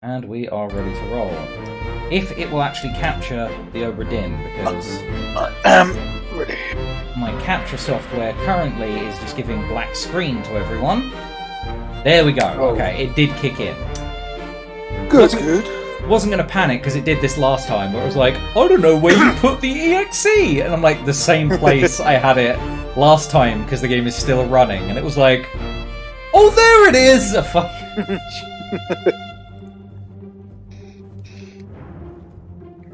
And we are ready to roll. If it will actually capture the Obra Dinn, because I am ready. my capture software currently is just giving black screen to everyone. There we go. Oh. Okay, it did kick in. Good, good. Wasn't going to panic because it did this last time where it was like, I don't know where you put the EXE! And I'm like, the same place I had it last time because the game is still running. And it was like, oh, there it is! A fucking...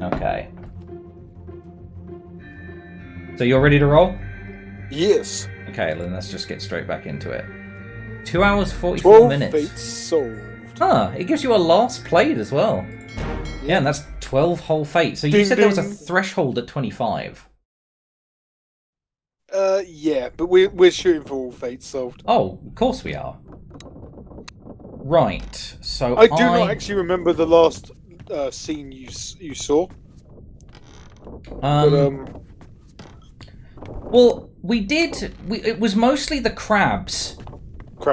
Okay. So you're ready to roll? Yes. Okay, then let's just get straight back into it. 2 hours, 44 12 minutes. fates solved. Huh, it gives you a last played as well. Yeah, and that's 12 whole fate. So you Ding, said there was a ding. threshold at 25. Yeah, but we're shooting for all fates solved. Oh, of course we are. Right, so I do not actually remember the last scene you saw. Well, we did... it was mostly the crabs,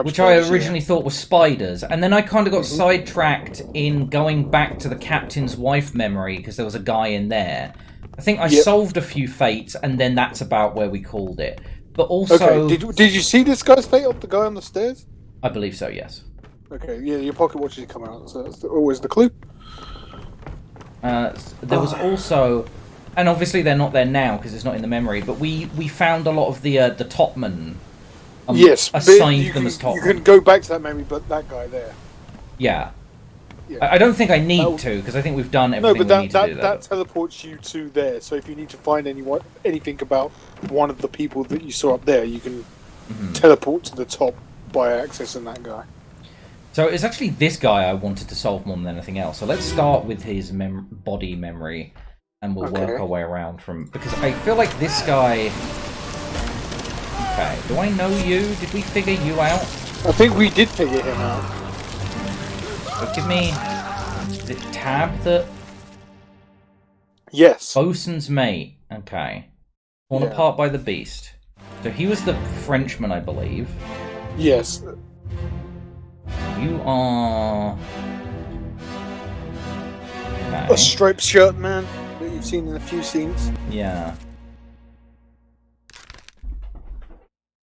which Spiders, I originally thought were spiders, and then I kind of got sidetracked in going back to the captain's wife memory, because there was a guy in there. I think I solved a few fates, and then that's about where we called it. But also... Okay, did you see this guy's fate up the guy on the stairs? I believe so, yes. Okay, yeah, your pocket watches come out, so that's always the clue. There was also... And obviously they're not there now, because it's not in the memory, but we found a lot of the topmen. Yes, assigned them as topmen. You can go back to that memory, but that guy there. Yeah. Yeah. I don't think I need to, because I think we've done everything we need to do there. That teleports you to there, so if you need to find anything about one of the people that you saw up there, you can teleport to the top by accessing that guy. So it's actually this guy I wanted to solve more than anything else. So let's start with his body memory, and we'll work our way around from... Because I feel like this guy... Okay, do I know you? Did we figure you out? I think we did figure him out. So give me... Is it Tab that... Yes. Bosun's mate. Okay. Torn apart by the beast. So he was the Frenchman, I believe. Yes. You are... Okay. A striped shirt man that you've seen in a few scenes. Yeah.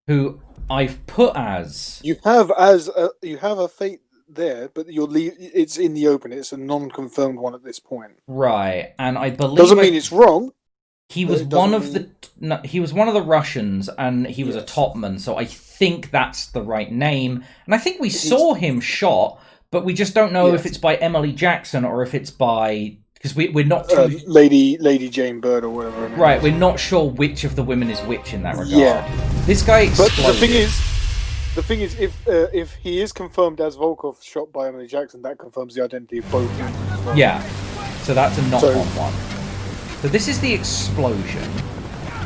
Who I've put as... You have a fate there, but it's in the open. It's a non-confirmed one at this point. Right, and I believe... Doesn't mean it's wrong. He was one of the... No, he was one of the Russians, and he was a topman, so I think that's the right name. And I think we saw him shot, but we just don't know if it's by Emily Jackson or if it's by... Because we're not too... Lady Jane Bird or whatever her name Right, is. we're not sure which of the women is which in that regard. Yeah. This guy exploded. But the thing is, if he is confirmed as Volkov shot by Emily Jackson, that confirms the identity of both men as well. Yeah, so that's a not-on one. So this is the explosion.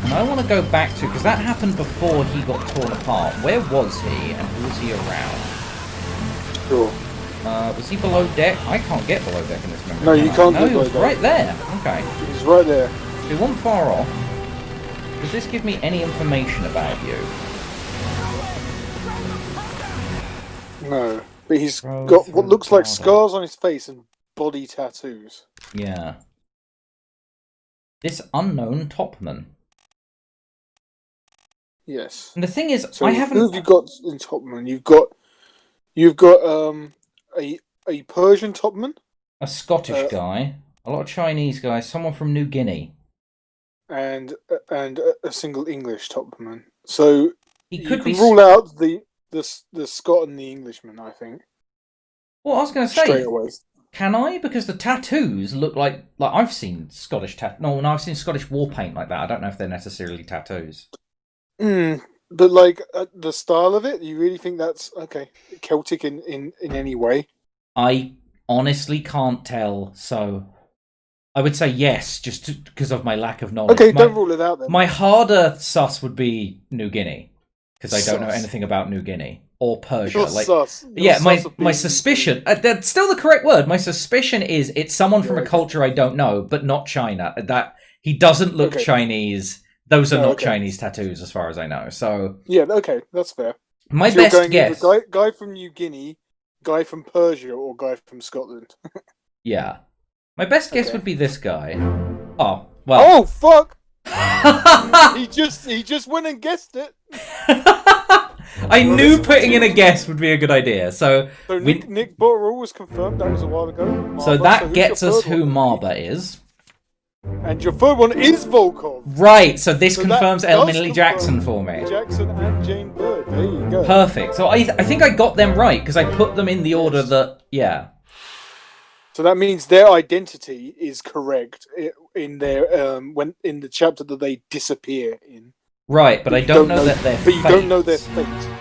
And I want to go back to... Because that happened before he got torn apart. Where was he, and who was he around? Sure. Was he below deck? I can't get below deck in this memory. No, you can't No, get he below was deck. right there. Okay. He's right there. He wasn't far off. Does this give me any information about you? No. But he's got what looks like scars on his face and body tattoos. Yeah. This unknown topman. Yes. And the thing is, So I haven't... who have you got in topman? You've got a Persian topman, A Scottish guy, a lot of Chinese guys, someone from New Guinea. and a single English topman. So He could be... rule out the Scot and the Englishman, I think. Well, I was going to say... Straight away. Can I? Because the tattoos look like I've seen Scottish No, I've seen Scottish war paint like that. I don't know if they're necessarily tattoos. But like the style of it, you really think that's Celtic in any way? I honestly can't tell, so I would say yes, just because of my lack of knowledge. Okay, don't rule it out then. My harder sus would be New Guinea, because I don't know anything about New Guinea or Persia. You're sus. My suspicion. That's still the correct word. My suspicion is it's someone from a culture I don't know, but not China. That he doesn't look Chinese. Those are not Chinese tattoos, as far as I know. So yeah, okay, that's fair. My So best guess. Guy from New Guinea Guy from Persia or guy from Scotland? Yeah. My best guess Okay. would be this guy. Oh, well. Oh fuck! He just went and guessed it. I knew putting in a guess would be a good idea. So Nick Botterill was confirmed. That was a while ago. Marba, so that who's gets your us third who one? Marba is. And your third one is Volkov. Right, so this So confirms that does Emily confirm Jackson for me. Jackson and Jane Bird. There you go. Perfect. So I think I got them right, because I put them in the order that... Yeah. So that means their identity is correct in their when in the chapter that they disappear in. Right, but I don't know that they're But you don't know their fates. fate.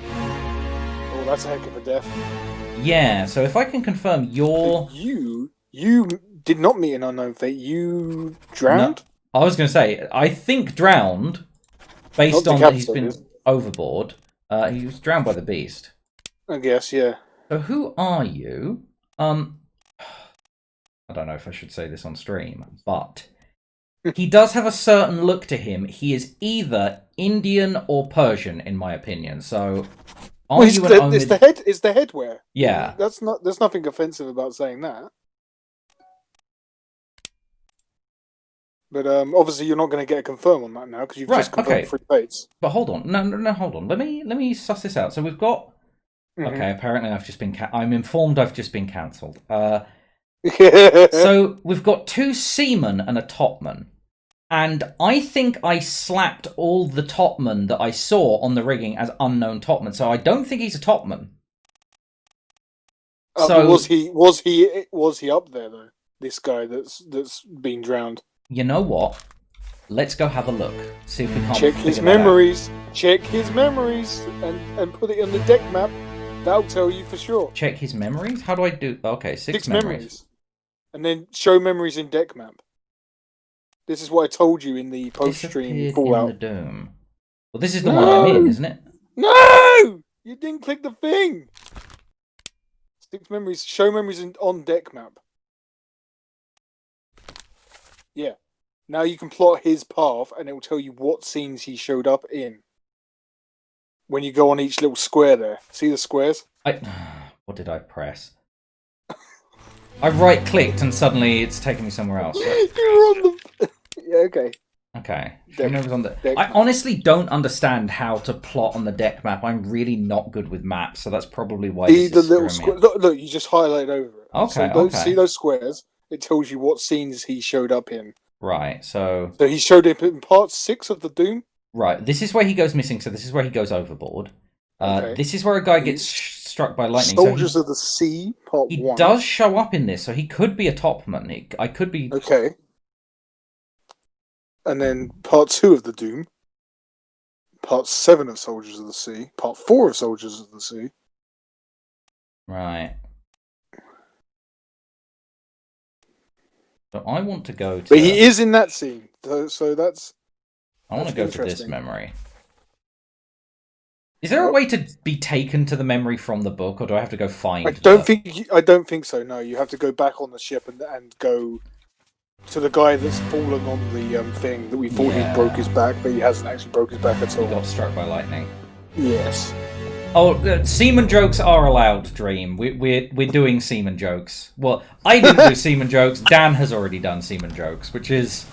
Oh, that's a heck of a death. Yeah, so if I can confirm your... You did not meet an unknown fate. You drowned? No, I was going to say, I think drowned, based Not on that he's decapitated. been overboard. He was drowned by the beast. I guess, yeah. So who are you? I don't know if I should say this on stream, but he does have a certain look to him. He is either Indian or Persian, in my opinion. So, are you an Omid? It's the headwear. Yeah. There's nothing offensive about saying that. But obviously you're not going to get a confirm on that now because you've just confirmed 3 fates. But hold on, no, hold on. Let me suss this out. So we've got. Okay, apparently I've just been. I'm informed I've just been cancelled. So we've got 2 seamen and a topman, and I think I slapped all the topmen that I saw on the rigging as unknown topmen. So I don't think he's a topman. So was he up there though? This guy that's been drowned. You know what? Let's go have a look. See if we can't check his memories. Check his memories and put it on the deck map. That'll tell you for sure. Check his memories? How do I do? Okay, 6 memories. And then show memories in deck map. This is what I told you in the post-stream Fallout. In the Doom. Well, this is the one I'm in, isn't it? No! You didn't click the thing! 6 memories. Show memories on deck map. Yeah. Now you can plot his path and it will tell you what scenes he showed up in. When you go on each little square there. See the squares? What did I press? I right-clicked and suddenly it's taking me somewhere else. You're on the... Yeah, okay. Okay. Deck I honestly don't understand how to plot on the deck map. I'm really not good with maps, so that's probably why See the little square. Look, you just highlight over it. Okay, so see those squares? It tells you what scenes he showed up in. Right, so he showed up in part 6 of the Doom. Right, this is where he goes missing, so this is where he goes overboard. This is where a guy gets struck by lightning. Soldiers of the Sea, part 1. He does show up in this, so he could be a topman. I could be... Okay. And then part 2 of the Doom. Part 7 of Soldiers of the Sea. Part 4 of Soldiers of the Sea. Right. So I want to go to... But he is in that scene, so that's... I want to go to this memory. Is there a way to be taken to the memory from the book, or do I have to go find? I don't think so. No, you have to go back on the ship and go to the guy that's fallen on the thing that we thought he broke his back, but he hasn't actually broke his back at all. He got struck by lightning. Yes. Oh, seaman jokes are allowed, Dream. We're doing seaman jokes. Well, I didn't do seaman jokes. Dan has already done seaman jokes, which is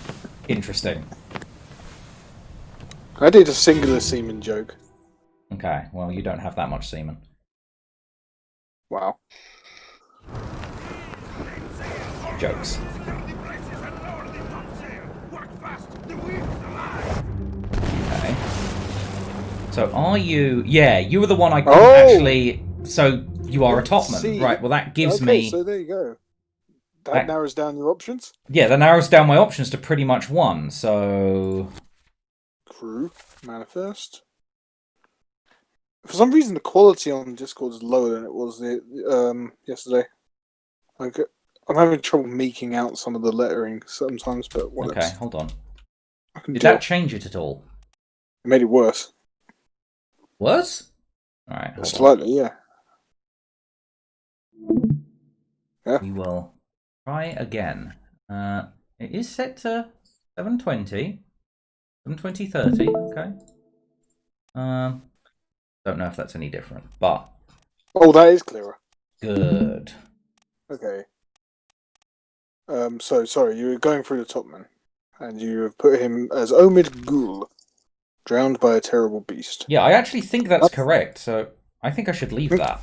interesting. I did a singular seaman joke. Okay, well, you don't have that much semen. Wow. Jokes. Okay. So are you... Yeah, you were the one I couldn't actually... So you are a topman. Right, well that gives me... so there you go. That narrows down your options? Yeah, that narrows down my options to pretty much 1, so... Crew, manifest. For some reason, the quality on Discord is lower than it was yesterday. I'm having trouble making out some of the lettering sometimes, but whatever. Okay, hold on. Did that change it at all? It made it worse. Worse? Alright, slightly, yeah. Yeah. We will try again. It is set to 720. 720/30, okay. Don't know if that's any different, but Oh, that is clearer. Good. Okay. So sorry, you were going through the topman, and you have put him as Omid Ghoul, drowned by a terrible beast. Yeah, I actually think that's correct, so I think I should leave that.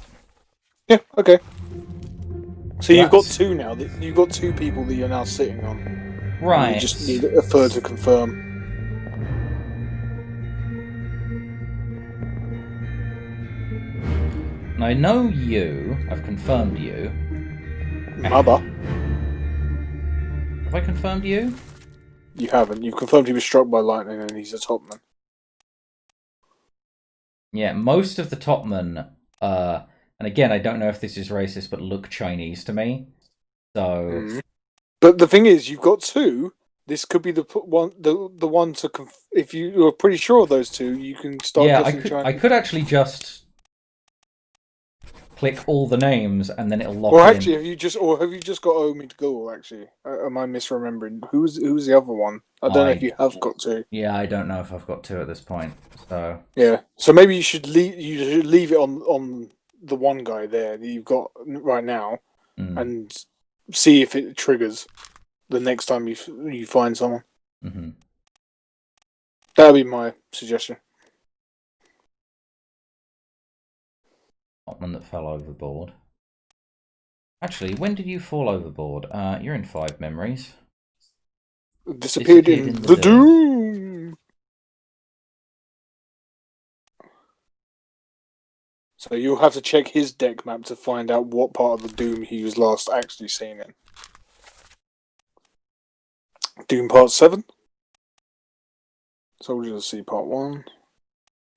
Yeah, okay. So you've got That's... two now. You've got two people that you're now sitting on. Right. You just need a third to confirm. And I know you. I've confirmed you. Mother. Have I confirmed you? You haven't. You've confirmed he was struck by lightning and he's a topman. Yeah, most of the topmen, and again, I don't know if this is racist, but look Chinese to me. So, But the thing is, you've got two. This could be the one to if you're pretty sure of those two, you can start. Yeah, Chinese. I could actually just click all the names and then it'll lock Or in. actually, have you just got Omid Ghoul? Actually, am I misremembering? Who's the other one? I don't know if you have got two. Yeah, I don't know if I've got two at this point. So yeah, so maybe you should leave it on the one guy there that you've got right now, and see if it triggers the next time you find someone. Mm-hmm. That would be my suggestion. One that fell overboard. Actually, when did you fall overboard? You're in 5 memories. Disappeared in the Doom. So you'll have to check his deck map to find out what part of the Doom he was last actually seen in. Doom Part 7. Soldiers of Sea Part 1.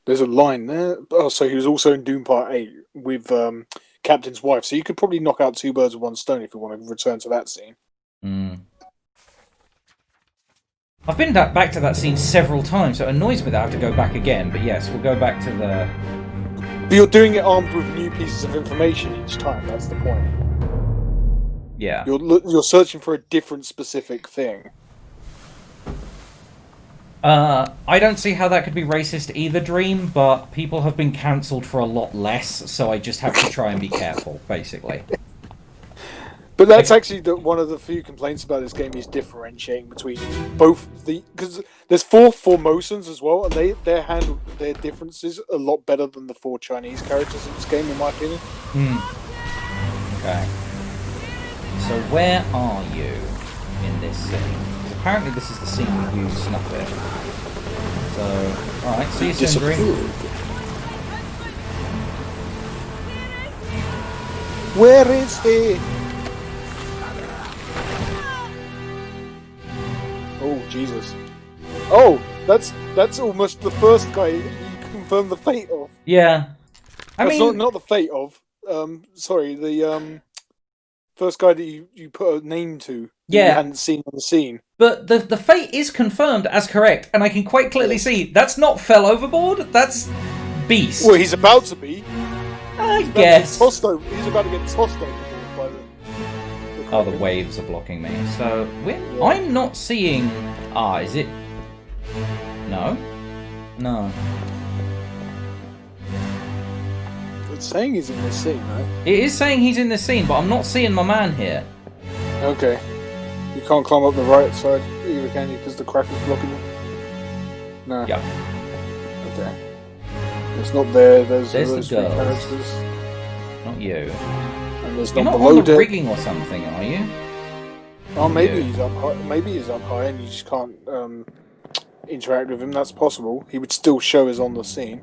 There's a line there. Oh, so he was also in Doom Part 8 with Captain's wife. So you could probably knock out 2 birds with 1 stone if you want to return to that scene. I've been back to that scene several times, so it annoys me that I have to go back again. But yes, we'll go back to the... But you're doing it armed with new pieces of information each time. That's the point. Yeah. You're searching for a different specific thing. I don't see how that could be racist either, Dream, but people have been cancelled for a lot less, so I just have to try and be careful, basically. But that's actually one of the few complaints about this game is differentiating between both because there's 4 Formosans as well, and they handle their differences a lot better than the 4 Chinese characters in this game, in my opinion. Okay. So where are you in this scene? Apparently this is the scene where you snuff it. So, alright, see you soon, Dream. Where is he? Oh, Jesus. Oh, that's almost the first guy you confirmed the fate of. Yeah. I mean... Not the fate of. Sorry, the first guy that you put a name to. Yeah. You hadn't seen on the scene. But the fate is confirmed as correct, and I can quite clearly see that's not fell overboard, that's Beast. Well, he's about to be. I guess. He's about to get tossed overboard by the... Oh, the waves are blocking me. So, I'm not seeing... Ah, is it... No? No. It's saying he's in this scene, right? It is saying he's in this scene, but I'm not seeing my man here. Okay. You can't climb up the right side either, can you? Because the crack is blocking you? No. Yeah. Okay. It's not there. There's the girl. Characters. Not you. And there's You're not not below on the deck. rigging or something, are you? Oh, maybe he's up high. Maybe he's up high, and you just can't interact with him. That's possible. He would still show as on the scene.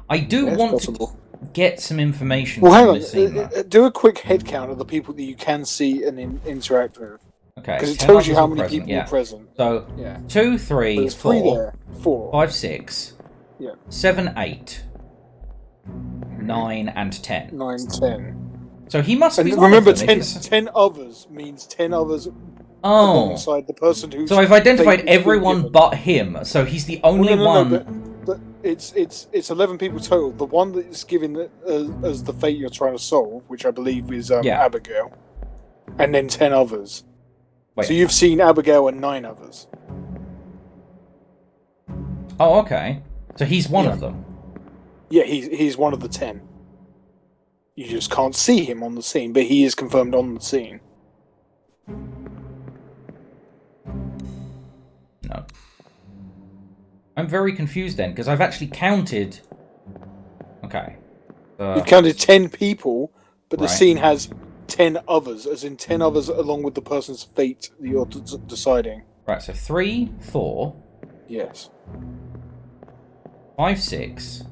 I do want possible. to get some information Well, hang from on. this scene, though. Do a quick head count of the people that you can see and interact with. Okay. Because it tells you how many people are present. So, yeah. 2, 3, There's 4, 3 there. 4. 5, 6, Yeah. 7, 8, 9, and 10. 9, 10. So he must be. And remember, one of them, 10 others means 10 others alongside the person who's. So I've identified everyone but him. So he's the only one. No, but it's 11 people total. The one that is given as the fate you're trying to solve, which I believe is Abigail, and then 10 others. Wait. So you've seen Abigail and 9 others. Oh, okay. So he's one of them. Yeah, he's one of the 10. You just can't see him on the scene, but he is confirmed on the scene. No. I'm very confused then, because I've actually counted... Okay. You've counted 10 people, but the Right. scene has 10 others, as in 10 others along with the person's fate that you're deciding. Right, so 3, 4... Yes. 5, 6...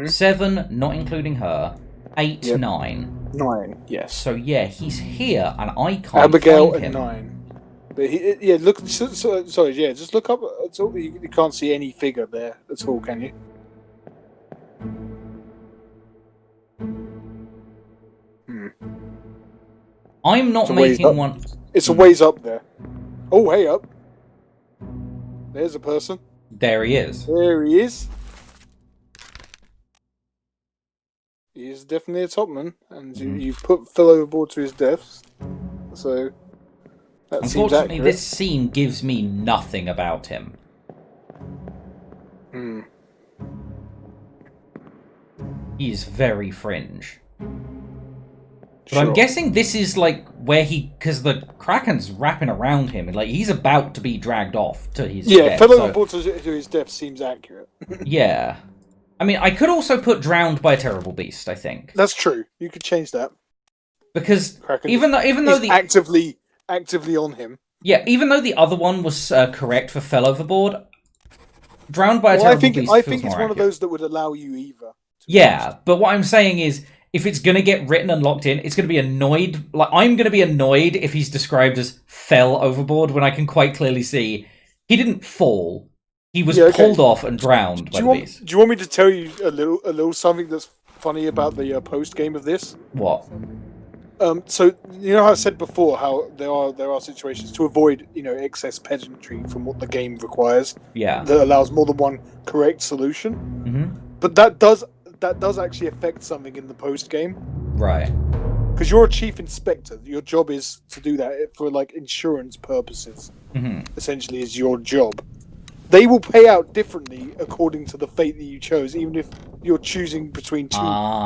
7, not including her... 8, 9... 9, yes. So yeah, he's here, and I can't Abigail find and him. 9. But yeah, look. Sorry, yeah, just look up. You can't see any figure there at all, can you? I'm not making one. It's a ways up there. Oh, hey up. There's a person. There he is. There he is. He is definitely a topman, and you've put Phil overboard to his death. So that seems Unfortunately, accurate. this scene gives me nothing about him. He is very fringe. But I'm guessing this is like where because the Kraken's wrapping around him, and like he's about to be dragged off to his death. Phil overboard to his death seems accurate. Yeah. I mean, I could also put drowned by a terrible beast, I think. That's true. You could change that. Because Kraken even though the actively on him. Yeah, even though the other one was correct for fell overboard, drowned by a terrible beast I feels think it's more one of accurate. those that would allow you either. Yeah, but what I'm saying is, if it's going to get written and locked in, it's going to be annoyed. Like, I'm going to be annoyed if he's described as fell overboard when I can quite clearly see he didn't fall. He was pulled off and drowned by the beast. Do you want me to tell you a little something that's funny about the post game of this? What? So you know how I said before how there are situations to avoid excess pedantry from what the game requires. Yeah. That allows more than one correct solution. But that does actually affect something in the post game. Right. Because you're a chief inspector. Your job is to do that for like insurance purposes. Essentially, is your job. They will pay out differently according to the fate that you chose, even if you're choosing between two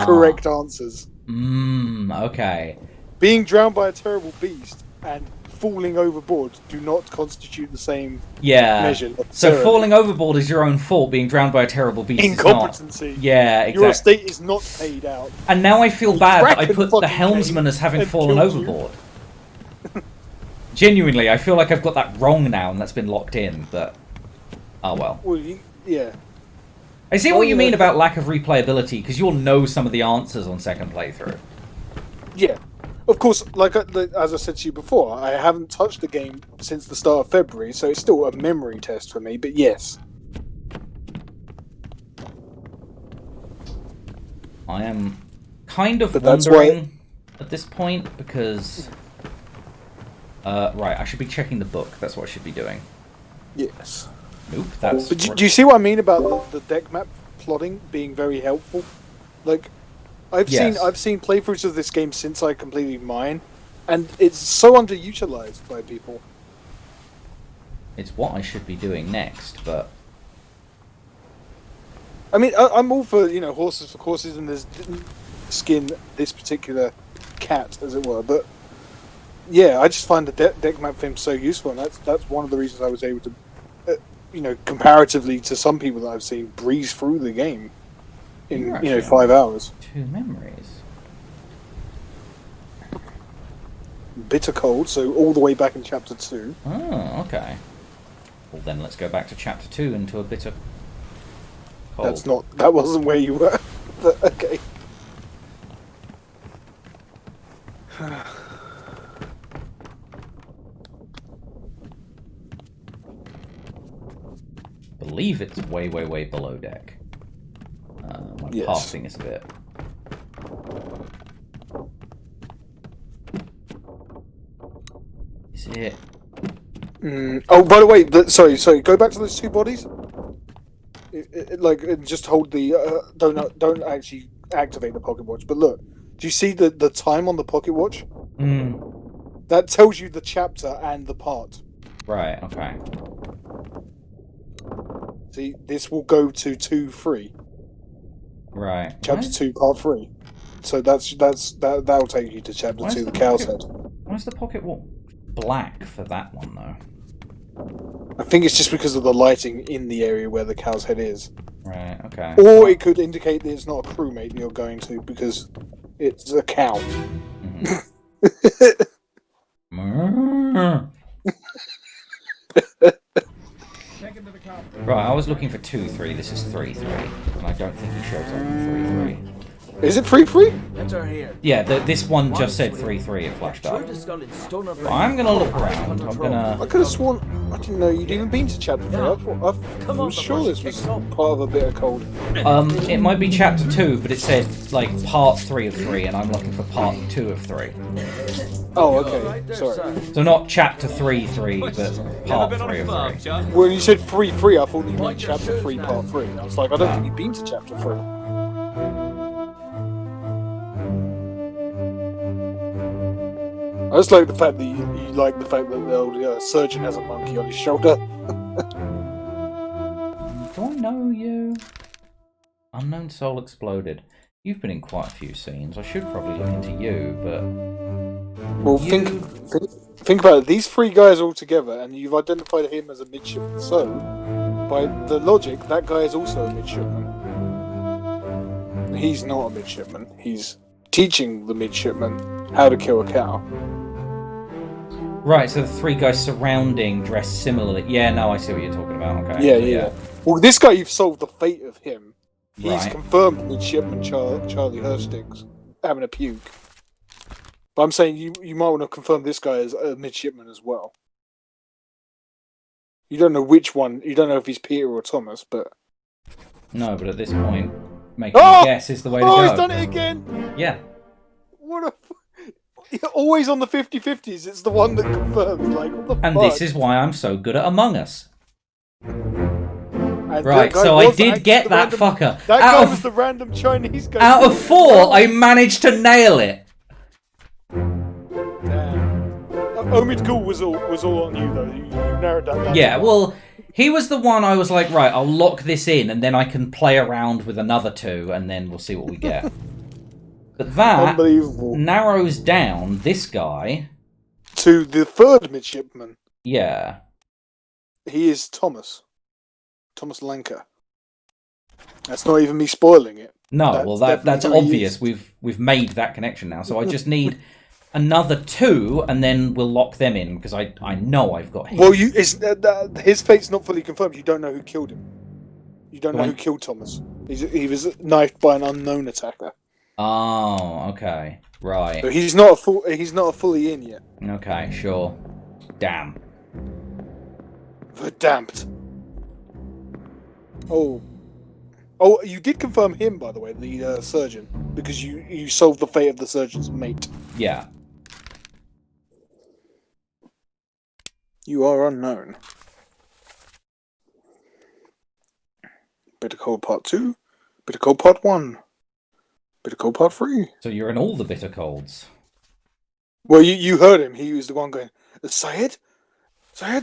correct answers. Okay. Being drowned by a terrible beast and falling overboard do not constitute the same measure. So falling overboard is your own fault. Being drowned by a terrible beast incompetency. Is not. Yeah, exactly. Your estate is not paid out. And now I feel bad that I put the helmsman as having fallen overboard. Genuinely, I feel like I've got that wrong now, and that's been locked in. But oh well. Yeah. I see what you mean about lack of replayability, because you'll know some of the answers on second playthrough. Yeah. Of course, as I said to you before, I haven't touched the game since the start of February, so it's still a memory test for me, but yes. I am kind of wondering at this point, because... right, I should be checking the book. That's what I should be doing. Yes. Nope, that's... But do you see what I mean about the deck map plotting being very helpful? Like, I've seen playthroughs of this game since I completed mine, and it's so underutilized by people. It's what I should be doing next, but... I mean, I'm all for, horses for courses, and there's skin this particular cat, as it were, but yeah, I just find the deck map thing so useful, and that's one of the reasons I was able to, comparatively to some people that I've seen, breeze through the game in 5 hours. 2 memories. Bitter cold, so all the way back in chapter 2. Oh, okay. Well, then let's go back to chapter 2 into a bitter cold. That wasn't where you were, but okay. I believe it's way, way, way below deck. My passing is a bit... Is it... Oh, by the way, sorry. Go back to those 2 bodies. Just hold the. Don't actually activate the pocket watch. But look, do you see the time on the pocket watch? That tells you the chapter and the part. Right. Okay. See, this will go to 2-3. Right. Chapter 2, part 3. So that'll take you to chapter 2, the Cow's Head. Why's the pocket wall black for that one though? I think it's just because of the lighting in the area where the Cow's Head is. Right, okay. Or it could indicate that it's not a crewmate that you're going to because it's a cow. Mm-hmm. Right, I was looking for 2-3. This is 3-3, and I don't think he shows up in 3-3. Is it 3-3? Enter here. Yeah, this one just said 3-3. It flashed up. But I'm gonna look around. I could have sworn. I didn't know you'd even been to chapter 3. I was sure this was part of a bit of cold. It might be chapter 2, but it said like part 3 of 3, and I'm looking for part 2 of 3. Oh, okay. Sorry. So not chapter 3-3, but part 3 of 3. When you said 3-3, I thought you meant chapter 3, part 3. I was like, I don't think you've been to chapter 3. I just like the fact that you like the fact that the old surgeon has a monkey on his shoulder. Do I know you? Unknown Soul Exploded. You've been in quite a few scenes. I should probably look into you, but... Well, think about it. These 3 guys are all together, and you've identified him as a midshipman. So, by the logic, that guy is also a midshipman. He's not a midshipman. He's teaching the midshipman how to kill a cow. Right, so the 3 guys surrounding dressed similarly. Yeah, no, I see what you're talking about. Okay. Yeah. Well, this guy, you've solved the fate of him. He's Right. confirmed midshipman Charlie Hurstick's having a puke. But I'm saying you might want to confirm this guy as a midshipman as well. You don't know which one. You don't know if he's Peter or Thomas, but... No, but at this point, making a guess is the way to go. Oh, he's done it again! Yeah. What a... Always on the 50-50s, it's the one that confirms, like, what the And fuck? this is why I'm so good at Among Us. And Right, that guy so I was did actually get the that random- fucker. That guy was the random Chinese guy. Out of 4, I managed to nail it. Damn. Omid Ghoul was all on you, though. You narrowed that down. Yeah, well, he was the one I was like, right, I'll lock this in, and then I can play around with another 2, and then we'll see what we get. But that Unbelievable. narrows down this guy. To the 3rd midshipman. Yeah. He is Thomas. Thomas Lenker. That's not even me spoiling it. No, that's definitely who he obvious. is. We've made that connection now. So I just need another 2, and then we'll lock them in because I know I've got him. Well, his fate's not fully confirmed. You don't know who killed him. You don't know who killed Thomas. He was knifed by an unknown attacker. Oh, okay, right. So he's not fully in yet. Okay, sure. Damn. Verdammt. Oh, you did confirm him, by the way, the surgeon, because you solved the fate of the surgeon's mate. Yeah. You are unknown. Bitter Cold Part 2, Bitter Cold Part 1, Bitter Cold Part 3. So you're in all the bitter colds. Well, you heard him. He was the one going, Syed,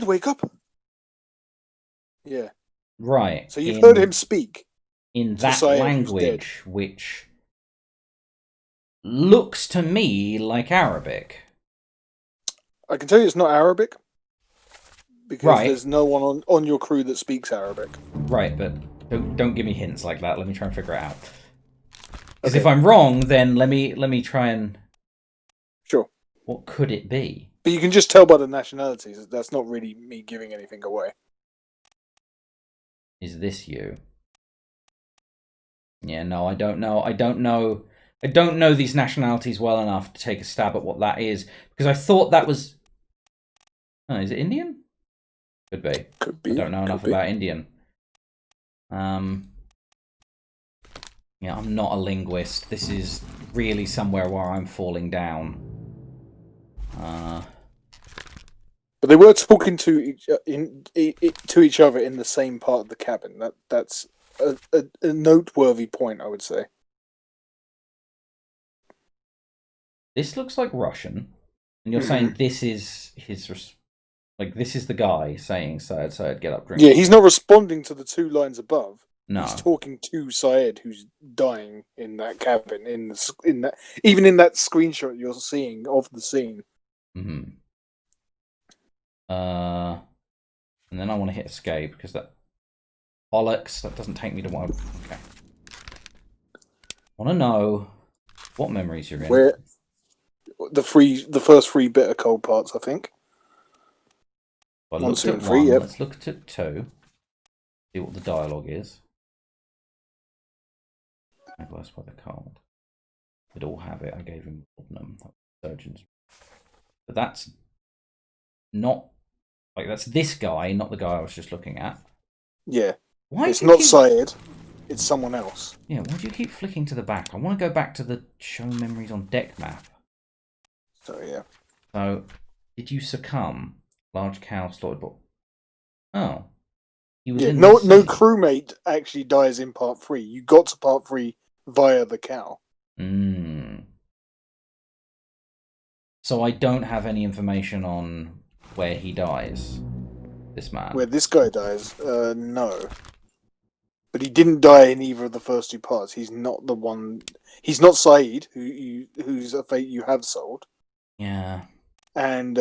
wake up. Yeah. Right. So you've heard him speak. In that Syed, language, which looks to me like Arabic. I can tell you it's not Arabic. Because Right. there's no one on your crew that speaks Arabic. Right, but don't give me hints like that. Let me try and figure it out. Because Okay. if I'm wrong, then let me try and... Sure. What could it be? But you can just tell by the nationalities. That's not really me giving anything away. Is this you? Yeah, no, I don't know. I don't know these nationalities well enough to take a stab at what that is. Because I thought that was... Oh, is it Indian? Could be. Could be. I don't know enough about Indian. Yeah, I'm not a linguist. This is really somewhere where I'm falling down. But they were talking to each other in the same part of the cabin. That's a noteworthy point, I would say. This looks like Russian, and you're saying this is his Like, this is the guy saying, Syed, get up, drink. Yeah, he's not responding to the 2 lines above. No. He's talking to Syed, who's dying in that cabin. Even in that screenshot you're seeing of the scene. Mm-hmm. And then I want to hit escape because that bollocks. That doesn't take me to one. Okay. Want to know what memories you're in? Where the first 3 bitter cold parts, I think. I 1, looked 2, at and 3. one. Yep. Let's look at 2. See what the dialogue is. Blessed by the cold. They'd all have it. I gave him laudanum. Surgeons. But that's not like that's this guy, not the guy I was just looking at. Yeah. Why it's not Syed. It's someone else. Yeah. Why do you keep flicking to the back? I want to go back to the show memories on deck map. So yeah. So, did you succumb? Large cow slaughtered. Oh. He was in no the crewmate actually dies in part 3. You got to part 3 via the cow. So I don't have any information on where he dies. This man. Where this guy dies, no. But he didn't die in either of the first 2 parts. He's not the one. He's not Saeed, whose fate you have sold. Yeah. And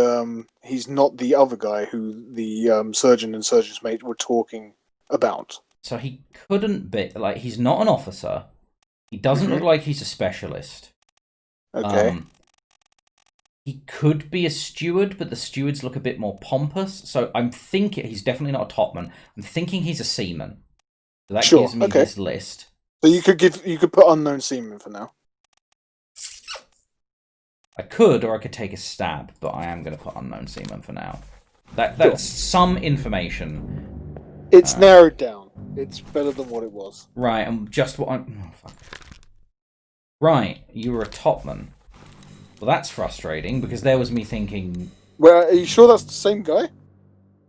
he's not the other guy who the surgeon and surgeon's mate were talking about. So he couldn't be like he's not an officer. He doesn't look like he's a specialist. Okay. He could be a steward, but the stewards look a bit more pompous. So I'm thinking he's definitely not a topman. I'm thinking he's a seaman. So that gives me this list. So you could put unknown seaman for now. I could, or I could take a stab, but I am going to put unknown seaman for now. That's some information. It's narrowed down. It's better than what it was. Right, and just what I'm... Oh, fuck. Right, you were a topman. Well, that's frustrating, because there was me thinking... Well, are you sure that's the same guy?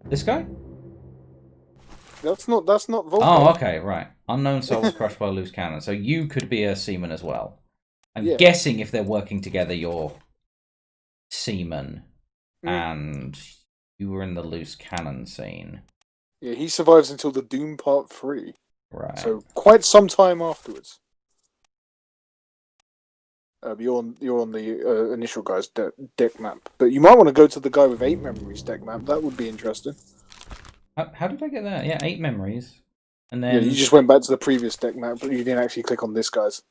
This guy? That's not Volker. Oh, okay, right. Unknown soul was crushed by a loose cannon. So you could be a seaman as well. I'm guessing if they're working together, you're seaman. And you were in the loose cannon scene. Yeah, he survives until the Doom Part 3. Right. So quite some time afterwards. You're on the initial guy's deck map. But you might want to go to the guy with 8 memories deck map. That would be interesting. How did I get there? Yeah, 8 memories. And then... Yeah, you just went back to the previous deck map, but you didn't actually click on this guy's.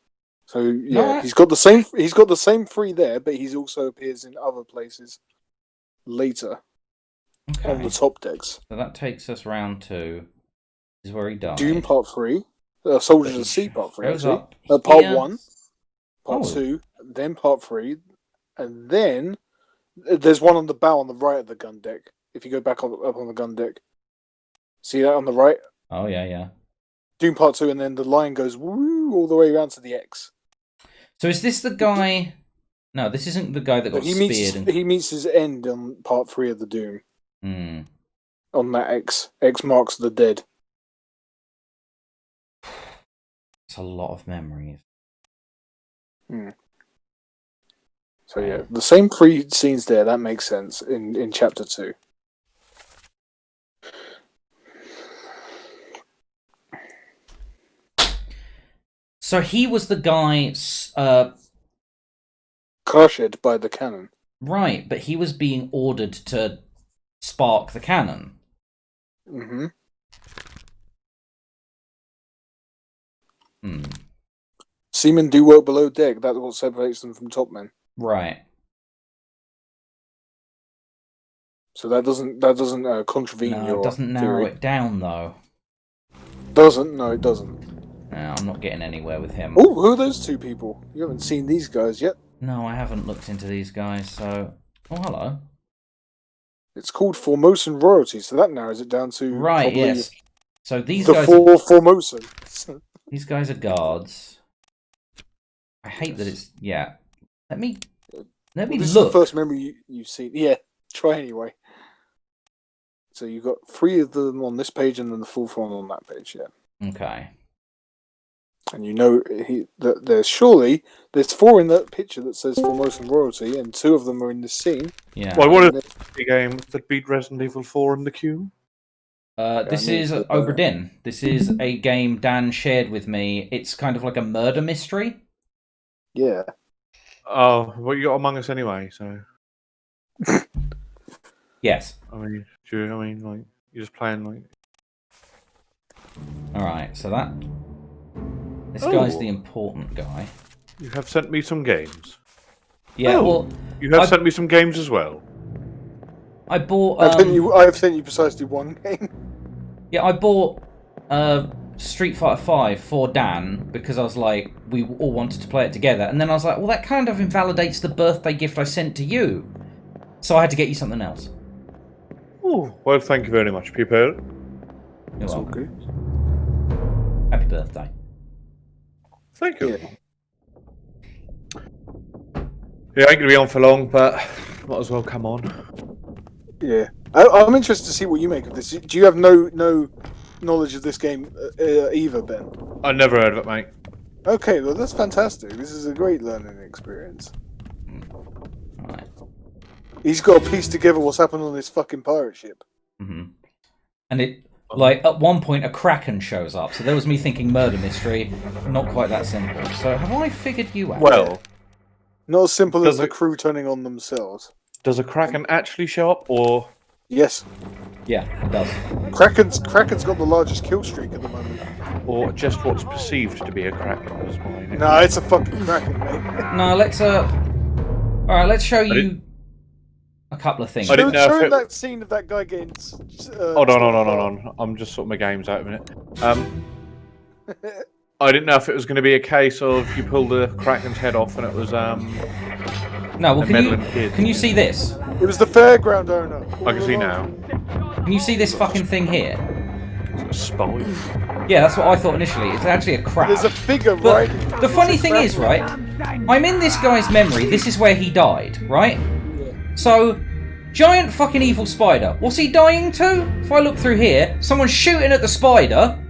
So yeah, No, he's got the same 3 there, but he's also appears in other places later on the top decks. So that takes us round to is where he died. Doom Part 3, Soldiers of the Sea Part 3, actually. Part 1, Part 2, then Part 3, and then there's one on the bow on the right of the gun deck. If you go back up on the gun deck, see that on the right? Oh yeah. Doom Part 2, and then the line goes woo all the way around to the X. So is this the guy? No, this isn't the guy that got speared. He meets his end on Part 3 of the Doom. On that X. X marks the dead. It's a lot of memories. So yeah, the same 3 scenes there, that makes sense in Chapter 2. So he was the guy... crushed by the cannon. Right, but he was being ordered to spark the cannon. Seamen do work below deck. That's what separates them from top men. Right. So that doesn't contravene your it doesn't narrow it down, though. Doesn't? No, it doesn't. No, I'm not getting anywhere with him. Oh, who are those 2 people? You haven't seen these guys yet. No, I haven't looked into these guys, so... Oh, hello. It's called Formosan royalty, so that narrows it down to... Right, yes. So these guys... The Formosan. These guys are guards. I hate that it's... Yeah. Let me look. This is the first memory you've seen. Yeah, try anyway. So you've got 3 of them on this page and then the 4th one on that page, yeah. Okay. And you know that there's 4 in that picture that says Formosan royalty, and 2 of them are in this scene. Yeah. Well, what is the game that beat Resident Evil 4 in the queue? This is Obra Dinn. This is a game Dan shared with me. It's kind of like a murder mystery. Yeah. Oh, well, you got Among Us anyway, so. Yes. I mean, like you're just playing like. All right, so this guy's the important guy. You have sent me some games. Yeah, well, you have sent me some games as well. I bought. I have sent you precisely 1 game. Yeah, I bought Street Fighter 5 for Dan because I was like, we all wanted to play it together, and then I was like, well, that kind of invalidates the birthday gift I sent to you, so I had to get you something else. Oh, well, thank you very much, people. You're welcome. Okay. Happy birthday. Thank you. Yeah, I ain't gonna be on for long, but might as well come on. Yeah, I'm interested to see what you make of this. Do you have no knowledge of this game either, Ben? I never heard of it, mate. Okay, well that's fantastic. This is a great learning experience. Right. He's got to piece together what's happened on this fucking pirate ship. Mm-hmm. And it, like, at one point a Kraken shows up, so there was me thinking murder mystery, not quite that simple. So have I figured you out? Well, not as simple as the crew turning on themselves. Does a Kraken actually show up, or...? Yes. Yeah, it does. Kraken's got the largest kill streak at the moment. Or just what's perceived to be a Kraken was mine. No, it's a fucking Kraken, mate. No, let's alright, let's show you a couple of things. I didn't know show if him that scene of that guy getting... Hold on. I'm just sorting my games out a minute. I didn't know if it was going to be a case of you pull the Kraken's head off and it was No, well, can you see this? It was the fairground owner. I can see now. Can you see this fucking thing here? A spine. Yeah, that's what I thought initially. It's actually a crab. There's a figure, but right? The funny thing is, right? I'm in this guy's memory. This is where he died, right? Yeah. So, giant fucking evil spider. What's he dying to? If I look through here, someone's shooting at the spider,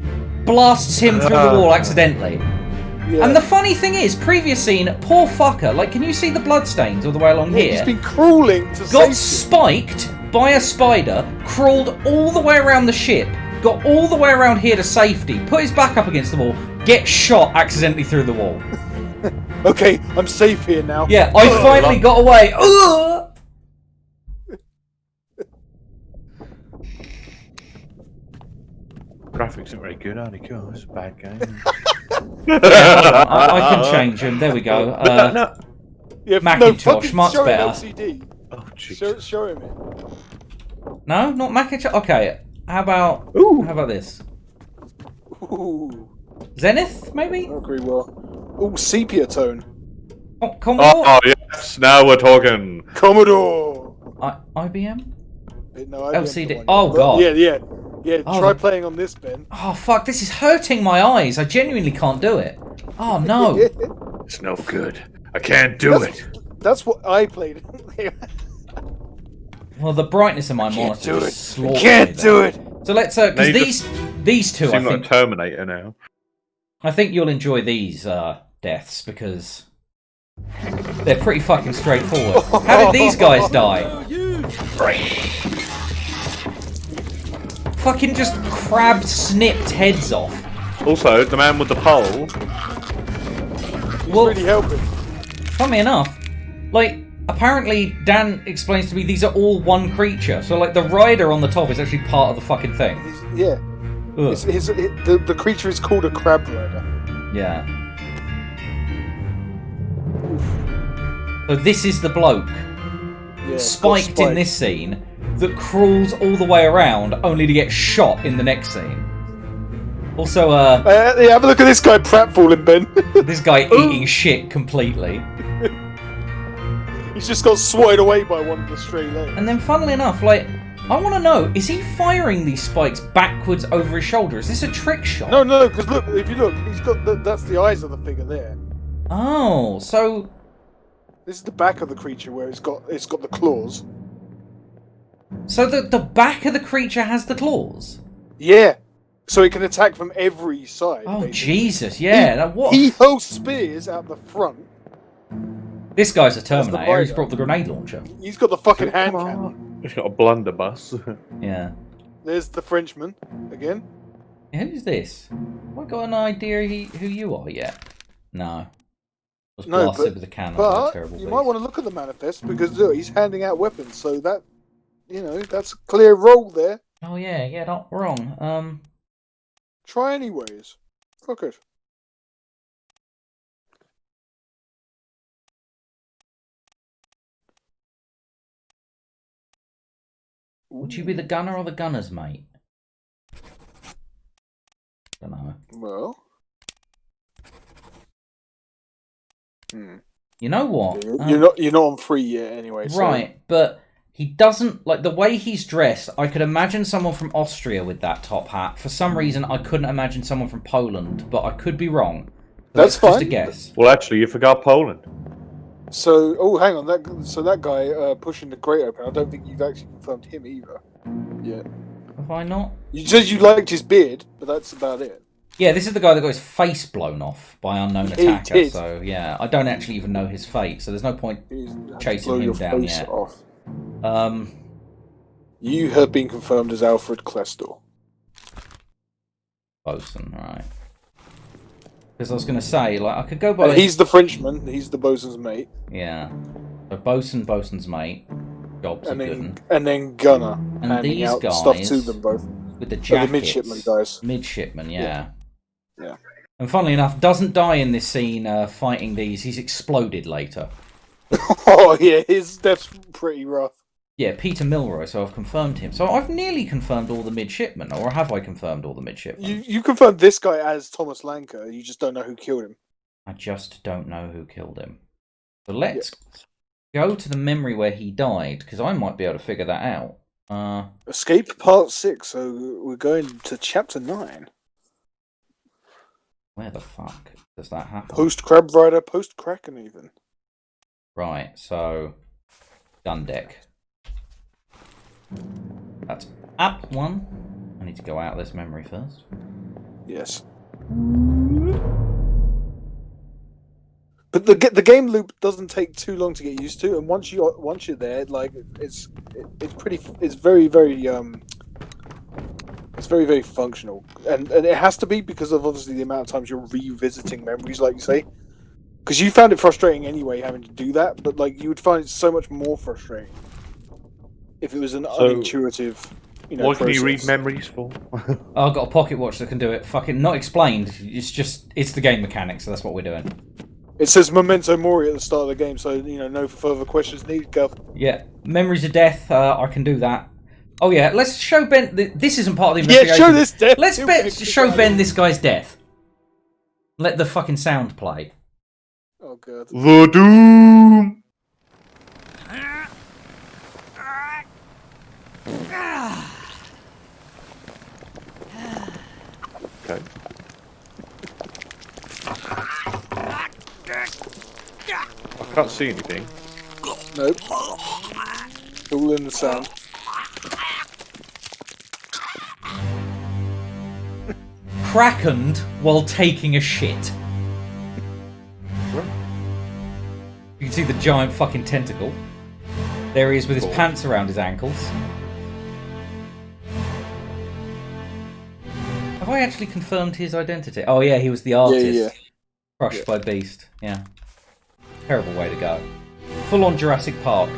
blasts him through the wall accidentally. Yeah. And the funny thing is, previous scene, poor fucker, like, can you see the bloodstains all the way along here? He's been crawling to Got spiked by a spider, crawled all the way around the ship, got all the way around here to safety, put his back up against the wall, get shot accidentally through the wall. Okay, I'm safe here now. Yeah, I finally got away. Ugh! Graphics aren't very good, are they? Cool, it's a bad game. Yeah, I can change them. There we go. Yeah, Macintosh, much show better. Him LCD. Oh, jeez. Show him it. No, not Macintosh. Okay, how about this? Ooh. Zenith, maybe? I agree well. Ooh, sepia tone. Oh, Commodore? Oh, yes, now we're talking. Commodore. IBM? No, LCD. Oh, God. Yeah. Try playing on this, Ben. Oh, fuck, this is hurting my eyes. I genuinely can't do it. Oh, no. It's no good. I can't do it. That's what I played. Well, the brightness of my monitor is slaughtering me. Can't do it. So let's, because these two, I think... like Terminator now. I think you'll enjoy these deaths, because they're pretty fucking straightforward. How did these guys die? Fucking just crab snipped heads off. Also, the man with the pole. Well, really helping. Funny enough, like, apparently Dan explains to me these are all one creature. So, like, the rider on the top is actually part of the fucking thing. Yeah. The creature is called a crab rider. Yeah. Oof. So this is the bloke, spiked in this scene, that crawls all the way around only to get shot in the next scene. Also, have a look at this guy pratfalling, Ben. This guy eating shit completely. He's just got swatted away by one of the stray legs. And then, funnily enough, like, I want to know, is he firing these spikes backwards over his shoulder? Is this a trick shot? No, because look, if you look, he's got that's the eyes of the figure there. Oh, so this is the back of the creature where it's got the claws. So the back of the creature has the claws? Yeah. So he can attack from every side. Oh, basically. Jesus, yeah. What? He hurls spears out the front. This guy's a the Terminator. He's fighter. brought the grenade launcher. He's got the fucking hand cannon. He's got a blunderbuss. Yeah. There's the Frenchman again. Who's this? Have I got an idea who you are yet? No. Was No, blasted with a cannon. But Terrible you beast. might want to look at the manifest because look, he's handing out weapons, so that that's a clear role there. Oh yeah, not wrong. Try anyways. Fuck it. Would you be the gunner or the gunner's mate? Don't know. Well. You know what? You're not on free yet anyway. Right, so. but he doesn't like the way he's dressed. I could imagine someone from Austria with that top hat. For some reason, I couldn't imagine someone from Poland, but I could be wrong. That's fine. Just a guess. Well, actually, you forgot Poland. So, hang on. That guy pushing the grate open. I don't think you've actually confirmed him either. Yeah. Have I not? You said you liked his beard, but that's about it. Yeah, this is the guy that got his face blown off by unknown He attacker. did. So yeah, I don't actually even know his fate. So there's no point chasing him down yet. Off. Um, You have been confirmed as Alfred Klestor. bosun, right? Because I was going to say, like, I could go by. And he's the Frenchman. He's the bosun's mate. Yeah. So bosun's mate. Job's a good one. And then gunner. And handing these out guys stuff to them both. with the The jackets. midshipman guys. Midshipman, yeah. Yeah. And funnily enough, doesn't die in this scene fighting these. He's exploded later. Oh yeah, his death's pretty rough. Yeah, Peter Milroy, so I've confirmed him. So I've nearly confirmed all the midshipmen, or have I confirmed all the midshipmen? You confirmed this guy as Thomas Lanker, you just don't know who killed him. I just don't know who killed him. So let's go to the memory where he died, because I might be able to figure that out. Escape Part 6, so we're going to Chapter 9. Where the fuck does that happen? Post Crab Rider, post Kraken even. Right, so gun deck. That's up one. I need to go out of this memory first. Yes. But the game loop doesn't take too long to get used to, and once you're there, like it's very functional, and it has to be because of obviously the amount of times you're revisiting memories, like you say. Because you found it frustrating anyway having to do that, but like you would find it so much more frustrating if it was an unintuitive, What can you read process. memories for? Oh, I've got a pocket watch that can do it. Fucking not explained. It's the game mechanics, so that's what we're doing. It says Memento Mori at the start of the game, so no further questions needed, Gov. Yeah, memories of death. I can do that. Oh yeah, let's show Ben. This isn't part of the investigation. Yeah, show this death. Let's show Ben this guy's death. Let the fucking sound play. Oh god. The Doom! Okay. I can't see anything. Nope. All in the sound. Crackened while taking a shit. You can see the giant fucking tentacle. There he is with his pants around his ankles. Have I actually confirmed his identity? Oh yeah, he was the artist. Yeah. Crushed by Beast. Yeah. Terrible way to go. Full on Jurassic Park.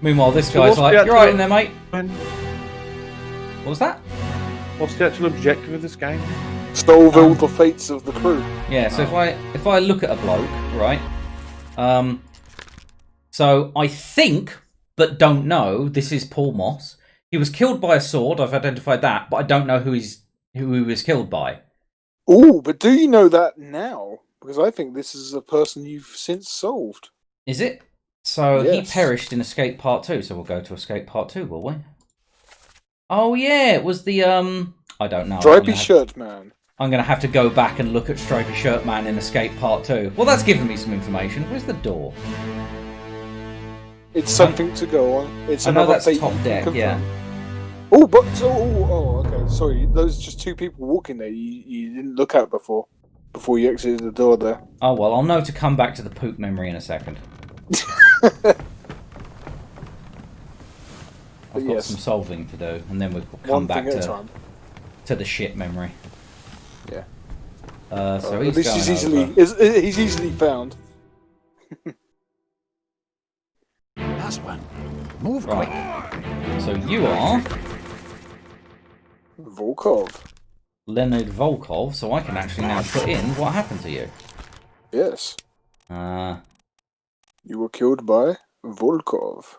Meanwhile, this guy's like, "You're right in there, mate." What was that? What's the actual objective of this game? Solve all the fates of the crew. Yeah. So if I look at a bloke, right? So I think, but don't know, this is Paul Moss. He was killed by a sword. I've identified that, but I don't know who he was killed by. Ooh, but do you know that now? Because I think this is a person you've since solved. Is it? So Yes. he perished in Escape Part 2, so we'll go to Escape Part 2, will we? Oh yeah, it was the I don't know. Stripy Shirt Man. I'm gonna have to go back and look at Stripy Shirt Man in Escape Part 2. Well, that's given me some information. Where's the door? It's something to go on. It's I know another that's fate top you can deck, confirm. yeah. Oh, but oh, okay. sorry, those just two people walking there. You didn't look at before you exited the door there. Oh well, I'll know to come back to the poop memory in a second. I've got some solving to do, and then we'll come back to the shit memory. Yeah. So at least he's easily found. Last one. Move quick. So you are Volkov. Leonard Volkov, so I can actually now put in what happened to you. Yes. You were killed by Volkov.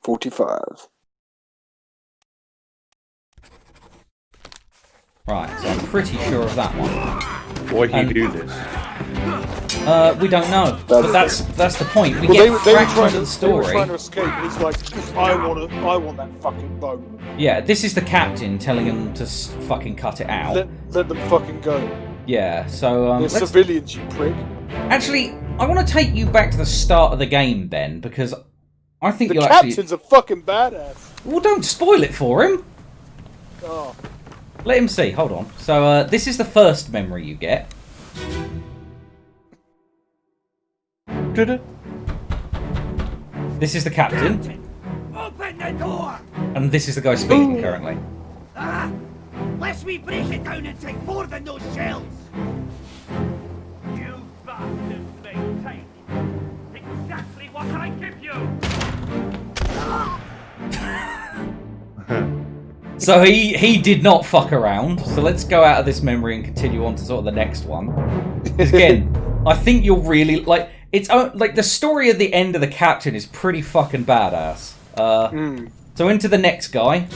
45. Right, so I'm pretty sure of that one. Why he do this? We don't know, but that's the point. We get fractions of the story. They were trying to escape. It's like, I want that fucking boat. Yeah, this is the captain telling them to fucking cut it out. Let them fucking go. Yeah, so they're civilians, you prick. Actually, I want to take you back to the start of the game, Ben, because I think the captain's a fucking badass. Well, don't spoil it for him. Oh. Let him see. Hold on. So this is the first memory you get. This is the captain. Open the door! And this is the guy speaking currently. Lest we break it down and take more than those shells! You bastards may take exactly what I give you! So he did not fuck around. So let's go out of this memory and continue on to sort of the next one. Because again, I think you'll really like. It's like the story at the end of the captain is pretty fucking badass. So into the next guy.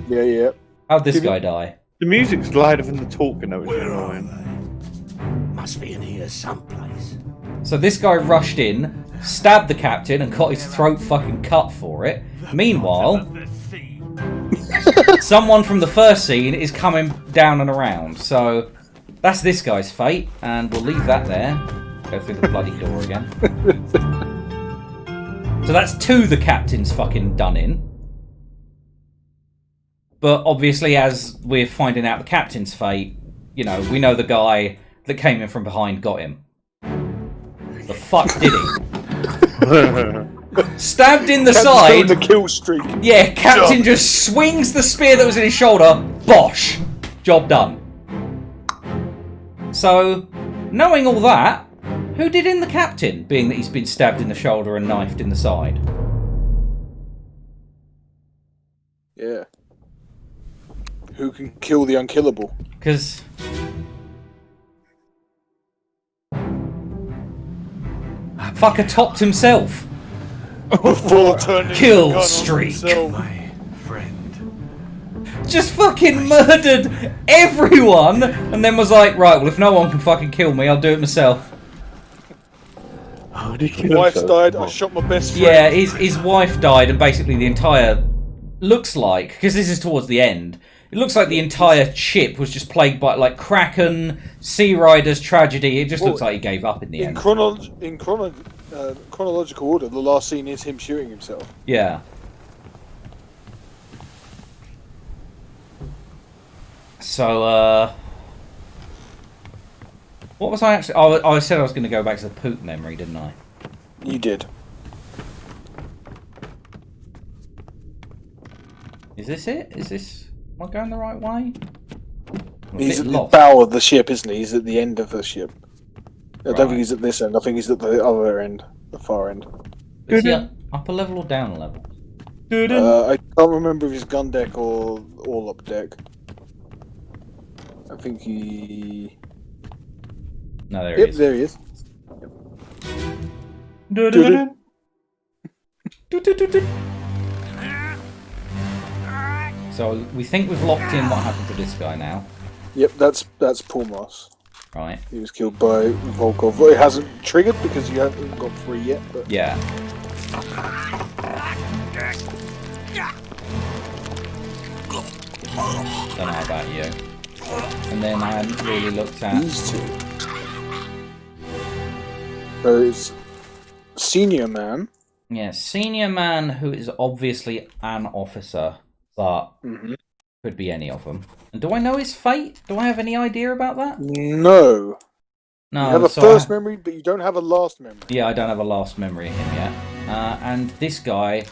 Yeah. How'd this guy die? The music's louder than the talking, though, which is annoying. Must be in here someplace. So this guy rushed in, stabbed the captain, and got his throat fucking cut for it. Meanwhile, someone from the first scene is coming down and around. So that's this guy's fate, and we'll leave that there. Go through the bloody door again. So that's two the captain's fucking done in. But obviously, as we're finding out the captain's fate, you know, we know the guy that came in from behind got him. The fuck did he? Stabbed in the side. The kill streak. Yeah, captain just swings the spear that was in his shoulder. Bosh. Job done. So, knowing all that, who did in the captain, being that he's been stabbed in the shoulder and knifed in the side? Yeah. Who can kill the unkillable? Because... fucker topped himself. Before turning Kill the gun streak. on himself. My friend. Just fucking murdered everyone, and then was like, right, well, if no one can fucking kill me, I'll do it myself. How did he My kill wife himself? died, I shot my best friend. Yeah, his wife died, and basically the entire... looks like, because this is towards the end, it looks like the entire ship was just plagued by, like, Kraken, Sea Riders, tragedy. It just looks like he gave up in the end. Chronological order, the last scene is him shooting himself. Yeah. So, what was I actually... I said I was going to go back to the poop memory, didn't I? You did. Is this it? Is this... am I going the right way? He's at the bow of the ship, isn't he? He's at the end of the ship. I don't think he's at this end. I think he's at the other end, the far end. Is he upper level or down a level? I can't remember if he's gun deck or all up deck. I think he... No, there he is. There he is. So we think we've locked in what happened to this guy now. Yep, that's Pulmos. Right. He was killed by Volkov. It hasn't triggered because you haven't got free yet. But... yeah. Don't know about you. And then I hadn't really looked at... these two. So it's Senior Man. Yeah, Senior Man, who is obviously an officer. but could be any of them. And do I know his fate? Do I have any idea about that? No. No. You have a first memory, but you don't have a last memory. Yeah, I don't have a last memory of him yet. And this guy,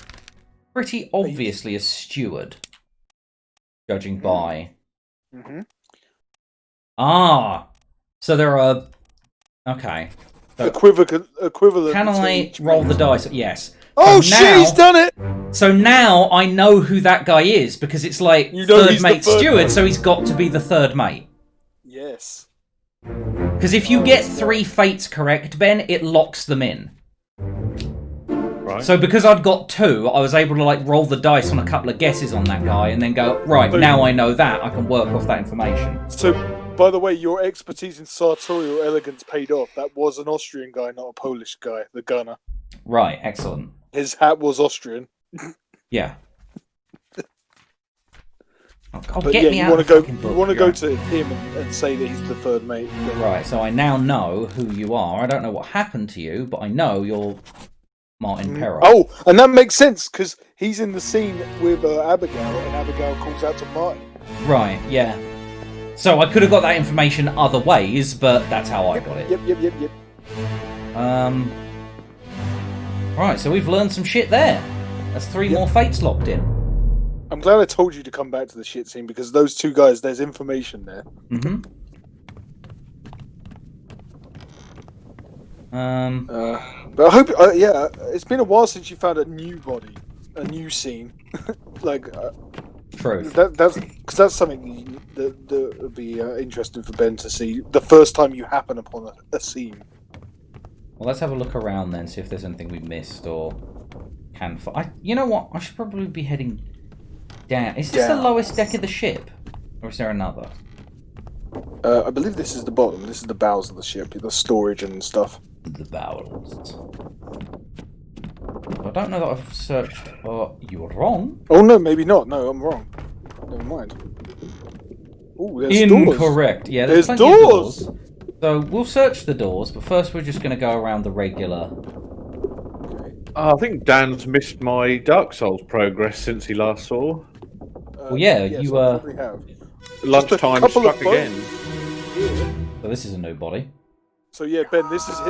pretty obviously a steward, judging by. Ah, so there are. Okay. So Equivalent. can I roll the dice? Yes. Oh so shit! He's done it. So now I know who that guy is because it's like third mate steward, so he's got to be the third mate. Yes. Because if you get 3 fates correct, Ben, it locks them in. Right. So because I'd got 2, I was able to like roll the dice on a couple of guesses on that guy and then go, right, now I know that, I can work off that information. So, by the way, your expertise in sartorial elegance paid off. That was an Austrian guy, not a Polish guy, the gunner. Right, excellent. His hat was Austrian. Yeah. Oh, But get yeah, me you out want of to the go. fucking You book. want to go to him and say that he's the third mate. Right, so I now know who you are. I don't know what happened to you, but I know you're Martin Perro. Oh, and that makes sense because he's in the scene with Abigail, and Abigail calls out to Martin. Right, yeah. So I could have got that information other ways, but that's how I got it. Yep. Right, so we've learned some shit there. That's 3 more fates locked in. I'm glad I told you to come back to the shit scene because those 2 guys, there's information there. But I hope, it's been a while since you found a new body, a new scene. True. That's because that's something that would be interesting for Ben to see the first time you happen upon a scene. Well, let's have a look around then, see if there's anything we missed or can find. You know what? I should probably be heading down. Is this the lowest deck of the ship? Or is there another? I believe this is the bottom. This is the bowels of the ship, the storage and stuff. The bowels. I don't know that I've searched. You're wrong. Oh no, maybe not. No, I'm wrong. Never mind. Ooh, there's Incorrect. Doors. Yeah, there's plenty of doors. So we'll search the doors, but first we're just going to go around the regular. I think Dan's missed my Dark Souls progress since he last saw. Well, yeah, yes, you I probably have. Lunchtime struck again. So this is a new body. So yeah, Ben, this is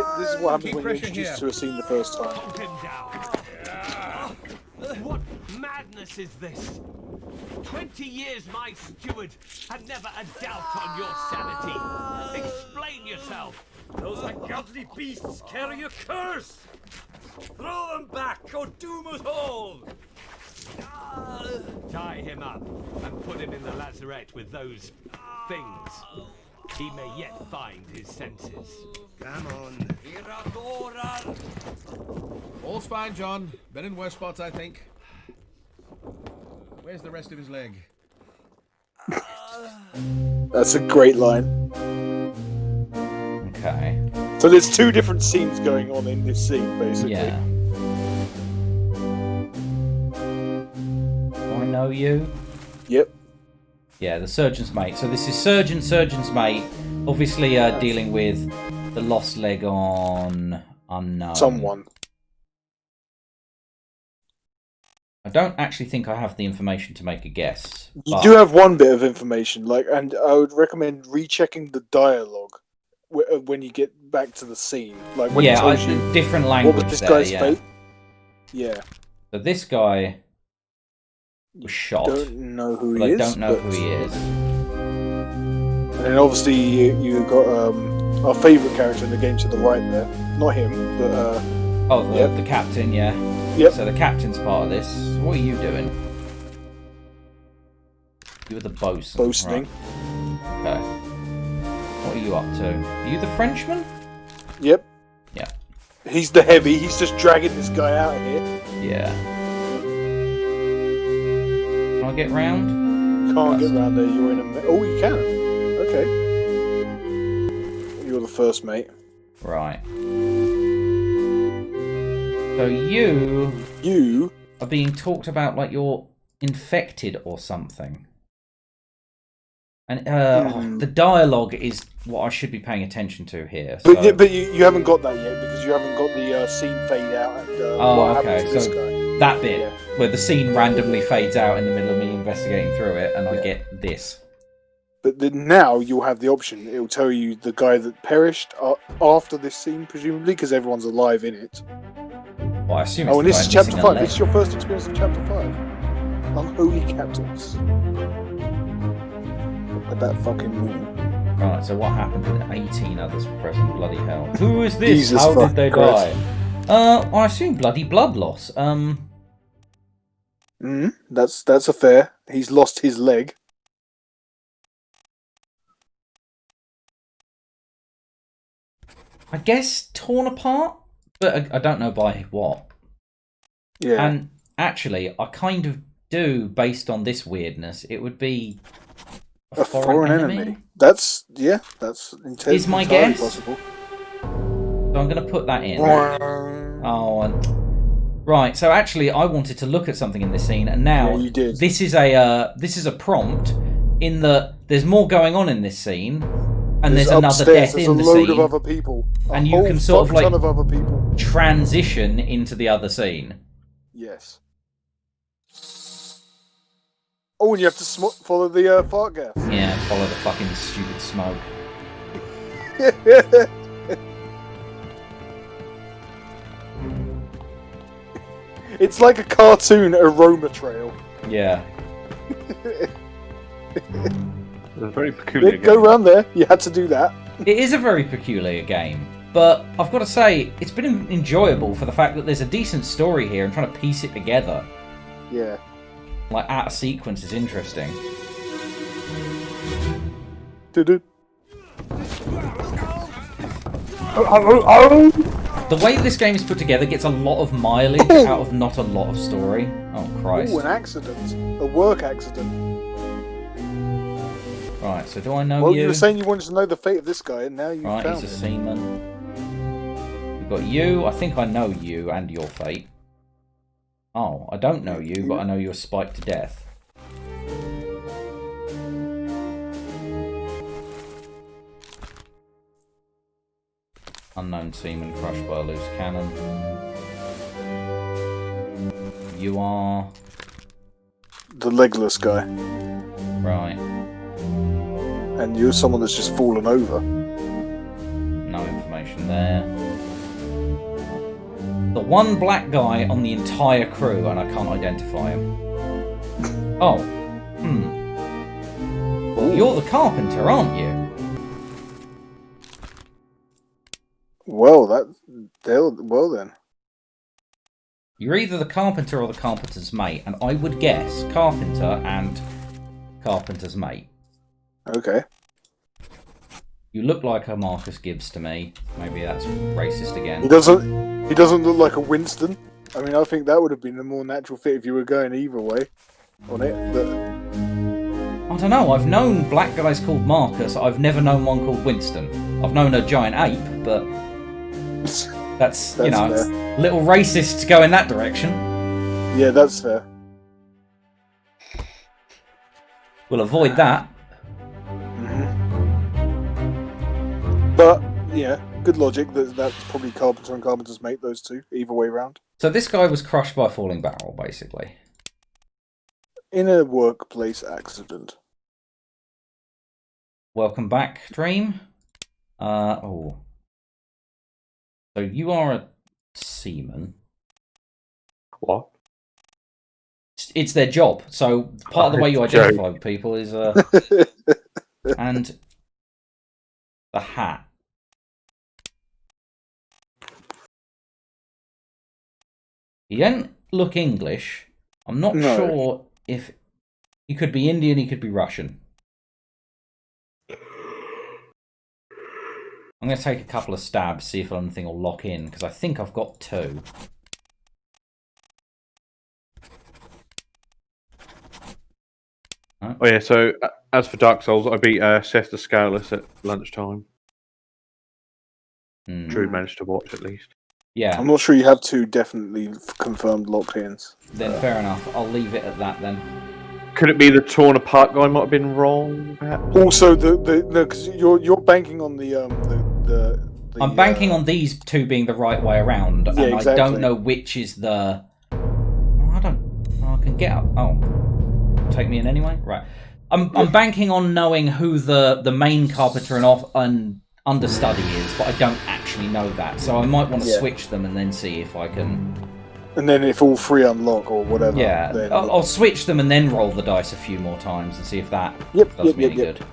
what happens when you're introduced to a scene the first time. What madness is this? 20 years my steward had never a doubt on your sanity. Explain yourself. Those ungodly beasts carry a curse! Throw them back or doom us all! Tie him up and put him in the lazarette with those things. He may yet find his senses. Come on. All's fine, John. Been in worse spots, I think. Where's the rest of his leg? That's a great line. Okay. So there's 2 different scenes going on in this scene, basically. Yeah. Do I know you? Yep. Yeah, the surgeon's mate. So this is surgeon's mate. Obviously dealing with the lost leg on unknown. Someone. I don't actually think I have the information to make a guess. You do have one bit of information, and I would recommend rechecking the dialogue when you get back to the scene. Like when he tells you different language. What was this there, guy's yeah. fate? Yeah. So this guy was shot. Don't know who he I is. don't know who he is. And then obviously you got our favourite character in the game to the right there. Not him, but the captain, yeah. Yep. So the captain's part of this. What are you doing? You were the bosun. boastening. Right. Okay. What are you up to? Are you the Frenchman? Yep. Yeah. He's the heavy. He's just dragging this guy out of here. Yeah. Can I get round? Can't get round there. You're in a. Oh, you can. Okay. You're the first mate. Right. So you are being talked about like you're infected or something. And the dialogue is what I should be paying attention to here. So. But you haven't got that yet because you haven't got the scene fade out and what happens to this guy. That bit. Yeah. where the scene randomly fades out in the middle of me investigating through it, and I get this. But now you'll have the option. It'll tell you the guy that perished after this scene, presumably, because everyone's alive in it. Well, I assume it's Oh, and the this guy is chapter missing a 5. leg. This is your first experience of chapter 5. Unholy captives. What that fucking mean? Right, so what happened to the 18 others present? Bloody hell. Who is this? Jesus How did they fucking die? Christ. I assume bloody blood loss. That's a fair. He's lost his leg. I guess torn apart, but I don't know by what. Yeah. And actually, I kind of do, based on this weirdness, it would be a foreign enemy. That's Is my entirely guess? possible. So I'm going to put that in. Oh, right. So actually, I wanted to look at something in this scene, and now Yeah, you did. this is a prompt in that there's more going on in this scene, and there's another upstairs, death there's in the a load scene, of other people. and you can sort of like ton of other people. transition into the other scene. Yes. Oh, and you have to follow the fart gas. Yeah, follow the fucking stupid smoke. It's like a cartoon aroma trail. Yeah. It's a very peculiar Go game. around there. You had to do that. It is a very peculiar game, but I've got to say, it's been enjoyable for the fact that there's a decent story here and trying to piece it together. Yeah. Like, out of sequence is interesting. Do-do. The way this game is put together gets a lot of mileage out of not a lot of story. Oh, Christ. Oh, an accident. A work accident. Right, so do I know Well, you? you were saying you wanted to know the fate of this guy, and now you Right, found he's a it. seaman. We've got you. I think I know you and your fate. Oh, I don't know you, but I know you're spiked to death. Unknown seaman crushed by a loose cannon. You are... The legless guy. Right. And you're someone that's just fallen over. No information there. The one black guy on the entire crew, and I can't identify him. Oh. Well, you're the carpenter, aren't you? Well, well then. You're either the carpenter or the carpenter's mate, and I would guess carpenter and carpenter's mate. Okay. You look like a Marcus Gibbs to me. Maybe that's racist again. He doesn't look like a Winston. I mean, I think that would have been a more natural fit if you were going either way on it. But I don't know. I've known black guys called Marcus. I've never known one called Winston. I've known a giant ape, but that's you know, fair. it's little racist to go in that direction. Yeah, that's fair. We'll avoid that. But yeah, good logic. That's probably carpenter and carpenter's mate. Those two, either way round. So this guy was crushed by a falling barrel, basically. In a workplace accident. Welcome back, Dream. Oh. So you are a seaman. What? It's their job. So part of the way you identify with people is and the hat. He don't look English. I'm not sure if he could be Indian, he could be Russian. I'm going to take a couple of stabs, see if anything will lock in, because I think I've got two. Oh yeah, so as for Dark Souls, I beat Seth the Scaleless at lunchtime. Drew managed to watch at least. Yeah. I'm not sure you have two definitely confirmed lock-ins. Then fair enough. I'll leave it at that then. Could it be the torn apart guy might have been wrong? Perhaps? Also, because you're banking on the I'm banking on these two being the right way around, and exactly. I don't know which is the. I don't. get up. Oh. Take me in anyway? Right. I'm banking on knowing who the main carpenter and understudy is, but I don't actually know that. So I might want to switch them and then see if I can... And then if all three unlock or whatever... Yeah, then... I'll switch them and then roll the dice a few more times and see if that does me any good.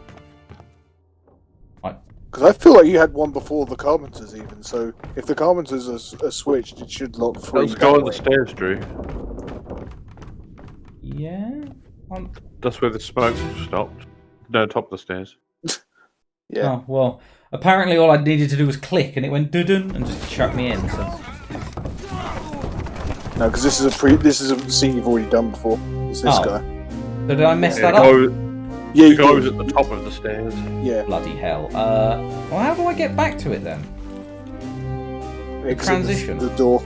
Because I feel like you had one before the Carpenters even, so if the Carpenters are switched, it should lock 3. Let's go on the stairs, Drew. Yeah? That's where the smoke stopped. No, top of the stairs. Yeah. Oh, well, apparently all I needed to do was click and it went doo-doo and just chucked me in, so... No, because this is a scene you've already done before. It's this guy. So did I mess that up? Yeah, the guy was at the top of the stairs. Yeah. Bloody hell. Well, how do I get back to it then? Transition. The door.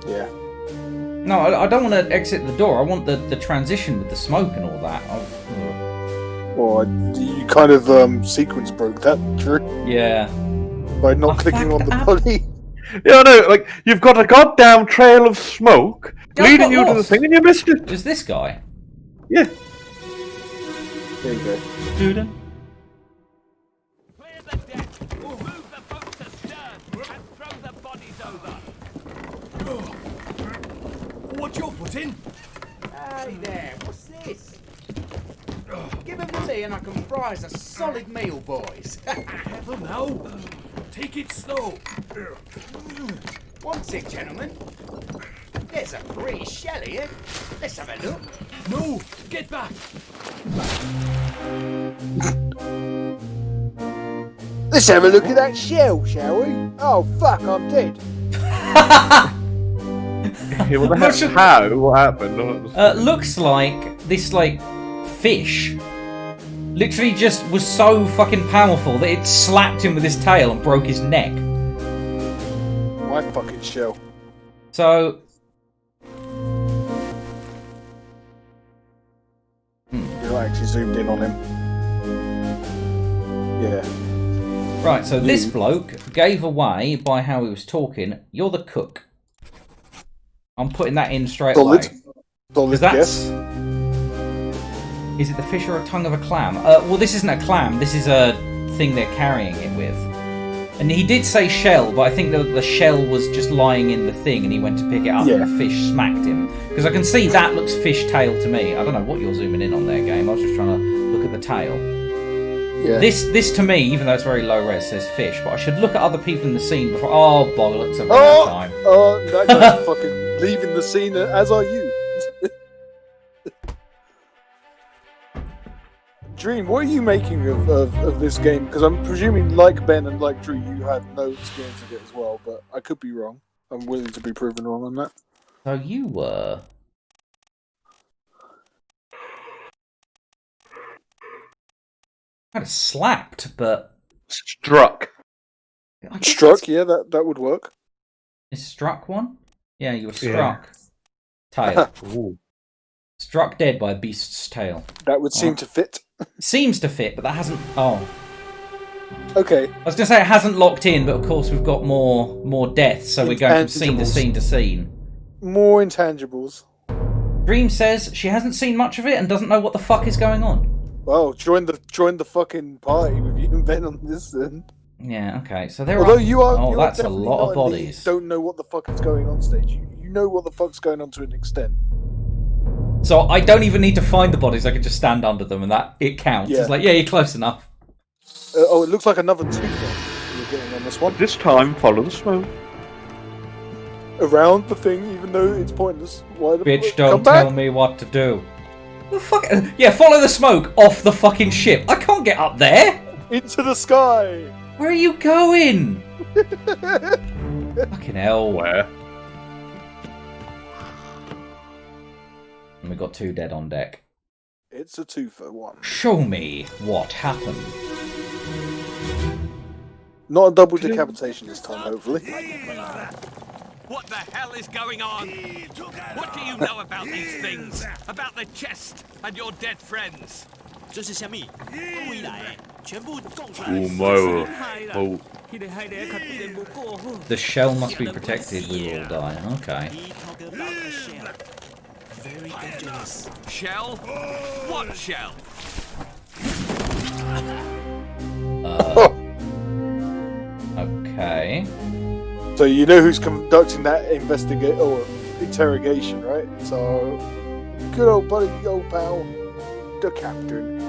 Yeah. No, I don't want to exit the door. I want the transition with the smoke and all that. Well, you kind of sequence broke that, Drew. Yeah. By not clicking on the body. Yeah, I know. Like, you've got a goddamn trail of smoke leading you to the thing, and you missed it. Is this guy? Yeah. There you go. Dude. Clear the deck. Move the boats astern and throw the bodies over. What you're putting? Hey there, what's this? Give him to me and I can fry us a solid meal, boys. Heaven now. Take it slow. What's it, gentlemen? There's a pretty shell here. Let's have a look. No, get back. Let's have a look at that shell, shall we? Oh, fuck, I'm dead. Yeah, well, how? What happened? Looks like this, fish literally just was so fucking powerful that it slapped him with his tail and broke his neck. My fucking shell. So... You actually zoomed in on him. Yeah. Right, so this bloke gave away, by how he was talking, you're the cook. I'm putting that in straight away. Solid guess. Is it the fish or a tongue of a clam? Well, this isn't a clam. This is a thing they're carrying it with. And he did say shell, but I think the shell was just lying in the thing, and he went to pick it up, and the fish smacked him. Because I can see that looks fish tail to me. I don't know what you're zooming in on there, game. I was just trying to look at the tail. Yeah. This to me, even though it's very low res, says fish. But I should look at other people in the scene before. Oh bollocks! I've run out of time. Oh, that guy's fucking leaving the scene, as are you. Dream, what are you making of this game? Because I'm presuming, like Ben and like Drew, you had no experience of it as well, but I could be wrong. I'm willing to be proven wrong on that. So you were... kind of slapped, but... Struck. Struck, yeah, that would work. Is struck one? Yeah, you were struck. Tail. Ooh. Struck dead by a beast's tail. That would seem to fit. Seems to fit, but that hasn't... Oh. Okay. I was going to say it hasn't locked in, but of course we've got more deaths, so we're going from scene to scene to scene. More intangibles. Dream says she hasn't seen much of it and doesn't know what the fuck is going on. Well, join the fucking party with you and Ben on this then. Yeah, okay. So there Although are... you are... Oh, that's a lot of bodies. Don't know what the fuck is going on stage. You know what the fuck's going on to an extent. So I don't even need to find the bodies, I can just stand under them and that it counts. Yeah. It's like, yeah, you're close enough. It looks like another tooth you're getting on this one. This time, follow the smoke. Around the thing, even though it's pointless. Why the Bitch, fuck? don't Come back. tell me what to do. The fuck? Yeah, follow the smoke off the fucking ship. I can't get up there. Into the sky. Where are you going? Fucking hell. Where? And we got 2 dead on deck. It's a 2-for-1. Show me what happened. Not a double decapitation this time, hopefully. What the hell is going on? What do you know about these things? About the chest and your dead friends? Oh. The shell must be protected, we all die. Okay. very dangerous. Shell? What shell? Okay. So you know who's conducting that interrogation, right? So, good old buddy, old pal, the captain.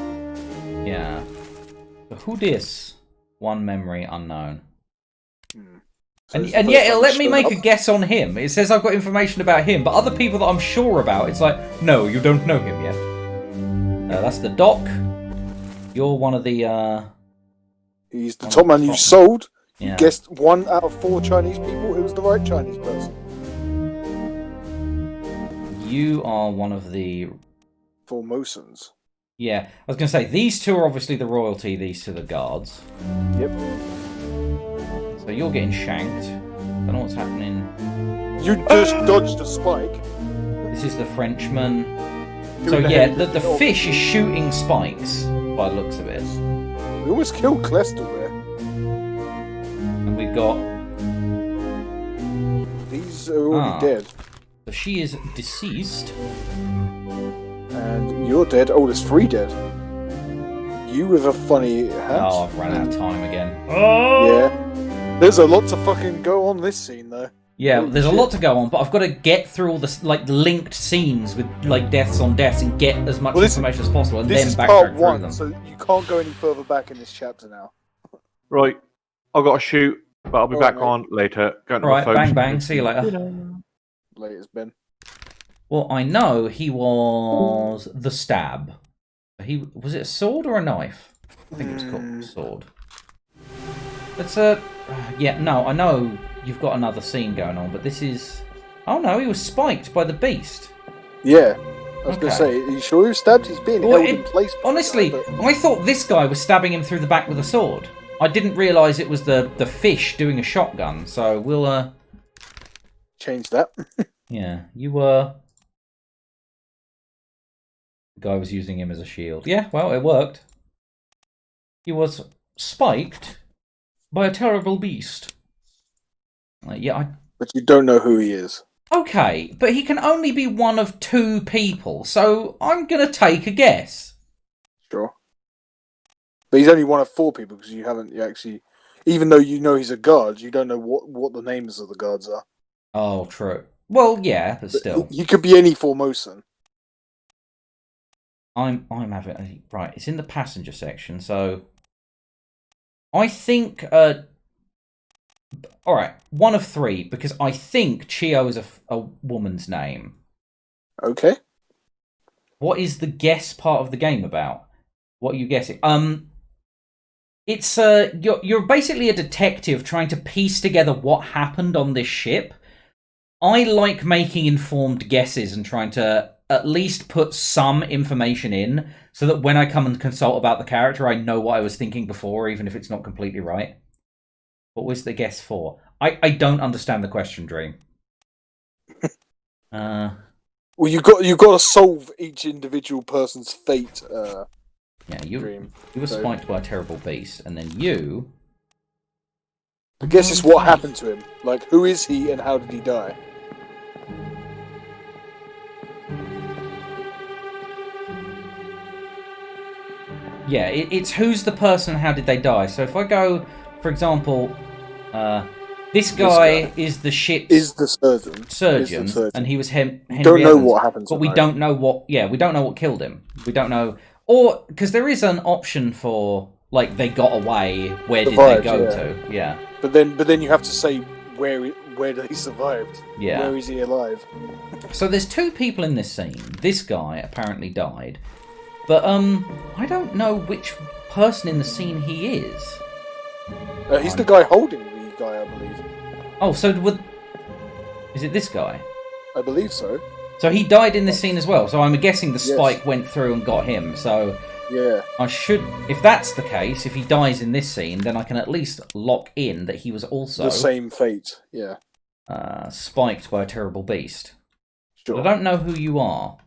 Yeah. So who this? One memory unknown. So And it's the yet first it'll time let it's me shown make up. a guess on him. It says I've got information about him, but other people that I'm sure about, it's like, no, you don't know him yet. That's the doc. You're one of the, He's the one top of the man you top- sold. You Yeah. guessed 1 out of 4 Chinese people. It was the right Chinese person. You are one of the... Formosans. Yeah, I was going to say, these two are obviously the royalty, these two are the guards. Yep. So you're getting shanked. Don't know what's happening. You just dodged a spike. This is the Frenchman. Who So the yeah, hell the did it fish is shooting spikes, by the looks of it. We almost killed Clestel there. And we've got... These are already dead. So she is deceased. And you're dead. Oh, there's 3 dead. You with a funny hat. Oh, I've run out of time again. Yeah. There's a lot to fucking go on this scene, though. Yeah, Holy there's a shit. lot to go on, but I've got to get through all the linked scenes with deaths on deaths and get as much information as possible, and This then is backtrack part through 1, them. so you can't go any further back in this chapter now. Right, I've got to shoot, but I'll be Alright, back mate. on later. Going to All my right, phone. bang bang. See you later. Latest, Ben. Well, I know he was the stab. Was it a sword or a knife? I think it was called a sword. It's yeah. No, I know you've got another scene going on, but this is. Oh no, he was spiked by the beast. Yeah. I was Okay. going to say, are you sure he was stabbed? He's being Well, held in place. by Honestly, that, but- I thought this guy was stabbing him through the back with a sword. I didn't realise it was the fish doing a shotgun. So we'll Change that. yeah, you were. The guy was using him as a shield. Yeah, well, it worked. He was spiked by a terrible beast. Yeah, But you don't know who he is. okay, but he can only be one of 2 people, so I'm gonna take a guess. Sure. But he's only one of 4 people because you haven't actually... Even though you know he's a guard, you don't know what the names of the guards are. Oh, true. Well, yeah, but still. He could be any Formosan. I'm having right. It's in the passenger section, so I think. All right, one of 3 because I think Chio is a woman's name. Okay. What is the guess part of the game about? What are you guessing? It's you're basically a detective trying to piece together what happened on this ship. I like making informed guesses and trying to at least put some information in so that when I come and consult about the character, I know what I was thinking before, even if it's not completely right. What was the guess for? I don't understand the question, Dream. Well, you got to solve each individual person's fate. Yeah, you Dream. were So- spiked by a terrible beast, and then you. I guess it's what happened to him. Like, who is he and how did he die? Yeah, it's who's the person, how did they die? So if I go, for example, this guy is the ship's Is the surgeon. surgeon, Is the surgeon. and he was Henry Don't know Evans, what happened to but we him. don't know what. Yeah, we don't know what killed him. We don't know, or because there is an option for like they got away. Where did they Survived, go yeah. to? Yeah, But then you have to say where he survived. Yeah. Where is he alive? So there's 2 people in this scene. This guy apparently died, but I don't know which person in the scene he is. He's the guy holding the guy, I believe. Oh, so is it this guy? I believe so. So he died in this scene as well. So I'm guessing the Yes. spike went through and got him. So Yeah. I should, if that's the case, if he dies in this scene, then I can at least lock in that he was also The same fate. Yeah. spiked by a terrible beast. Sure. But I don't know who you are.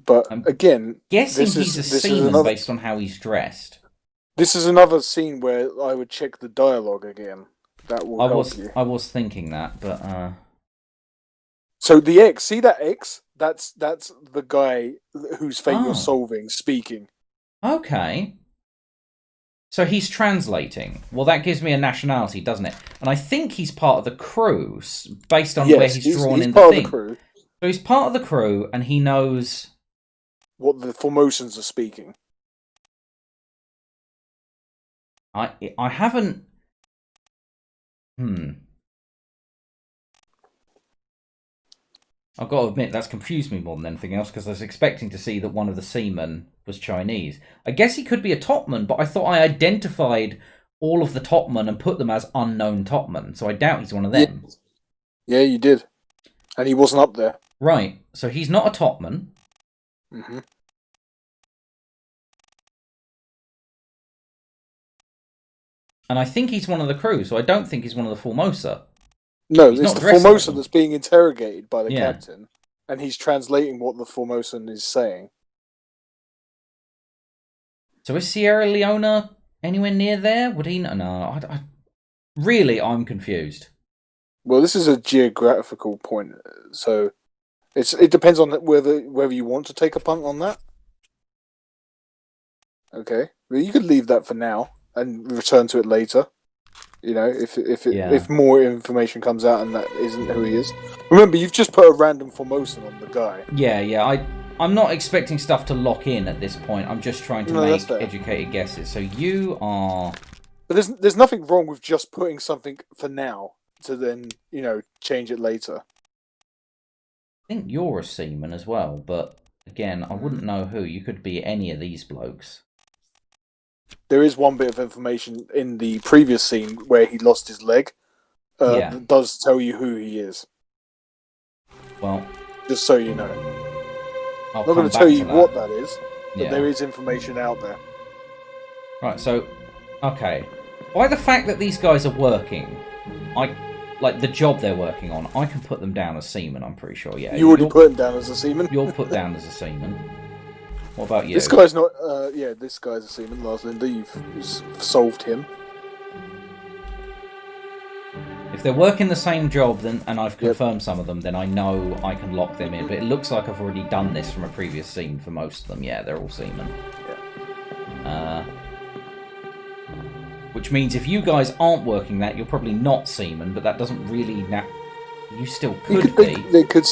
But I'm again, Guessing This he's is- a this is seaman another- based on how he's dressed. this is another scene where I would check the dialogue again. That will help you. I was thinking that, but So the X, see that X? That's the guy whose fate you're solving speaking. Okay. So he's translating. Well, that gives me a nationality, doesn't it? And I think he's part of the crew, based on where he's drawn in the part thing. Of the crew. So he's part of the crew, and he knows what the Formosans are speaking. I haven't. I've got to admit, that's confused me more than anything else, because I was expecting to see that one of the seamen was Chinese. I guess he could be a topman, but I thought I identified all of the topmen and put them as unknown topmen, so I doubt he's one of them. Yeah, you did. And he wasn't up there. Right, so he's not a topman. Mm-hmm. And I think he's one of the crew, so I don't think he's one of the Formosa. No, he's it's the Formosa that's being interrogated by the captain, and he's translating what the Formosan is saying. So is Sierra Leone anywhere near there? Would he? No, really, I'm confused. Well, this is a geographical point, so it depends on whether you want to take a punt on that. Okay, well, you could leave that for now and return to it later. You know, if more information comes out and that isn't who he is. Remember, you've just put a random Formosan on the guy. Yeah. I'm not expecting stuff to lock in at this point. I'm just trying to make educated guesses. So you are... But there's nothing wrong with just putting something for now to then, change it later. I think you're a seaman as well, but again, I wouldn't know who. You could be any of these blokes. There is one bit of information in the previous scene where he lost his leg that does tell you who he is. Well, just so you know. I'm not going to tell you what that is, but there is information out there. Right, so, okay. By the fact that these guys are working, like the job they're working on, I can put them down as seamen, I'm pretty sure, yeah. You already put him down as a seaman? You're put down as a seaman. What about you? This guy's not, this guy's a seaman, Lars Linda. You've solved him. If they're working the same job, and I've confirmed some of them, then I know I can lock them in. But it looks like I've already done this from a previous scene for most of them. Yeah, they're all seamen. Yeah. Which means if you guys aren't working that, you're probably not seamen, but that doesn't really... You still could be. They could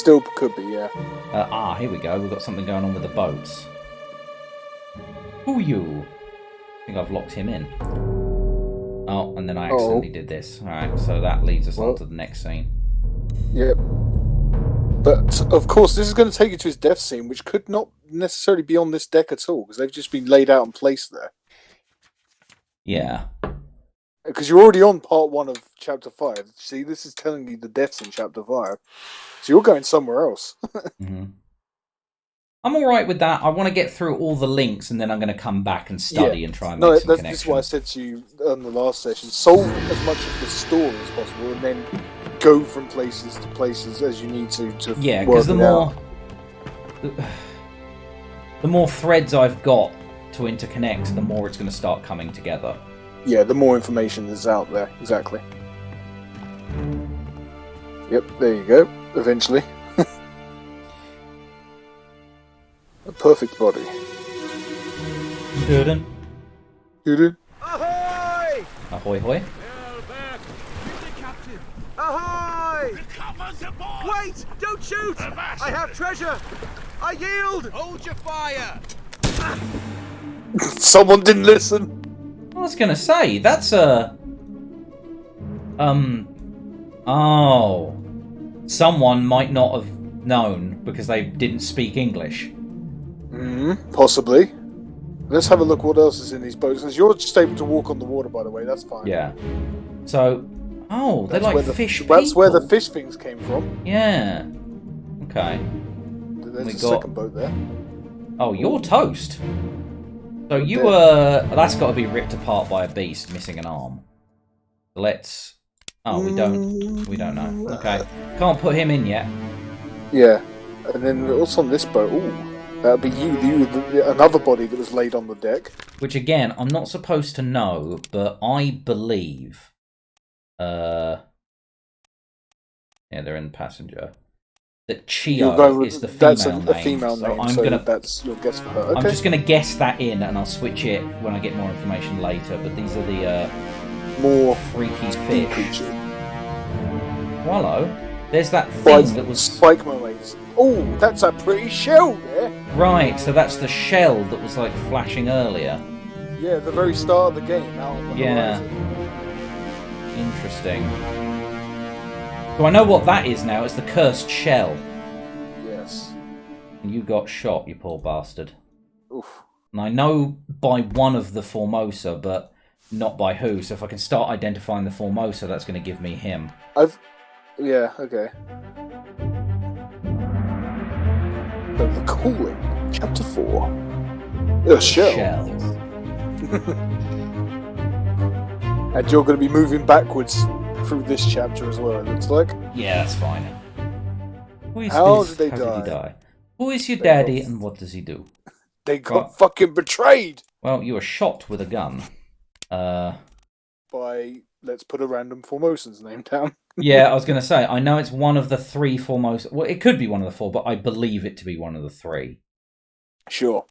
be, yeah. Here we go. We've got something going on with the boats. Who are you? I think I've locked him in. Oh, and then I accidentally did this. Alright, so that leads us on to the next scene. Yep. But, of course, this is going to take you to his death scene, which could not necessarily be on this deck at all, because they've just been laid out and placed there. Yeah. Because you're already on part 1 of Chapter 5. See, this is telling you the deaths in Chapter 5. So you're going somewhere else. Mm-hmm. I'm alright with that. I want to get through all the links, and then I'm going to come back and study and try and make some connections. This is why I said to you on the last session, solve as much of the story as possible, and then go from places to places as you need to yeah, because the more threads I've got to interconnect, the more it's going to start coming together. Yeah, the more information is out there. Exactly. Yep, there you go. Eventually. A perfect body. Good. Ahoy! Ahoy, hoy. Ahoy! Wait! Don't shoot! I have treasure! I yield! Hold your fire! Someone didn't listen. I was gonna say, that's a... Oh. Someone might not have known because they didn't speak English. Possibly. Let's have a look what else is in these boats. Because you're just able to walk on the water, by the way. That's fine. Yeah. So... Oh, they're like fish people. That's where the fish things came from. Yeah. Okay. There's a second boat there. Oh, you're toast. So you were... That's got to be ripped apart by a beast missing an arm. Let's... Oh, we don't know. Okay. Can't put him in yet. Yeah. And then also on this boat... Ooh. That would be another body that was laid on the deck. Which, again, I'm not supposed to know, but I believe... Yeah, they're in the passenger. that You're going Chio with, is the that's female a name. female so name, I'm so gonna that's your guess for her. Okay. I'm just gonna guess that in, and I'll switch it when I get more information later. But these are the more freaky sea fish. creature. Hello. There's that By thing that was spike mermaids. Oh, that's a pretty shell there. right. So that's the shell that was like flashing earlier. Yeah, the very start of the game. Out on the Yeah. horizon. Interesting. So I know what that is now. It's the cursed shell. Yes. And you got shot, you poor bastard. Oof. And I know by one of the Formosa, but not by who. So if I can start identifying the Formosa, that's going to give me him. Yeah. Okay. So the calling, chapter 4. A shell. Shells. And you're going to be moving backwards through this chapter as well. It looks like. Yeah, that's fine. Who is How this? did they How die? did he die? Who is your They daddy got- and what does he do? They got Right. fucking betrayed Well, you were shot with a gun. by. Let's put a random Formosan's name down. Yeah, I was going to say, I know it's one of the 3 Formosa. Well, it could be one of the 4, but I believe it to be one of the 3. Sure.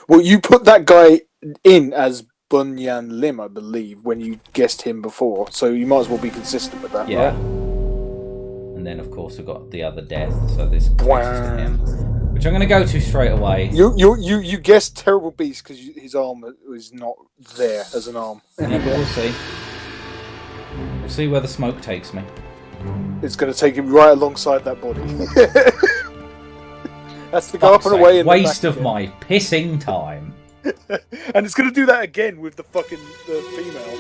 Well, you put that guy in as Bunyan Lim, I believe, when you guessed him before, so you might as well be consistent with that, Yeah. right? And then, of course, we've got the other death, so this connects to him. Which I'm going to go to straight away. You guessed Terrible Beast because his arm was not there as an arm. Yeah, but we'll see. We'll see where the smoke takes me. It's going to take him right alongside that body. That's the go up Fuck's and away. sake, And waste then of back my pissing time. again. And it's going to do that again with the female.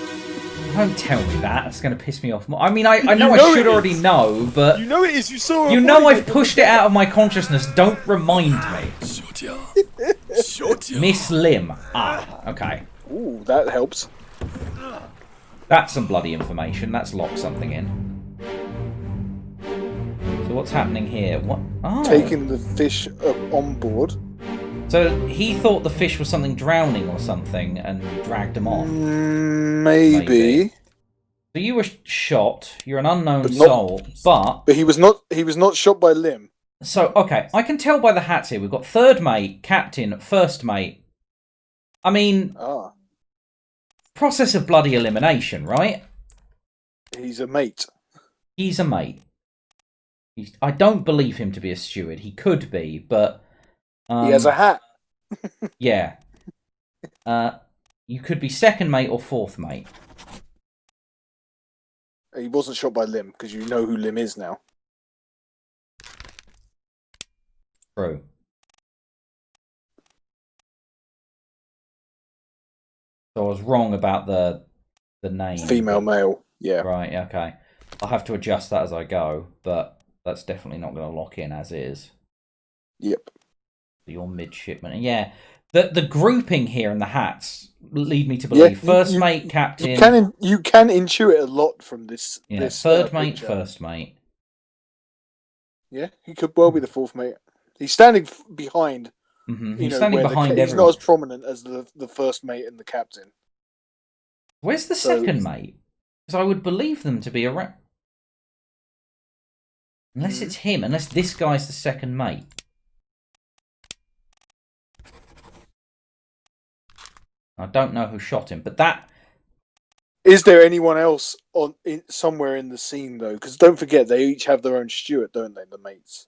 Don't tell me that. It's going to piss me off more. I mean, I know know I should it already is. know, but You know it is. You saw. her you know body I've pushed it out of my consciousness. Don't remind me. Miss Lim. Ah, okay. Ooh, that helps. That's some bloody information. That's locked something in. So what's happening here? What? Oh. Taking the fish on board. So he thought the fish was something drowning or something and dragged him on. Maybe. So you were shot. You're an unknown But not- soul, but But he was not shot by Lim. so okay. I can tell by the hats here. We've got third mate, captain, first mate. I mean, Ah, process of bloody elimination, right? he's a mate. He's a mate. I don't believe him to be a steward. He could be, but He has a hat. yeah. You could be second mate or fourth mate. He wasn't shot by Lim because you know who Lim is now. True. So I was wrong about the name. Female, male. Yeah. Right, okay. I'll have to adjust that as I go, but that's definitely not going to lock in as is. Yep. Your midshipman. Yeah. The grouping here in the hats lead me to believe first mate, captain. You can intuit a lot from this. Yeah, this third mate, picture. first mate. Yeah, he could well be the fourth mate. He's standing behind. Mm-hmm. You He's know, standing where behind he's everyone. not as prominent as the first mate and the captain. Where's the So- second mate? Because I would believe them to be around. Unless it's him, unless this guy's the second mate. I don't know who shot him, but that... Is there anyone else somewhere in the scene though? Because don't forget, they each have their own steward, don't they? The mates.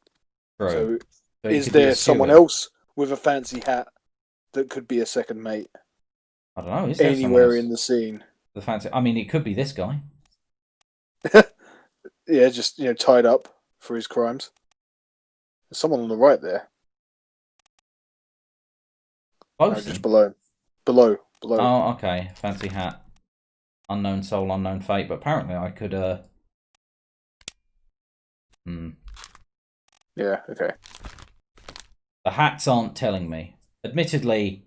True. So, he is could be a there someone steward. else with a fancy hat that could be a second mate I don't know. Is there anywhere someone else? in the scene? The fancy... I mean, it could be this guy. Yeah, just tied up for his crimes. There's someone on the right there. No, Both. just below. Below. Oh, okay. Fancy hat. Unknown soul, unknown fate. But apparently I could... Yeah. Okay. The hats aren't telling me. Admittedly...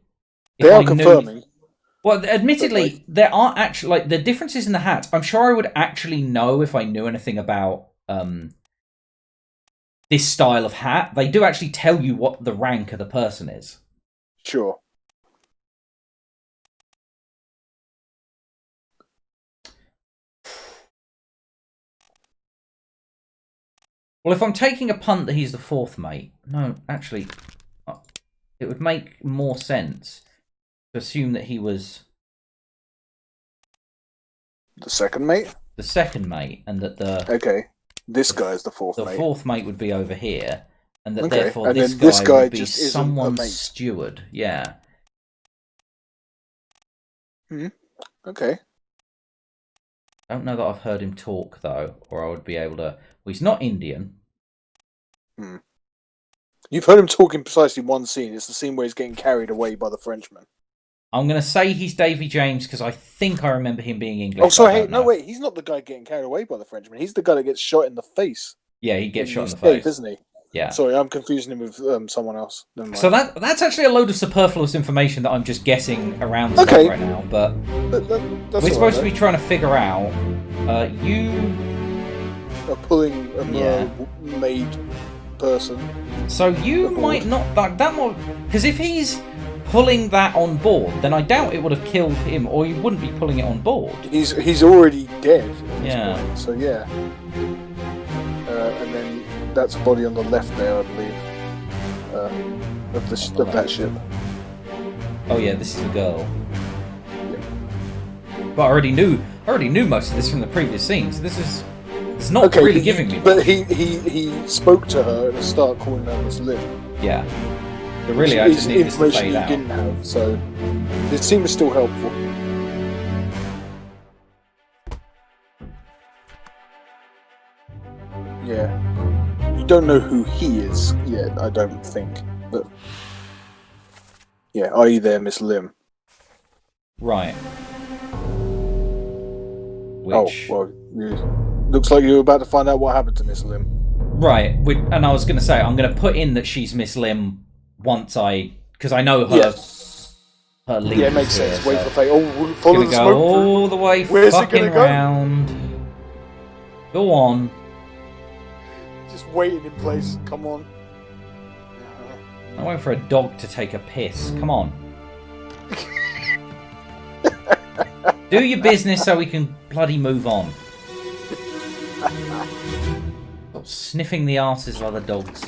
They if are I knew- confirming. Well, admittedly, there aren't actually the differences in the hats. I'm sure I would actually know if I knew anything about this style of hat. They do actually tell you what the rank of the person is. Sure. Well, if I'm taking a punt that he's the fourth mate... No, actually, it would make more sense to assume that he was... The second mate? The second mate, and that the... Okay. This guy is the fourth mate. The fourth mate would be over here, and that Okay. therefore And this then this guy would be just isn't a someone's mate. steward. Yeah. Okay. I don't know that I've heard him talk, though, or I would be able to... Well, he's not Indian. You've heard him talk in precisely one scene. It's the scene where he's getting carried away by the Frenchman. I'm going to say he's Davy James, because I think I remember him being English. Oh, sorry. I Hey, don't no, know. wait. He's not the guy getting carried away by the Frenchman. He's the guy that gets shot in the face. Yeah, he gets shot in the escape, face. isn't he? Yeah. Sorry, I'm confusing him with someone else. Never mind. So that's actually a load of superfluous information that I'm just guessing around stuff Okay. right now, but That's we're supposed to be trying to figure out... you... pulling a Yeah. made person. So you might not... That might... Because if he's pulling that on board, then I doubt it would have killed him, or he wouldn't be pulling it on board. He's already dead. At this Yeah. point, so yeah. And then that's a body on the left there, I believe. Of that ship. Oh yeah, this is the girl. But I already knew most of this from the previous scenes. It's not really giving me. But he spoke to her at the start, calling her Miss Lynn. Yeah. But really, I just need this to information fade you out. didn't have, so it seems still helpful. Yeah. You don't know who he is yet, I don't think. But yeah, are you there, Miss Lim? Right. Oh, Which... well, looks like you were about to find out what happened to Miss Lim. Right. And I was going to say, I'm going to put in that she's Miss Lim once because I know her... Yeah. Her lead Yeah, it makes is sense. here, Wait so for fate. Oh, follow gonna the go smoke. all the way Where's it fucking gonna go? round. Go on. Just waiting in place. Come on. I'm waiting for a dog to take a piss. Come on. Do your business so we can bloody move on. Stop sniffing the arses of other dogs.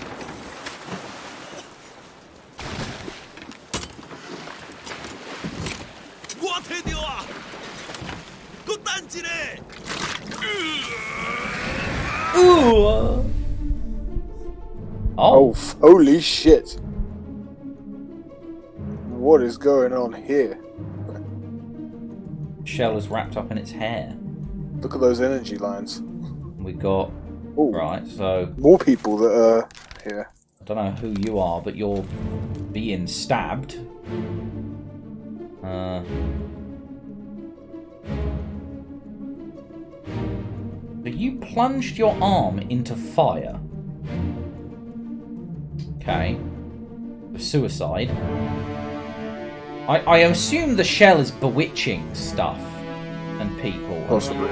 Ooh. Oh, holy shit. What is going on here? Shell is wrapped up in its hair. Look at those energy lines. We got... Ooh, Right, so... more people that are here. I don't know who you are, but you're being stabbed. So you plunged your arm into fire. Okay. For suicide. I assume the shell is bewitching stuff and people. Possibly.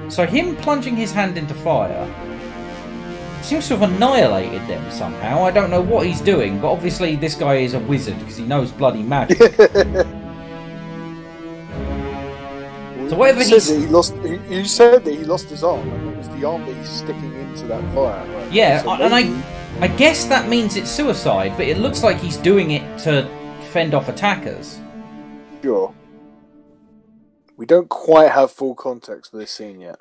So him plunging his hand into fire seems to have annihilated them somehow. I don't know what he's doing, but obviously this guy is a wizard because he knows bloody magic. So whatever you said that he lost his arm, and it was the arm that he's sticking into that fire. Right? Yeah, So and maybe- I guess that means it's suicide, but it looks like he's doing it to fend off attackers. Sure. We don't quite have full context for this scene yet.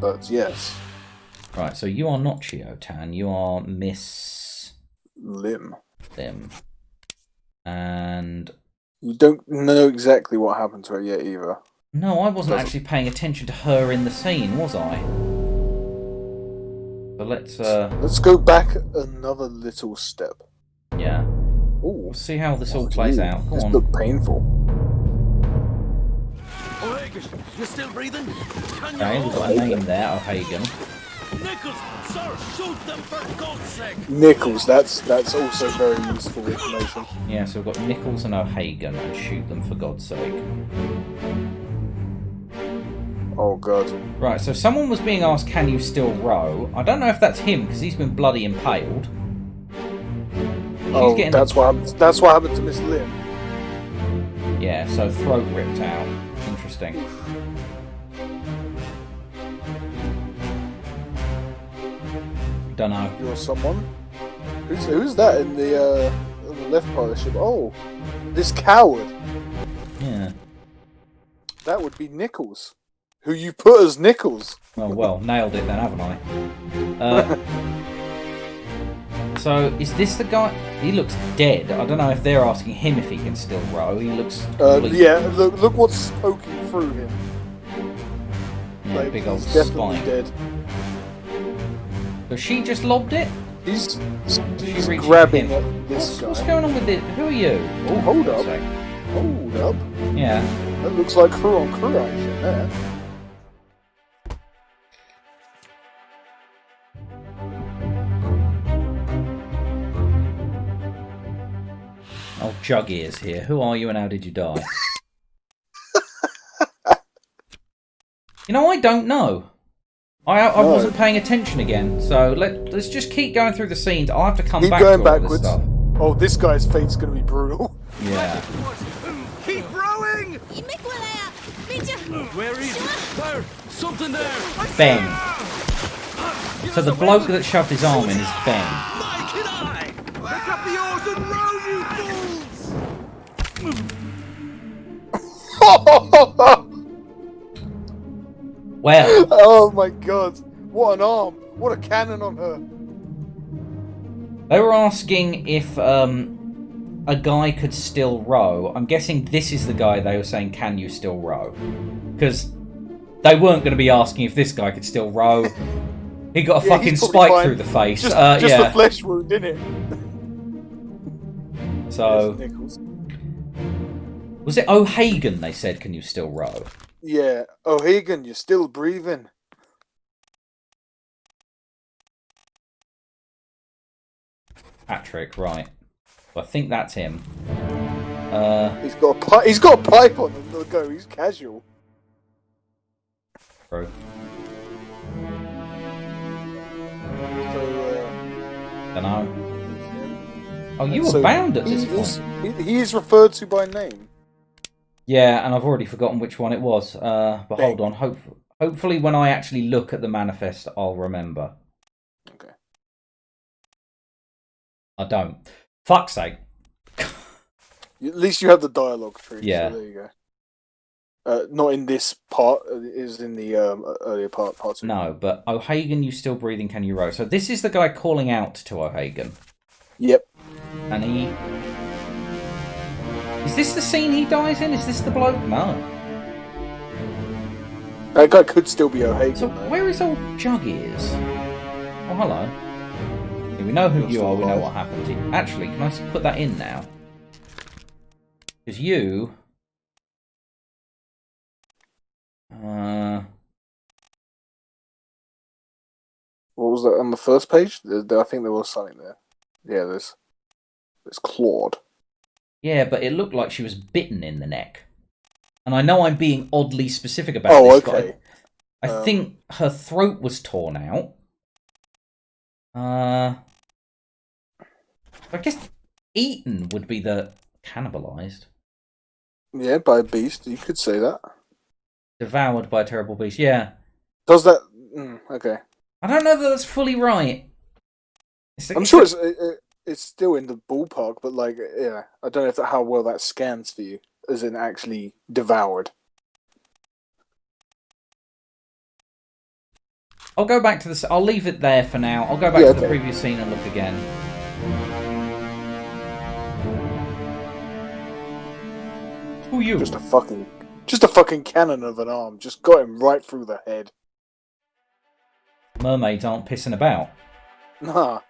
But yes, Right, so you are not Chio Tan, you are Miss Lim. Lim. And... You don't know exactly what happened to her yet either. No, I wasn't actually paying attention to her in the scene, was I? So Let's go back another little step. yeah. Ooh, We'll see how this all plays out. Go this on. looked painful. You still breathing? Can Okay, we've got a name there, O'Hagan. Nichols, sir, shoot them for God's sake! Nichols, that's also very useful information. Yeah, so we've got Nichols and O'Hagan, and shoot them for God's sake. Oh god. Right, so someone was being asked, can you still row? I don't know if that's him, because he's been bloody impaled. Oh, getting that's what happened. That's what happened to Miss Lynn. Yeah, so throat ripped out. Interesting. Don't know. You're someone. Who's that in the left part of the ship? Oh, this coward. Yeah. That would be Nichols, who you put as Nichols. Oh, well, nailed it then, haven't I? So, is this the guy? He looks dead. I don't know if they're asking him if he can still row. He looks... Yeah, look what's poking through him. Yeah, Like, big old he's definitely spine. dead. So she just lobbed it? He's reaching grabbing him. at this guy. What's going on with it? Who are you? Oh, hold up. Say. Hold up. Yeah. That looks like crew on crew action there. Oh, Jug Ears here. Who are you and how did you die? You know, I don't know. I wasn't paying attention again, so let's just keep going through the sines. I'll have to come back to all backwards. this stuff. Oh, this guy's fate's gonna be brutal. Yeah. Keep rowing! Where is it? There! Something there! Ben. So the bloke that shoved his arm in is Ben. Mike and I! Pick up the oars and row, you fools! Well, Oh my god. What an arm. What a cannon on her. they were asking if a guy could still row. I'm guessing this is the guy they were saying, can you still row? Because they weren't going to be asking if this guy could still row. He got a fucking he's probably spike fine. through the face. Just yeah. a flesh wound, innit? So, There's Nichols. was it O'Hagan they said, can you still row? Yeah. O'Hagan, you're still breathing. Patrick, right. Well, I think that's him. He's got a pipe on him. Look, go. He's casual. True. So, Dunno. Oh, you were so bound at he this is, point. he is referred to by name. Yeah, and I've already forgotten which one it was. But Bang. hold on. Hopefully when I actually look at the manifest, I'll remember. Okay. I don't. Fuck's sake. At least you have the dialogue tree. Yeah. So there you go. Not in this part. It is in the earlier part. Part 2. No, but O'Hagan, you still breathing, can you row? So this is the guy calling out to O'Hagan. Yep. And he... Is this the scene he dies in? Is this the bloke? No. That guy could still be O'Hagan. So though. where is old Jug Ears? Oh, hello. Yeah, we know who You're you still are, we know alive. what happened to you. Actually, can I put that in now? Because you... What was that on the first page? I think there was something there. Yeah, there's Claude. Yeah, but it looked like she was bitten in the neck. And I know I'm being oddly specific about Oh, this, okay. but I think her throat was torn out. I guess eaten would be the cannibalized. Yeah, by a beast. You could say that. Devoured by a terrible beast, yeah. Does that? Okay. I don't know that that's fully right. I'm sure it's still in the ballpark, but like, yeah, I don't know how well that scans for you, as in actually devoured. I'll go back to this. I'll leave it there for now. I'll go back to the previous scene and look again. Who are you? Just a fucking cannon of an arm. Just got him right through the head. Mermaids aren't pissing about. Nah.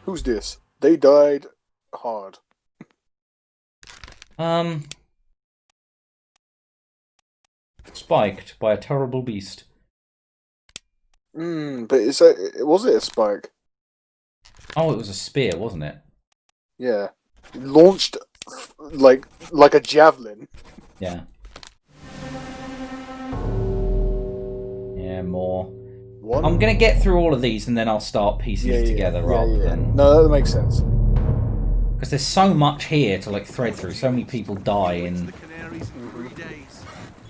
Who's this? They died hard. Spiked by a terrible beast. But was it a spike? Oh, it was a spear, wasn't it? Yeah. Launched like a javelin. Yeah. Yeah, more. one. I'm gonna get through all of these and then I'll start piecing it together rather than. No, that makes sense. Because there's so much here to like thread through. So many people die in.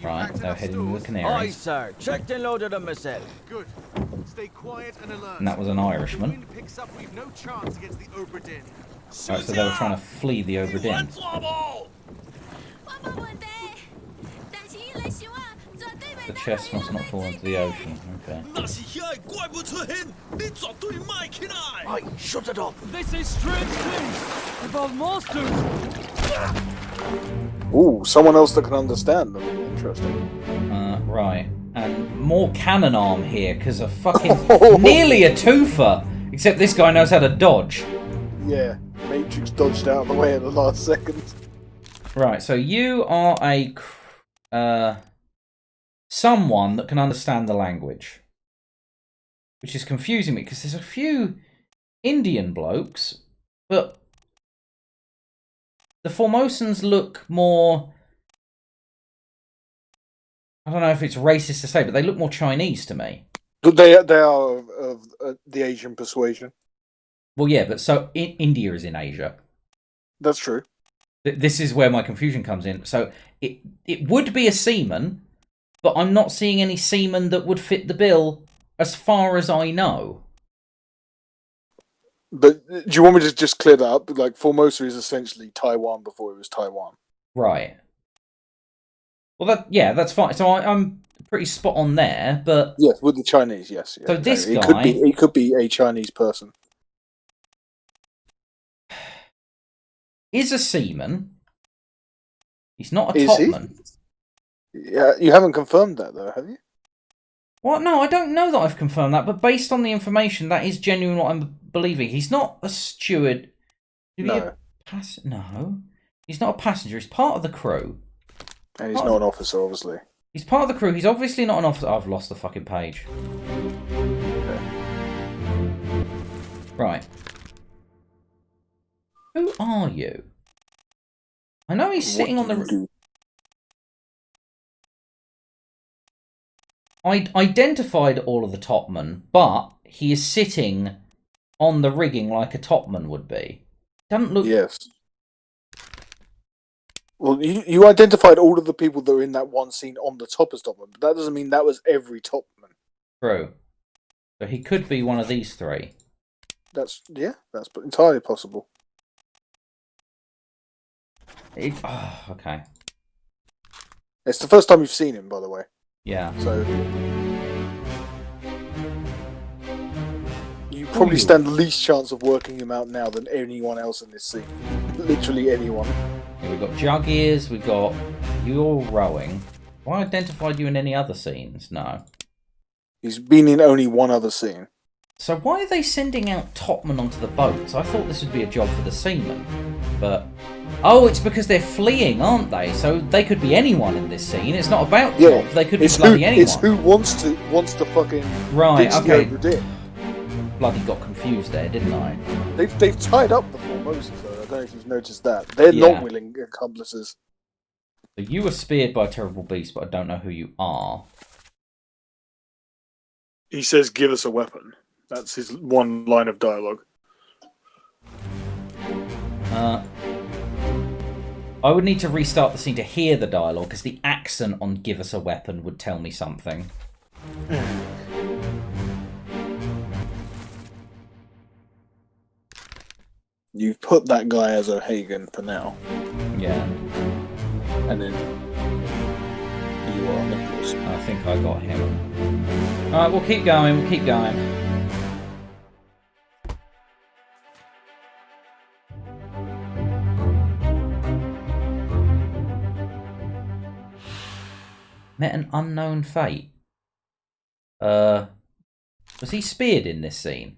Right, they're heading to the Aye, Canaries. sir. Checked and loaded them myself. Good. Stay quiet and alert. And that was an Irishman. If the wind picks up, we've no chance against the Obra Dinn. Right, so they were trying to flee the Obra Dinn. The chest must not fall into the ocean. Okay. Aye, shut it up. They say strange things about monsters. Ooh, someone else that can understand them. Interesting. Right. And more cannon arm here, because a fucking... nearly a twofer! Except this guy knows how to dodge. Yeah, Matrix dodged out of the way at the last second. Right, so you are a... someone that can understand the language. Which is confusing me, because there's a few Indian blokes, but... the Formosans look more... I don't know if it's racist to say, but they look more Chinese to me. But they are of the Asian persuasion. Well, yeah, but so India is in Asia. That's true. This is where my confusion comes in. So it would be a seaman, but I'm not seeing any seaman that would fit the bill as far as I know. But do you want me to just clear that up? Like, Formosa is essentially Taiwan before it was Taiwan. Right. Well, that's fine. So I'm pretty spot on there, but... Yes, with the Chinese, yes. So this it guy... It could be a Chinese person. Is a seaman. He's not a Is he? topman. Yeah, you haven't confirmed that, though, have you? What? No, I don't know that I've confirmed that, but based on the information, that is genuine what I'm believing. He's not a steward. No. No. He's not a passenger. He's part of the crew. And he's not an officer, obviously. He's part of the crew. He's obviously not an officer. I've lost the fucking page. Okay. Right. Who are you? I know he's sitting on the... I identified all of the topmen, but he is sitting on the rigging like a topman would be. Doesn't look... Yes. Well, you identified all of the people that were in that one scene on the top as topman, but that doesn't mean that was every topman. True. So he could be one of these three. That's entirely possible. Okay. It's the first time you've seen him, by the way. Yeah. So you probably stand the least chance of working him out now than anyone else in this scene. Literally anyone. Yeah, we've got Jug Ears, we've got you all rowing. Have I identified you in any other scenes? No. He's been in only one other scene. So why are they sending out topmen onto the boats? I thought this would be a job for the seamen. But... oh, it's because they're fleeing, aren't they? So they could be anyone in this scene. It's not about top. They could be bloody anyone. It's who wants to fucking... right, okay. Dinn. Bloody got confused there, didn't I? They've tied up the Formosa, though. I don't know if you've noticed that. They're not willing accomplices. So you were speared by a terrible beast, but I don't know who you are. He says, "Give us a weapon." That's his one line of dialogue. I would need to restart the scene to hear the dialogue, because the accent on "give us a weapon" would tell me something. You've put that guy as O'Hagan for now. Yeah. And then you are Nicholas. I think I got him. Alright, we'll keep going, Met an unknown fate. Was he speared in this scene?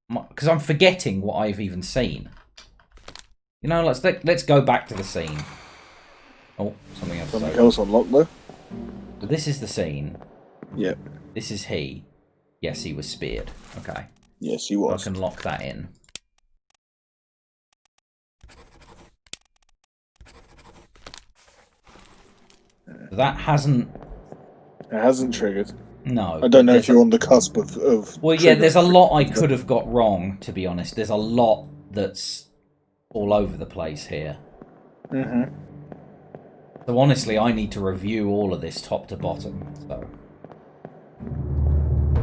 Because I'm forgetting what I've even seen. You know, let's go back to the scene. Oh, something else. Something else unlocked though. So this is the scene. Yep. This is he. Yes, he was speared. Okay. Yes, he was. I can lock that in. That hasn't... It hasn't triggered. No. I don't know if you're on the cusp of well, yeah, there's a lot I could have got wrong, to be honest. There's a lot that's all over the place here. Mm-hmm. So honestly, I need to review all of this top to bottom. So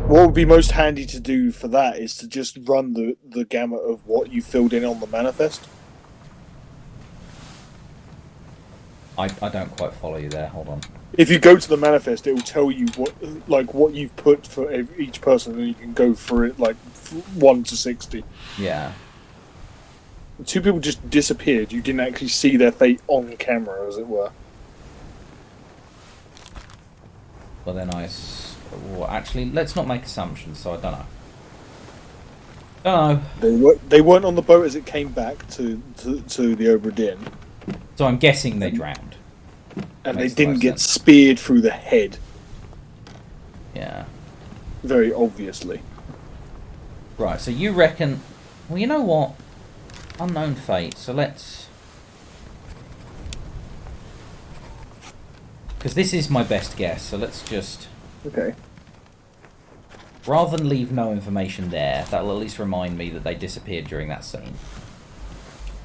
what would be most handy to do for that is to just run the gamut of what you filled in on the manifest. I don't quite follow you there. Hold on. If you go to the manifest, it will tell you what you've put for each person, and you can go through it 1 to 60. Yeah. 2 people just disappeared. You didn't actually see their fate on camera, as it were. Well, then well, actually, let's not make assumptions. So I don't know. Don't know. They weren't on the boat as it came back to the Obra Dinn. So I'm guessing they drowned. And they didn't get speared through the head. Yeah. Very obviously. Right, so you reckon... Well, you know what? Unknown fate, so let's... Because this is my best guess, so let's just... Okay. Rather than leave no information there, that'll at least remind me that they disappeared during that scene.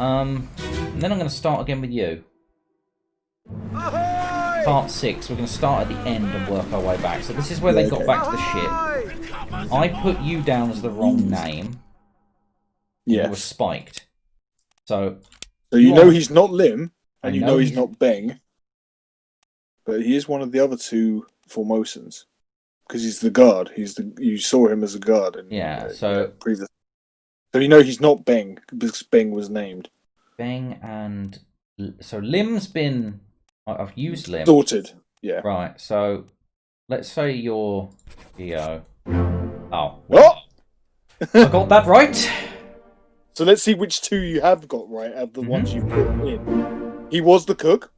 And then I'm going to start again with you. Part 6, we're going to start at the end and work our way back. So this is where they got back to the ship. I put you down as the wrong name. Yes. You were spiked. So you know he's not Lim, and you know he's he's not Beng. But he is one of the other 2 Formosans. Because he's the guard. You saw him as a guard. Previous. So you know he's not Beng, because Beng was named. Beng and... So Lim's been... I've used Lim. Sorted, yeah. Right, so let's say you're EO. Oh. What? I got that right. So let's see which 2 you have got right out of the ones you've put in. He was the cook.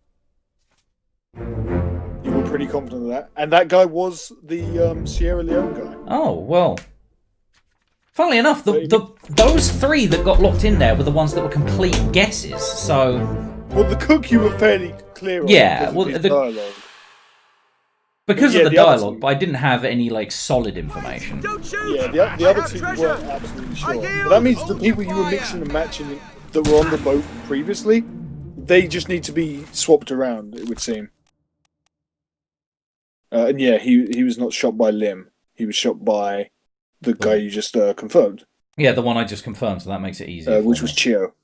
You were pretty confident of that. And that guy was the Sierra Leone guy. Oh, well... Funnily enough, those 3 that got locked in there were the ones that were complete guesses, so... Well, the cook you were fairly clear on. Yeah, well, dialogue. Because of the dialogue, but I didn't have any, solid information. Yeah, the other 2 weren't absolutely sure. But that means the people you were mixing and matching that were on the boat previously, they just need to be swapped around, it would seem. And yeah, he was not shot by Lim. He was shot by the guy you just confirmed. Yeah, the one I just confirmed, so that makes it easier. Which was Chio.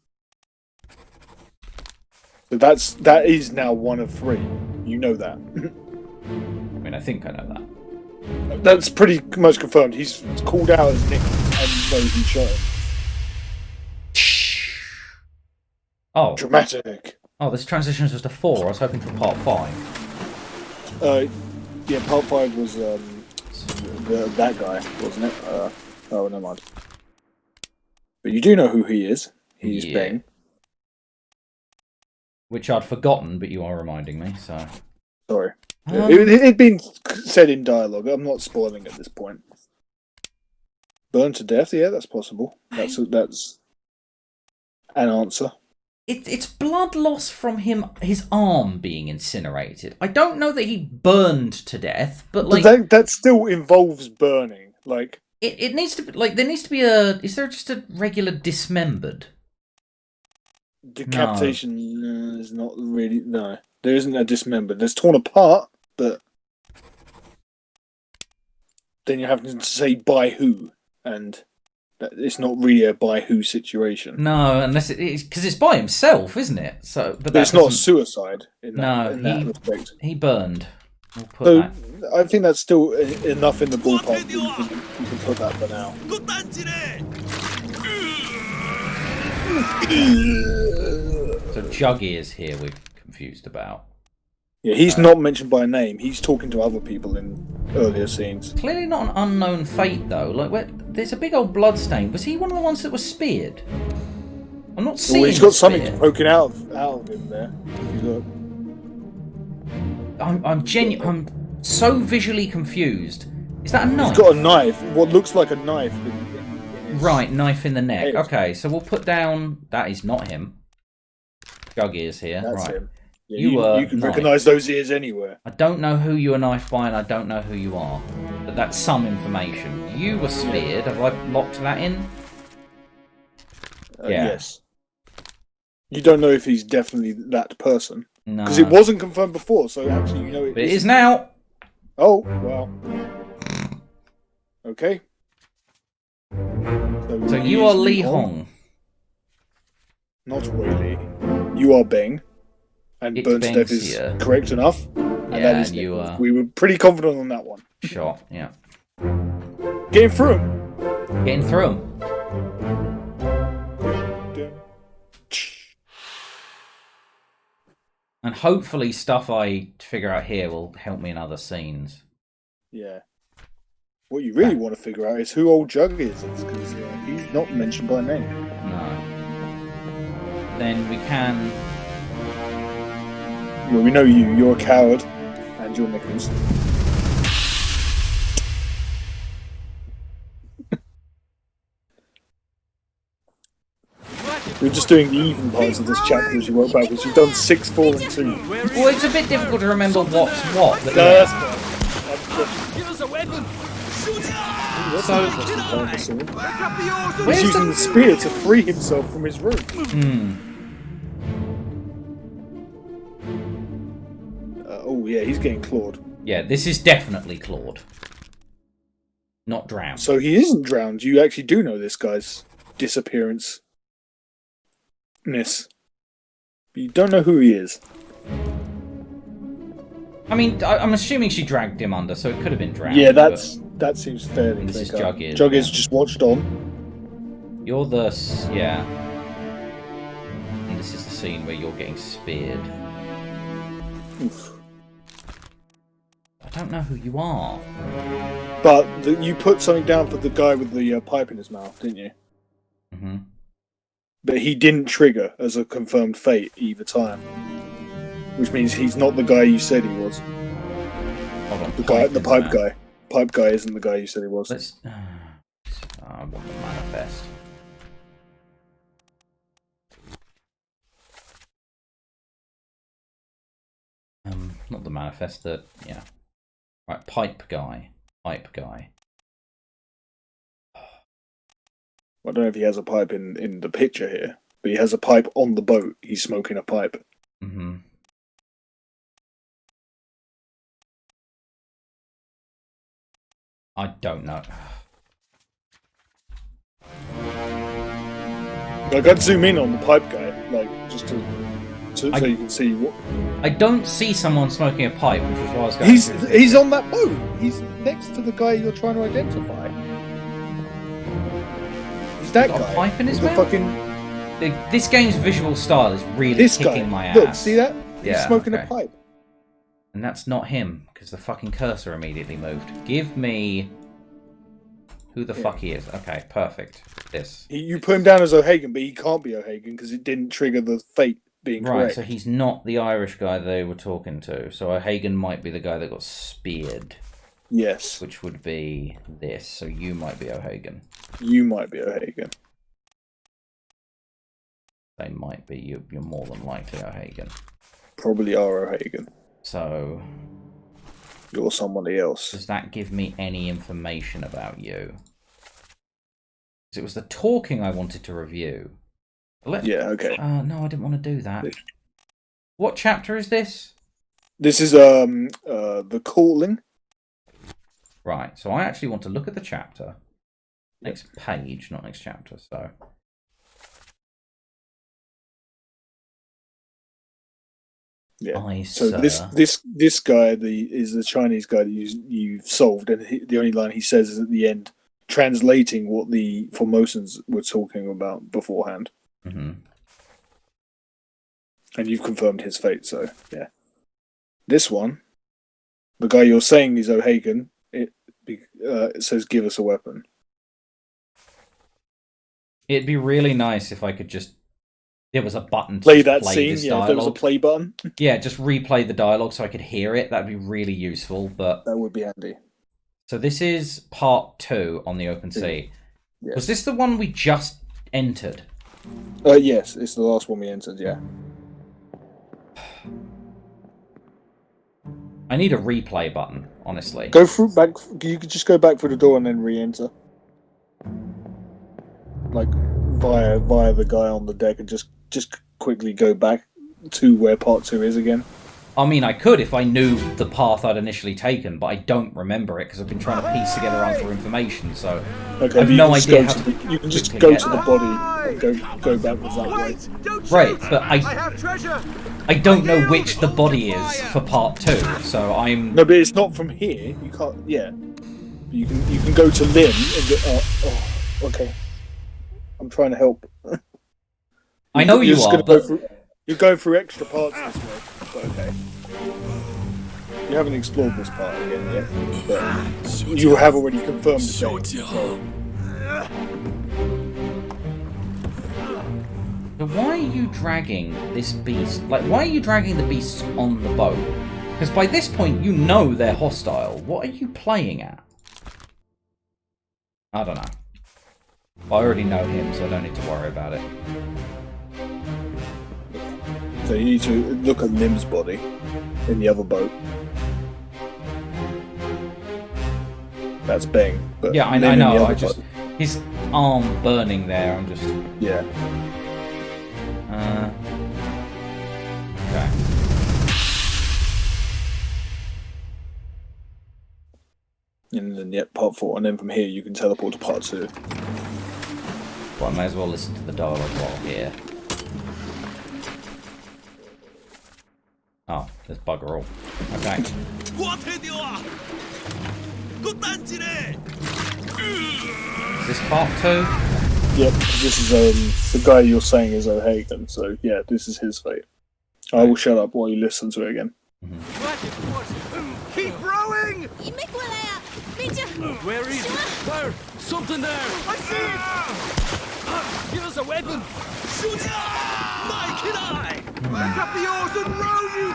So that is now 1 of 3. You know that. I mean, I think I know that. That's pretty much confirmed. He's called out as Nick and knows he shot him. Oh. Dramatic. Oh, this transition is just a 4. I was hoping for part 5. Yeah, part 5 was that guy, wasn't it? Oh, never mind. But you do know who he is. He's Beng. Which I'd forgotten, but you are reminding me, so... Sorry. It'd been said in dialogue. I'm not spoiling at this point. Burned to death? Yeah, that's possible. That's an answer. It's blood loss from his arm being incinerated. I don't know that he burned to death, but that still involves burning. It needs to be there needs to be a. Is there just a regular dismembered? Decapitation is not really. No, there isn't a dismembered. There's torn apart, but then you have to say by who, and it's not really a by who situation. No, unless it's because it's by himself, isn't it? So, but it's not suicide. In that respect. He burned. We'll put so that. I think that's still enough in the ballpark. You can put that for now. So Juggy is here. We're confused about. Yeah, he's not mentioned by name. He's talking to other people in earlier scenes. Clearly not an unknown fate, though. There's a big old blood stain. Was he one of the ones that was speared? I'm not seeing. Well, he's got something poking out of him there. If you look. I'm so visually confused. Is that a knife? He's got a knife. What looks like a knife. Right, knife in the neck. Okay, so we'll put down. That is not him. Juggy is here. That's right. him. Yeah, you can recognise those ears anywhere. I don't know who you are knifed by, and I don't know who you are. But that's some information. You were speared. Have I locked that in? Yeah. Yes. You don't know if he's definitely that person. No. Because it wasn't confirmed before, so actually you know it But it is now. Oh, well. Okay. So he you is are Li Hong. Not Wei Li. You are Beng. And It's burn to death is Beng's here. correct enough. And Yeah, that is and you Nicholas. are... We were pretty confident on that one. Shot, yeah. Getting through him. Getting through him. And hopefully stuff I figure out here will help me in other scenes. Yeah. What you really want to figure out is who old Jug is, because he's not mentioned by name. No. Then we can... Well, we know you. You're a coward, and you're Nichols. We're just doing the even parts of this chapter as you work backwards. You've done 6, 4, and 2. Well, it's a bit difficult to remember what's what. But No, yeah. that's fine. Give us a weapon! So, He's using the spear to free himself from his room. Oh yeah, he's getting clawed. yeah, this is definitely clawed. Not drowned. So he isn't drowned. You actually do know this guy's disappearance. But you don't know who he is. I mean, I'm assuming she dragged him under, so it could have been drowned. Yeah, that seems fairly And this is clear cut. Jughead, Jughead's yeah. just watched on. You're the... yeah. And this is the scene where you're getting speared. Oof. I don't know who you are. But you put something down for the guy with the pipe in his mouth, didn't you? Mm-hmm. But he didn't trigger as a confirmed fate either time. Which means he's not the guy you said he was. Hold on. The pipe guy. Pipe guy isn't the guy you said he was. Let's... I want the manifest. Not the manifest, yeah. Right, pipe guy. Pipe guy. I don't know if he has a pipe in the picture here, but he has a pipe on the boat. He's smoking a pipe. Mm-hmm. I don't know. Like, I'd zoom in on the pipe guy, like, just so you can see what... I don't see someone smoking a pipe, which is why I was going through. He's on that boat! He's next to the guy you're trying to identify. He's that Got guy. a pipe in his with mouth? the fucking... This game's visual style is really This kicking guy. my ass. Look, see that? He's Yeah, smoking okay. a pipe. And that's not him, because the fucking cursor immediately moved. Give me... who the fuck he is. Okay, perfect. This. You put him down as O'Hagan, but he can't be O'Hagan because it didn't trigger the fate being Right, correct. so he's not the Irish guy they were talking to. So O'Hagan might be the guy that got speared. Yes. Which would be this. So you might be O'Hagan. You might be O'Hagan. They might be. You're more than likely O'Hagan. Probably are O'Hagan. So... you're somebody else. does that give me any information about you? Because it was the talking I wanted to review. Yeah, okay. No, I didn't want to do that. What chapter is this? This is the calling. Right, so I actually want to look at the chapter. Next page, not next chapter, so... Yeah. So this guy is the Chinese guy that you've solved, and the only line he says is at the end, translating what the Formosans were talking about beforehand. Mm-hmm. And you've confirmed his fate, so yeah. This one, the guy you're saying is O'Hagan. It says, "Give us a weapon." It'd be really nice if I could just... there was a button to play just that play scene. this Yeah, dialogue. there was a play button. Yeah, just replay the dialogue so I could hear it. That'd be really useful, but... that would be handy. So this is part 2 on the open sea. Yes. Was this the one we just entered? Yes, it's the last one we entered, yeah. I need a replay button, honestly. Go through back. You could just go back through the door and then re-enter, like via the guy on the deck, and just quickly go back to where part 2 is again. I mean, I could if I knew the path I'd initially taken, but I don't remember it because I've been trying to piece together answer information. So Okay, I have no idea how to. You can just quickly go get to the there. body and go backwards that way. Wait! Don't Right, shoot! but I have treasure! I don't know which the body is for part 2, so I'm. No, but it's not from here. You can't. Yeah, you can go to Lynn and go. Okay. I'm trying to help. I know you are, but you're going through extra parts this way. But okay. You haven't explored this part again yet, but you have already confirmed the date. But why are you dragging this beast? Like, why are you dragging the beasts on the boat? Because by this point, you know they're hostile. What are you playing at? I don't know. I already know him, so I don't need to worry about it. So you need to look at Lim's body in the other boat. That's Bang. But Yeah, I Lim in the know. other I just boat. his arm burning there. I'm just. Yeah. Okay. And then part 4, and then from here you can teleport to part 2. Well, I may as well listen to the dialogue while here. Oh, there's bugger all. Okay. Is this part 2? Yep, this is the guy you're saying is O'Hagan, so yeah, this is his fate. I will shut up while you listen to it again. Keep rowing! Where is it? There! Something there! I see it! Give us a weapon! Shoot! Mike and I! Back up the oars and row, you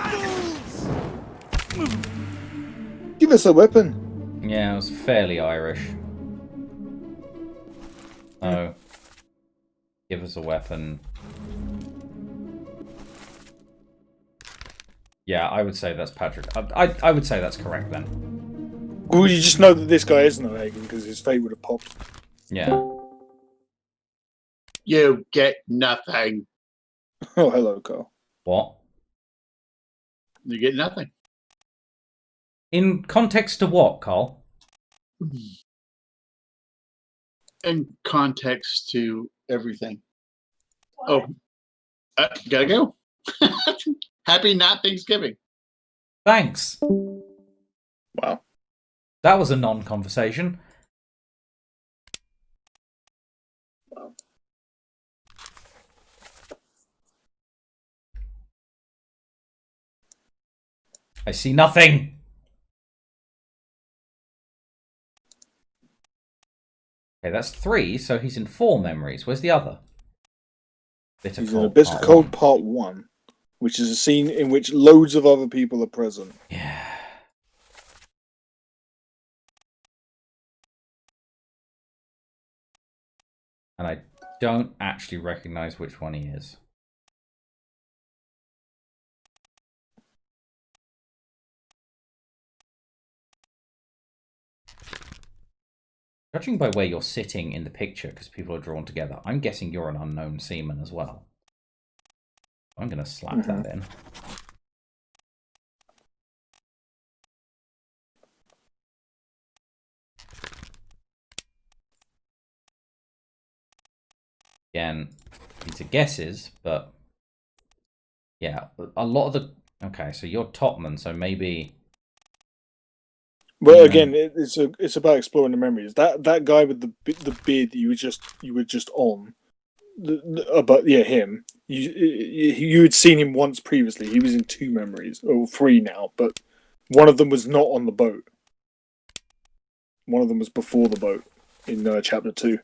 fools! Give us a weapon! Yeah, it was fairly Irish. Oh. Give us a weapon. Yeah, I would say that's Patrick. I would say that's correct then. Well, you just know that this guy isn't O'Hagan because his fate would have popped. Yeah. You get nothing. Oh, hello, Carl. What? You get nothing. In context to what, Carl? In context to everything. Oh, gotta go. Happy not Thanksgiving. Thanks. Wow. That was a non-conversation. Wow. I see nothing. Okay, that's 3, so he's in 4 memories. Where's the other? Bitter He's in Cold Bitter Part Cold 1. Part 1, which is a scene in which loads of other people are present. Yeah. And I don't actually recognize which one he is. Judging by where you're sitting in the picture, because people are drawn together, I'm guessing you're an unknown seaman as well. I'm going to slap that in. Again, these are guesses, but yeah, a lot of the... Okay, so you're Topman, so maybe... Well, again, it's about exploring the memories. That guy with the beard that you were just on, but yeah, him. You had seen him once previously. He was in 2 memories, or 3 now, but one of them was not on the boat. One of them was before the boat in chapter 2.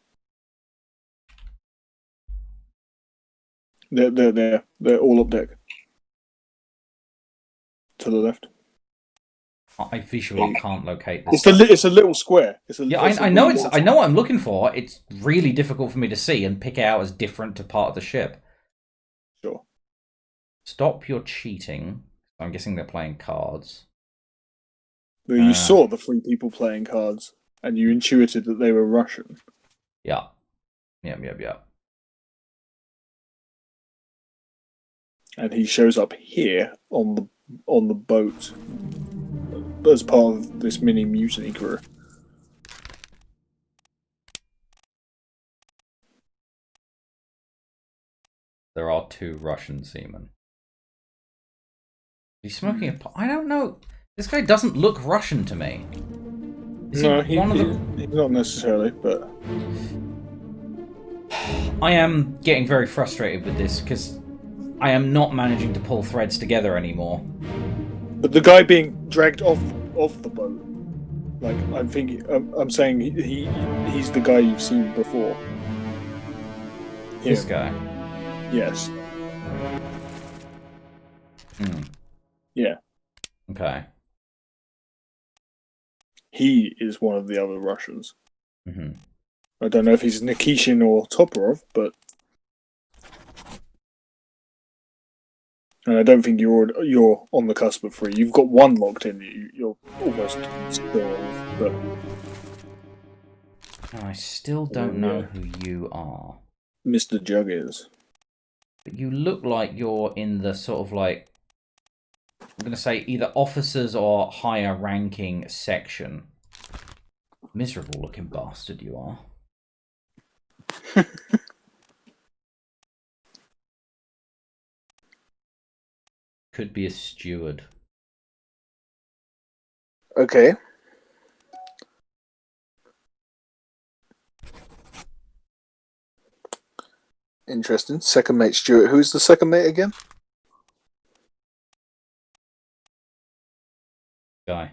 They're all up deck. To the left. I visually can't locate this. It's a little square. I know I know what I'm looking for. It's really difficult for me to see and pick out as different to part of the ship. Sure. Stop your cheating. I'm guessing they're playing cards. You saw the 3 people playing cards, and you intuited that they were Russian. Yeah. Yep. And he shows up here on the boat as part of this mini mutiny crew. There are 2 Russian seamen. He's smoking a... I don't know. This guy doesn't look Russian to me. Is No, he one of the... he's not necessarily, but... I am getting very frustrated with this, because I am not managing to pull threads together anymore. But the guy being dragged off the boat, like, I'm saying he's the guy you've seen before. This guy? Yes. Yeah. Okay. He is one of the other Russians. Mm-hmm. I don't know if he's Nikishin or Toporov, but... And I don't think you're on the cusp of 3. You've got 1 locked in. You're almost still, but... I still don't know who you are. Mr. Jug is. But you look like you're in the sort of like... I'm going to say either officers or higher ranking section. Miserable looking bastard you are. Could be a steward. Okay. Interesting. Second mate Stuart. Who's the second mate again? Guy.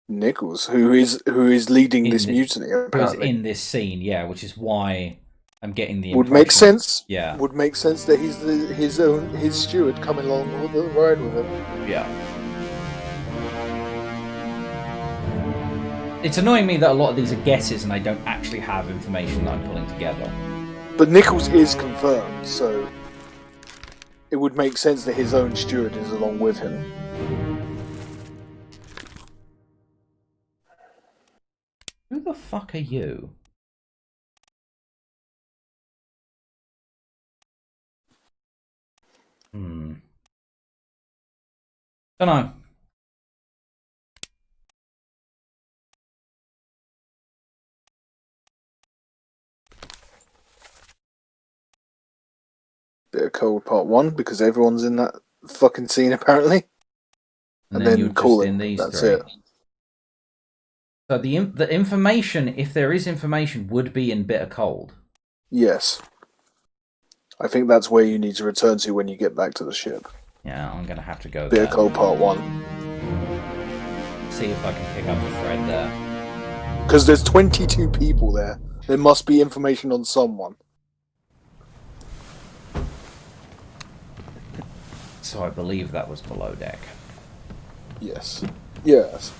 Nichols, who is leading this mutiny, apparently. Who's in this scene, yeah, which is why I'm getting the Would make sense. Yeah. Would make sense that he's his steward coming along with the ride with him. Yeah. It's annoying me that a lot of these are guesses and I don't actually have information that I'm pulling together. But Nichols is confirmed, so it would make sense that his own steward is along with him. Who the fuck are you? Dunno. Bit of Cold Part 1, because everyone's in that fucking scene, apparently. And then call just it. In these That's 3. it. So the information, if there is information, would be in Bitter Cold. Yes. I think that's where you need to return to when you get back to the ship. Yeah, I'm going to have to go Bitter there. Cold Part 1. See if I can pick up a thread there. Because there's 22 people there. There must be information on someone. So I believe that was below deck. Yes. Yes.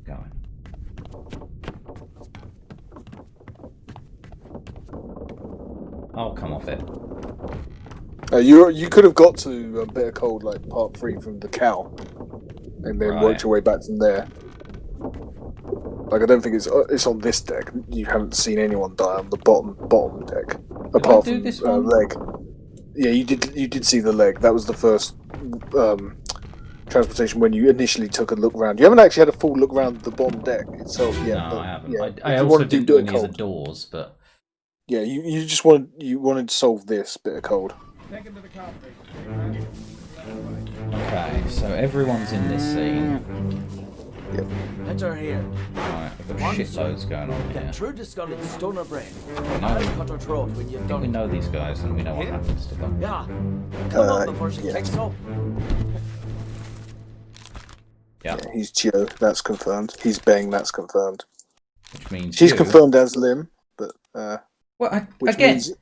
Going. Oh, come off it. You could have got to Bitter Cold, like, Part 3 from the cow. And then worked your way back from there. Like, I don't think it's on this deck. You haven't seen anyone die on the bottom deck, apart from this one? leg. Yeah, you did see the leg. That was the first transportation when you initially took a look around. You haven't actually had a full look around the bottom deck itself yet. No, but, I haven't. Yeah, I also didn't do any of the doors, but yeah, you just wanted to solve this bit of cold. Take him to the cockpit. Okay, so everyone's in this scene. Yep. Enter here. Right, we've got shitloads going on here. Get through the skull and stone her brain. No. I'll cut her throat when you've I think done we it. know these guys and we know what happens to them. Yeah. Come on before she yes. takes up. Yeah. Yeah, he's Gio. That's confirmed. He's Bang. That's confirmed. Which means She's you... confirmed as Lim, but Well, which again, means...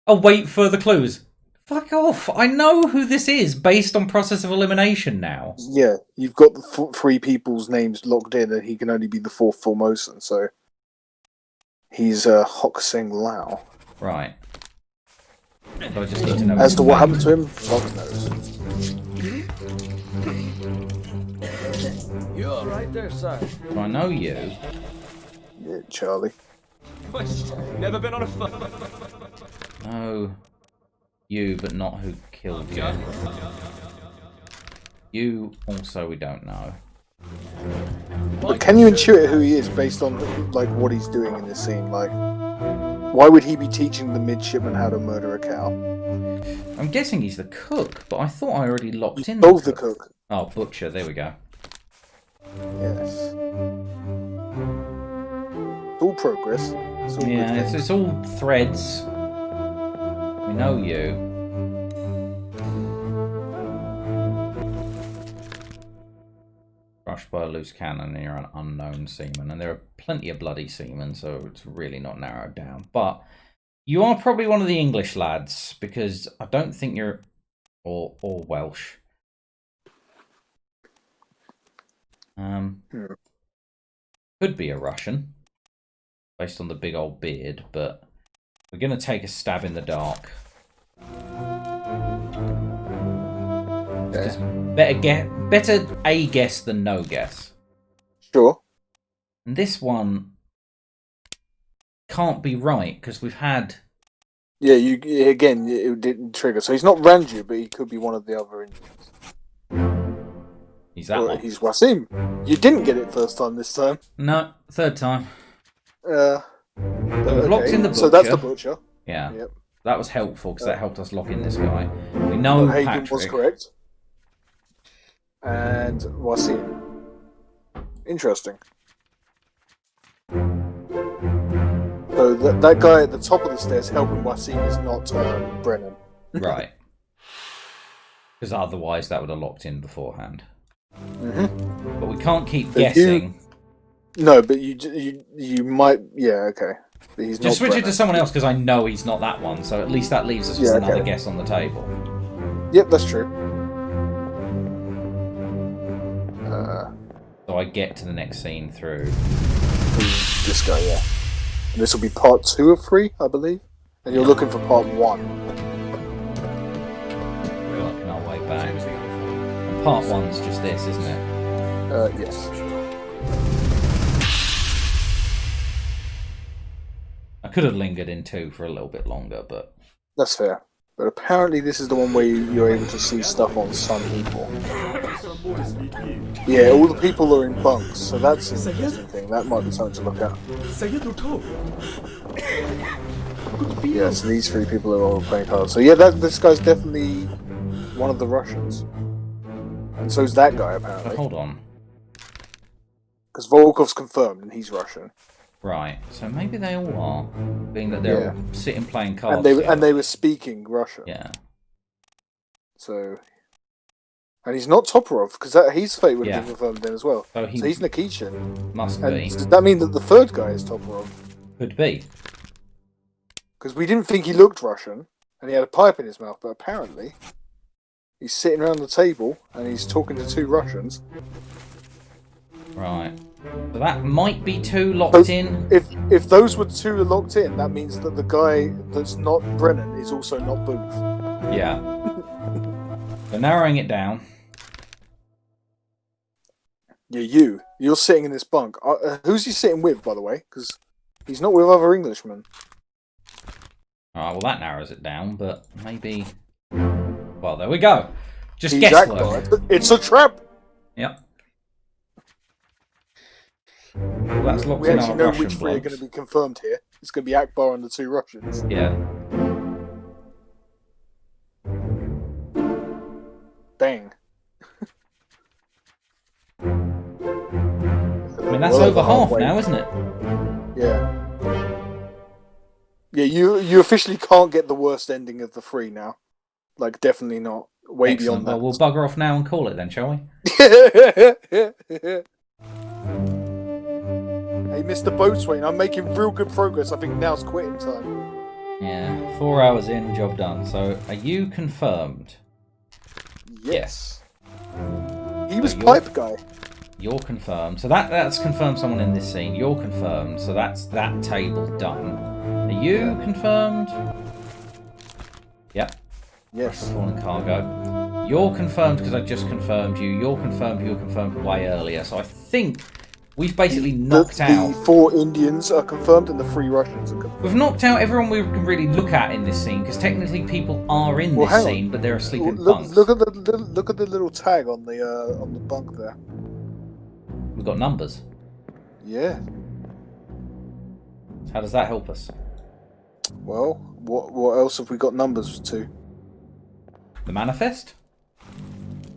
I'll wait further clues. Fuck off! I know who this is based on process of elimination now. Yeah, you've got the 3 people's names locked in, and he can only be the 4th Formosan, so he's Hokseng Lao. Right. But I just need to know. As his to what fate. happened to him, fuck knows. You all right there, sir? Do I know you? Yeah, Charlie. Never been on a foot. No. You, but not who killed you. You also we don't know. But can you intuit who he is based on like what he's doing in this scene? Like, why would he be teaching the midshipman how to murder a cow? I'm guessing he's the cook, but I thought I already locked in. Both the cook. Oh, butcher. There we go. Yes. It's all progress. It's all Yeah, good it's all threads. We know you. Crushed by a loose cannon and you're an unknown seaman. And there are plenty of bloody seamen, so it's really not narrowed down. But you are probably one of the English lads, because I don't think you're... Or Welsh. Could be a Russian, based on the big old beard, but we're going to take a stab in the dark. Just better a guess than no guess. Sure. And this one can't be right, because we've had... Yeah, again, it didn't trigger. So he's not Ranju, but he could be one of the other Indians. He's that one. He's Wasim. You didn't get it first time this time. No, third time. But we've locked in the butcher. So that's the butcher. Yeah. Yep. That was helpful, because that helped us lock in this guy. We know Hagen Patrick. was correct. And Wasim. Interesting. So that guy at the top of the stairs helping Wasim is not Brennan. Right. Because otherwise that would have locked in beforehand. Mm-hmm. But we can't keep guessing. No, but you might... Yeah, okay. But he's Just not switch it to someone else, because I know he's not that one. So at least that leaves us with another guess on the table. Yep, that's true. So I get to the next scene through... This guy, yeah. And this will be part 2 of 3, I believe. And you're looking for part 1. We're working our way back. And part 1's just this, isn't it? Yes. I could have lingered in 2 for a little bit longer, but... That's fair. But apparently this is the one where you're able to see stuff on some people. Yeah, all the people are in bunks, so that's an interesting thing. That might be something to look at. Yeah, so these 3 people are all playing cards. So yeah, this guy's definitely one of the Russians. And so's that guy, apparently. But hold on. Because Volkov's confirmed, and he's Russian. Right, so maybe they all are, being that they're all sitting playing cards. And they were speaking Russian. Yeah. So... And he's not Toporov, because his fate would have been confirmed then as well. So he's Nikitchin. Must and be. Does that mean that the third guy is Toporov? Could be. Because we didn't think he looked Russian, and he had a pipe in his mouth, but apparently he's sitting around the table and he's talking to 2 Russians. Right. So that might be 2 locked in. If those were 2 locked in, that means that the guy that's not Brennan is also not Booth. Yeah. So narrowing it down. Yeah, you're sitting in this bunk. Who's he sitting with, by the way? Because he's not with other Englishmen. Alright, well that narrows it down, but maybe... Well, there we go. Just He's guesswork. It's a trap! Yep. Well, that's locked We in actually our know Russian which 3 are blokes. going to be confirmed here. It's going to be Akbar and the 2 Russians. Yeah. Bang. I mean, that's over half now, isn't it? Yeah. Yeah, you officially can't get the worst ending of the 3 now. Like, definitely not. Way Excellent. beyond Well, that. we'll bugger off now and call it then, shall we? Hey, Mr. Boatswain, I'm making real good progress. I think now's quitting time. Yeah, 4 hours in, job done. So, are you confirmed? Yes. He was you're- pipe guy. You're confirmed. So that's confirmed someone in this scene. You're confirmed. So that's that table done. Are you confirmed? Yep. Yes. Fallen cargo. You're confirmed because I just confirmed you. You're confirmed. You were confirmed way earlier. So I think we've basically knocked out. The 4 Indians are confirmed and the 3 Russians are confirmed. We've knocked out everyone we can really look at in this scene because technically people are in this scene, but they're asleep in bunks. Look at the little tag on the bunk there. We've got numbers. Yeah. How does that help us? Well, what else have we got numbers to? The manifest?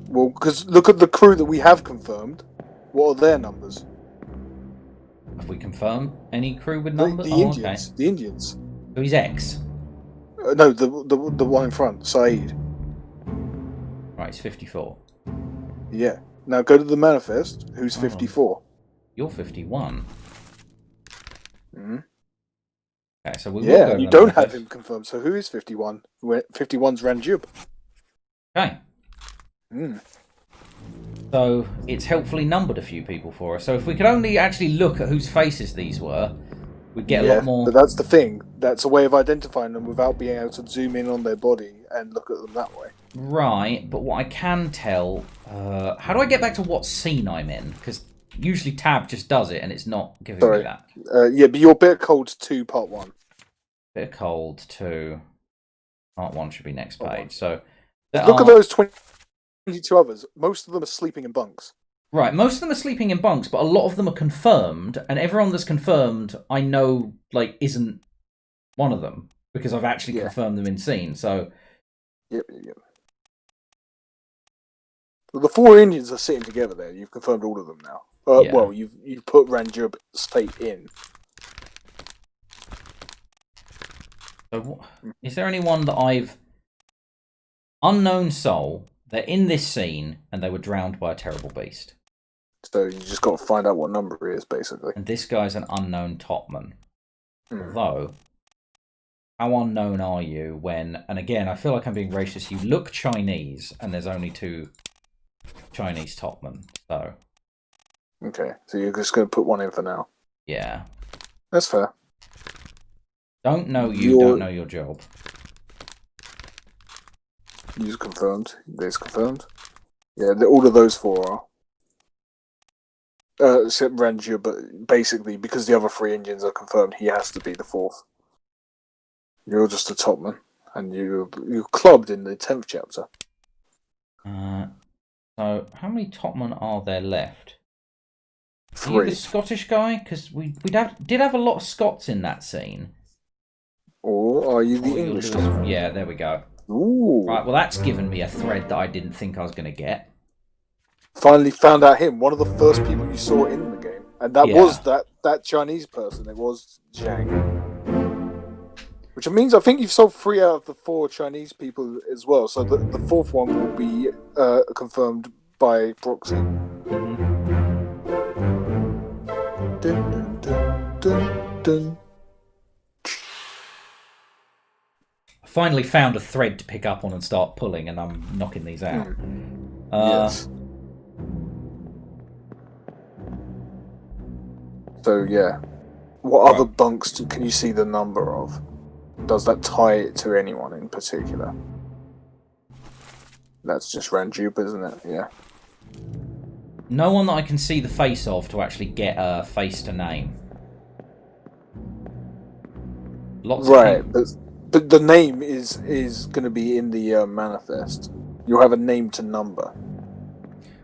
Well, because look at the crew that we have confirmed. What are their numbers? Have we confirmed any crew with numbers? The Indians. Okay. The Indians. So he's X. No, the one in front, Saeed. Right, he's 54. Yeah. Now go to the manifest. Who's 54? You're 51. Mm-hmm. Okay, so we will Yeah, go to you the don't manifest. have him confirmed. So who is 51? 51's Ranjub. Okay. Mm. So it's helpfully numbered a few people for us. So if we could only actually look at whose faces these were, we'd get a lot more. But that's the thing. That's a way of identifying them without being able to zoom in on their body and look at them that way. Right, but what I can tell... how do I get back to what scene I'm in? Because usually Tab just does it and it's not giving me that. Yeah, but you're Bitter Cold 2 Part 1. Bitter Cold 2. Part 1 should be next page. So look at those 22 others. Most of them are sleeping in bunks. Right, most of them are sleeping in bunks, but a lot of them are confirmed, and everyone that's confirmed, I know, like, isn't one of them, because I've actually confirmed them in scene, so... Yep. Well, the 4 Indians are sitting together there. You've confirmed all of them now. Well, you've put Ranjub's fate in. So, is there anyone that I've... Unknown soul, they're in this scene, and they were drowned by a terrible beast. So you just got to find out what number it is, basically. And this guy's an unknown topman. Although, how unknown are you when... And again, I feel like I'm being racist. You look Chinese, and there's only 2 Chinese topmen, so... Okay, so you're just going to put one in for now. Yeah. That's fair. Don't know you, don't know your job. You's confirmed. There's confirmed. Yeah, all of those 4 are. Except Ranjub, but basically, because the other 3 Indians are confirmed, he has to be the 4th. You're just a topman, and you're clubbed in the 10th chapter. So, how many topmen are there left? 3. Are you the Scottish guy? Because we did have a lot of Scots in that scene. Or are you the English topman? Yeah, there we go. Ooh. Right, well that's given me a thread that I didn't think I was going to get. Finally found out him, one of the first people you saw in the game. And that was that Chinese person. It was Zhang. Which means I think you've solved 3 out of the 4 Chinese people as well. So the 4th one will be confirmed by proxy. Dun, dun, dun, dun. I finally found a thread to pick up on and start pulling, and I'm knocking these out. Yes. So yeah, what other bunks can you see the number of? Does that tie it to anyone in particular? That's just Ranjub, isn't it? Yeah. No one that I can see the face of to actually get a face to name. Lots of people. But the name is going to be in the manifest. You'll have a name to number.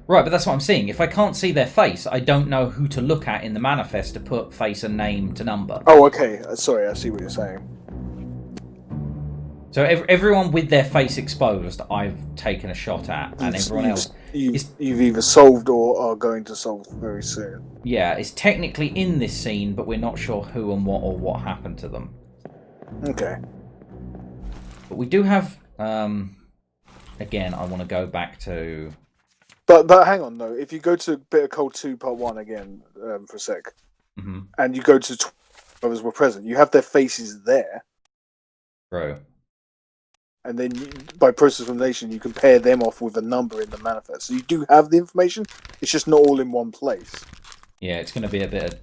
Right, but that's what I'm saying. If I can't see their face, I don't know who to look at in the manifest to put face and name to number. Oh, okay. Sorry, I see what you're saying. So everyone with their face exposed, I've taken a shot at, and everyone else... You've either solved or are going to solve very soon. Yeah, it's technically in this scene, but we're not sure who and what or what happened to them. Okay. But we do have... again, I want to go back to... But hang on, though. If you go to Bitter Cold 2 Part 1 again for a sec, and you go to others were present, you have their faces there. True. And then by process of elimination, you compare them off with a number in the manifest. So you do have the information, it's just not all in one place. Yeah, it's going to be a bit of...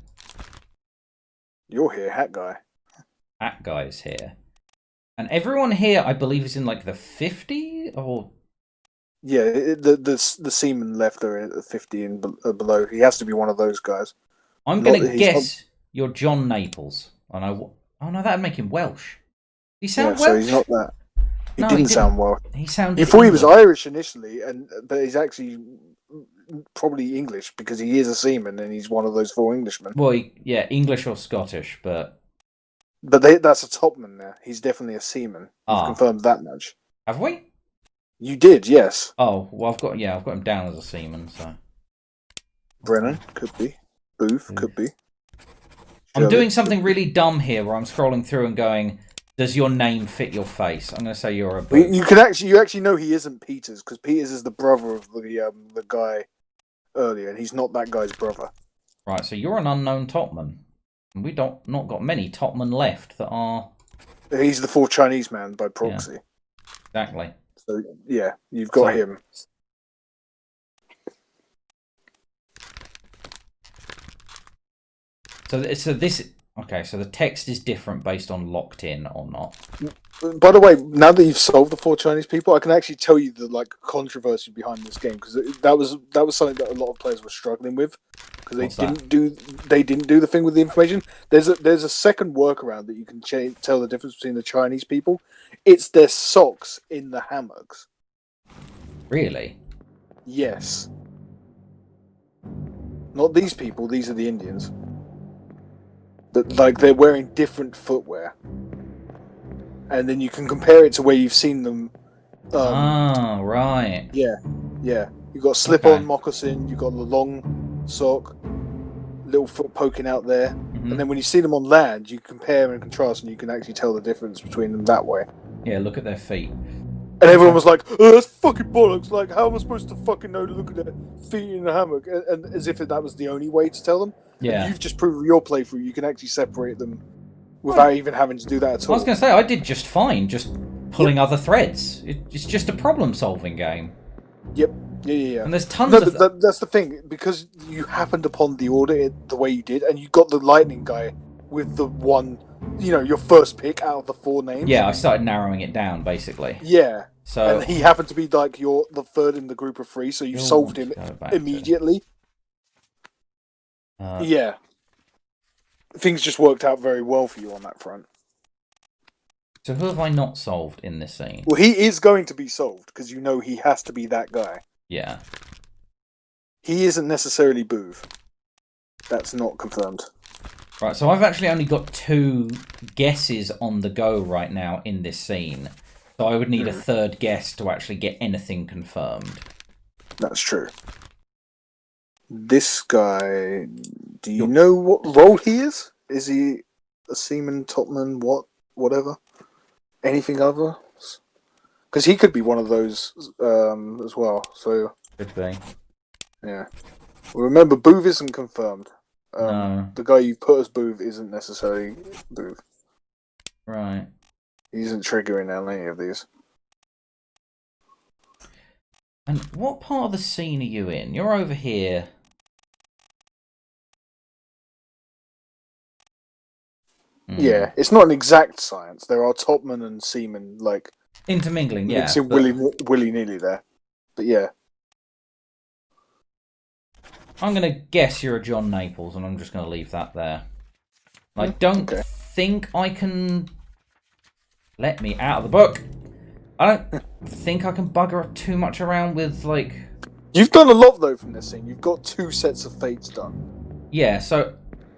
You're here, Hat Guy. Hat Guy's here. And everyone here, I believe, is in like the 50 or... Yeah, the seaman left are at 50 and below. He has to be one of those guys. I'm going to guess you're John Naples. I know. Oh no, that'd make him Welsh. He sound Welsh? So he's not that. He No, didn't sound Welsh. He sounded. You thought he was English. Irish initially, but he's actually probably English because he is a seaman and he's one of those 4 Englishmen. Well, yeah, English or Scottish, but that's a topman there. He's definitely a seaman. You've confirmed that much. Have we? You did, yes. Oh well, I've got him down as a seaman. So Brennan could be. Booth could be. I'm doing something really dumb here, where I'm scrolling through and going, "Does your name fit your face?" I'm going to say you're a Booth. You actually know he isn't Peters because Peters is the brother of the guy earlier, and he's not that guy's brother. Right, so you're an unknown topman. And we not got many topmen left that are... He's the 4th Chinese man by proxy. Yeah, exactly. So, yeah, you've got him. So this... Okay, so the text is different based on locked in or not. By the way, now that you've solved the 4 Chinese people, I can actually tell you the controversy behind this game because that was something that a lot of players were struggling with because they didn't do the thing with the information. There's a second workaround that you can tell the difference between the Chinese people. It's their socks in the hammocks. Really? Yes. Not these people. These are the Indians. That they're wearing different footwear. And then you can compare it to where you've seen them. Right. Yeah. You've got slip-on moccasin, you've got the long sock, little foot poking out there. Mm-hmm. And then when you see them on land, you compare and contrast and you can actually tell the difference between them that way. Yeah, look at their feet. And everyone was like, oh, that's fucking bollocks. Like, how am I supposed to fucking know to look at their feet in a hammock? And as if that was the only way to tell them. Yeah. And you've just proved with your playthrough you can actually separate them without even having to do that at all. I was going to say, I did just fine, just pulling other threads. It's just a problem-solving game. Yep. Yeah. And there's tons of... That's the thing, because you happened upon the order the way you did, and you got the lightning guy with the one, your first pick out of the 4 names. Yeah, I started narrowing it down, basically. Yeah. So, and he happened to be like the third in the group of 3, so you solved him immediately. Yeah. Things just worked out very well for you on that front. So who have I not solved in this scene? Well, he is going to be solved, because he has to be that guy. Yeah. He isn't necessarily Booth. That's not confirmed. Right, so I've actually only got 2 guesses on the go right now in this scene. So I would need a third guess to actually get anything confirmed. That's true. This guy, do you know what role he is? Is he a seaman, topman, whatever? Anything other? Because he could be one of those as well. So could be. Yeah. Well, remember, Booth isn't confirmed. No. The guy you put as Booth isn't necessarily Booth. Right. He isn't triggering on any of these. And what part of the scene are you in? You're over here. Yeah, it's not an exact science. There are topmen and seamen, intermingling, yeah. Mixing willy-nilly there. But yeah. I'm going to guess you're a John Naples, and I'm just going to leave that there. I don't think I can... Let me out of the book. I don't think I can bugger too much around with, You've done a lot, though, from this scene. You've got 2 sets of fates done. Yeah, so...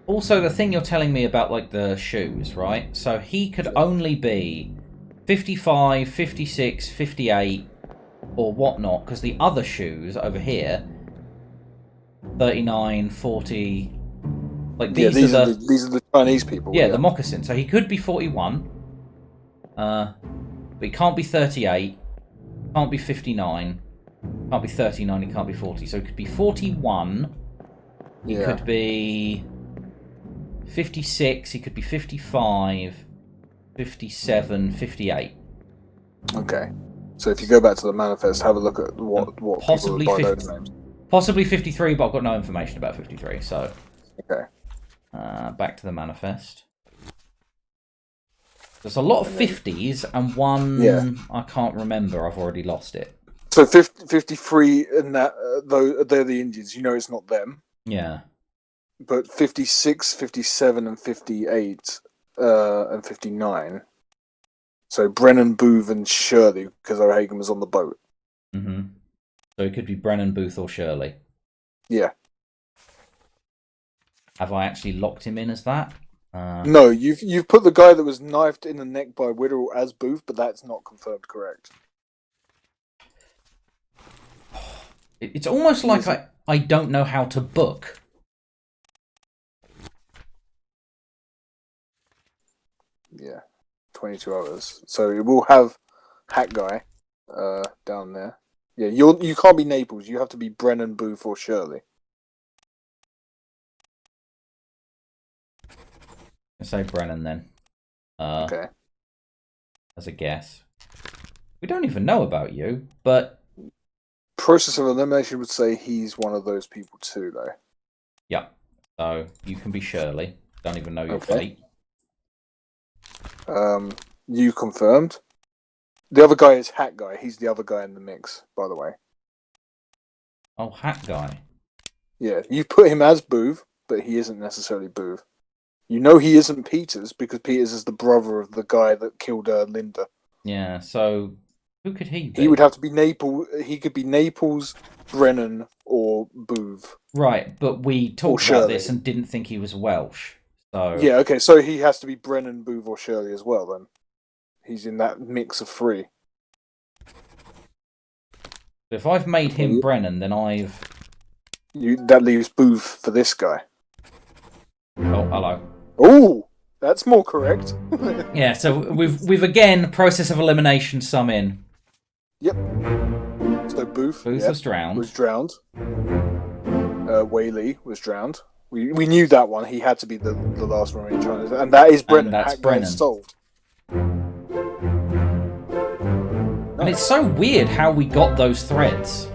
Also, the thing you're telling me about, the shoes, right? So he could only be 55, 56, 58, or whatnot, because the other shoes over here, 39, 40... these are the Chinese people. Yeah, the moccasin. So he could be 41, but he can't be 38, can't be 59, can't be 39, he can't be 40. So he could be 41, he could be 56, he could be 55, 57, 58. Okay. So if you go back to the manifest, have a look at what possibly people by those names. Possibly 53, but I've got no information about 53, so... Okay. Back to the manifest. There's a lot of 50s and one I can't remember. I've already lost it. So 53 and that though they're the Indians. You know it's not them. Yeah. But 56, 57, and 58, and 59. So Brennan, Booth, and Shirley, because O'Hagan was on the boat. Mm-hmm. So it could be Brennan, Booth, or Shirley. Yeah. Have I actually locked him in as that? No, you've put the guy that was knifed in the neck by Whittle as Booth, but that's not confirmed correct. It's almost like I don't know how to book. Yeah, 22 hours. So it will have Hat Guy down there. Yeah, you can't be Naples. You have to be Brennan, Booth, or Shirley. Let's say Brennan then. Okay. As a guess. We don't even know about you, but... Process of elimination would say he's one of those people too, though. Yeah. So you can be Shirley. Don't even know your fate. You confirmed. The other guy is Hat Guy. He's the other guy in the mix, by the way. Oh, Hat Guy. Yeah, you put him as Booth, but he isn't necessarily Booth. You know he isn't Peters, because Peters is the brother of the guy that killed Linda. Yeah, so who could he be? He would have to be Naples. He could be Naples, Brennan, or Booth. Right, but we talked about this and didn't think he was Welsh. So yeah, okay, so he has to be Brennan, Booth, or Shirley as well, then. He's in that mix of three. If I've made him Brennan, then I've... That leaves Booth for this guy. Oh, hello. Oh, that's more correct. Yeah, so we've again, process of elimination sum in. Yep. So Booth was drowned. Whaley was drowned. We knew that one. He had to be the last one in China. And that is Brennan. And that's Brennan. Solved. And it's so weird how we got those threads.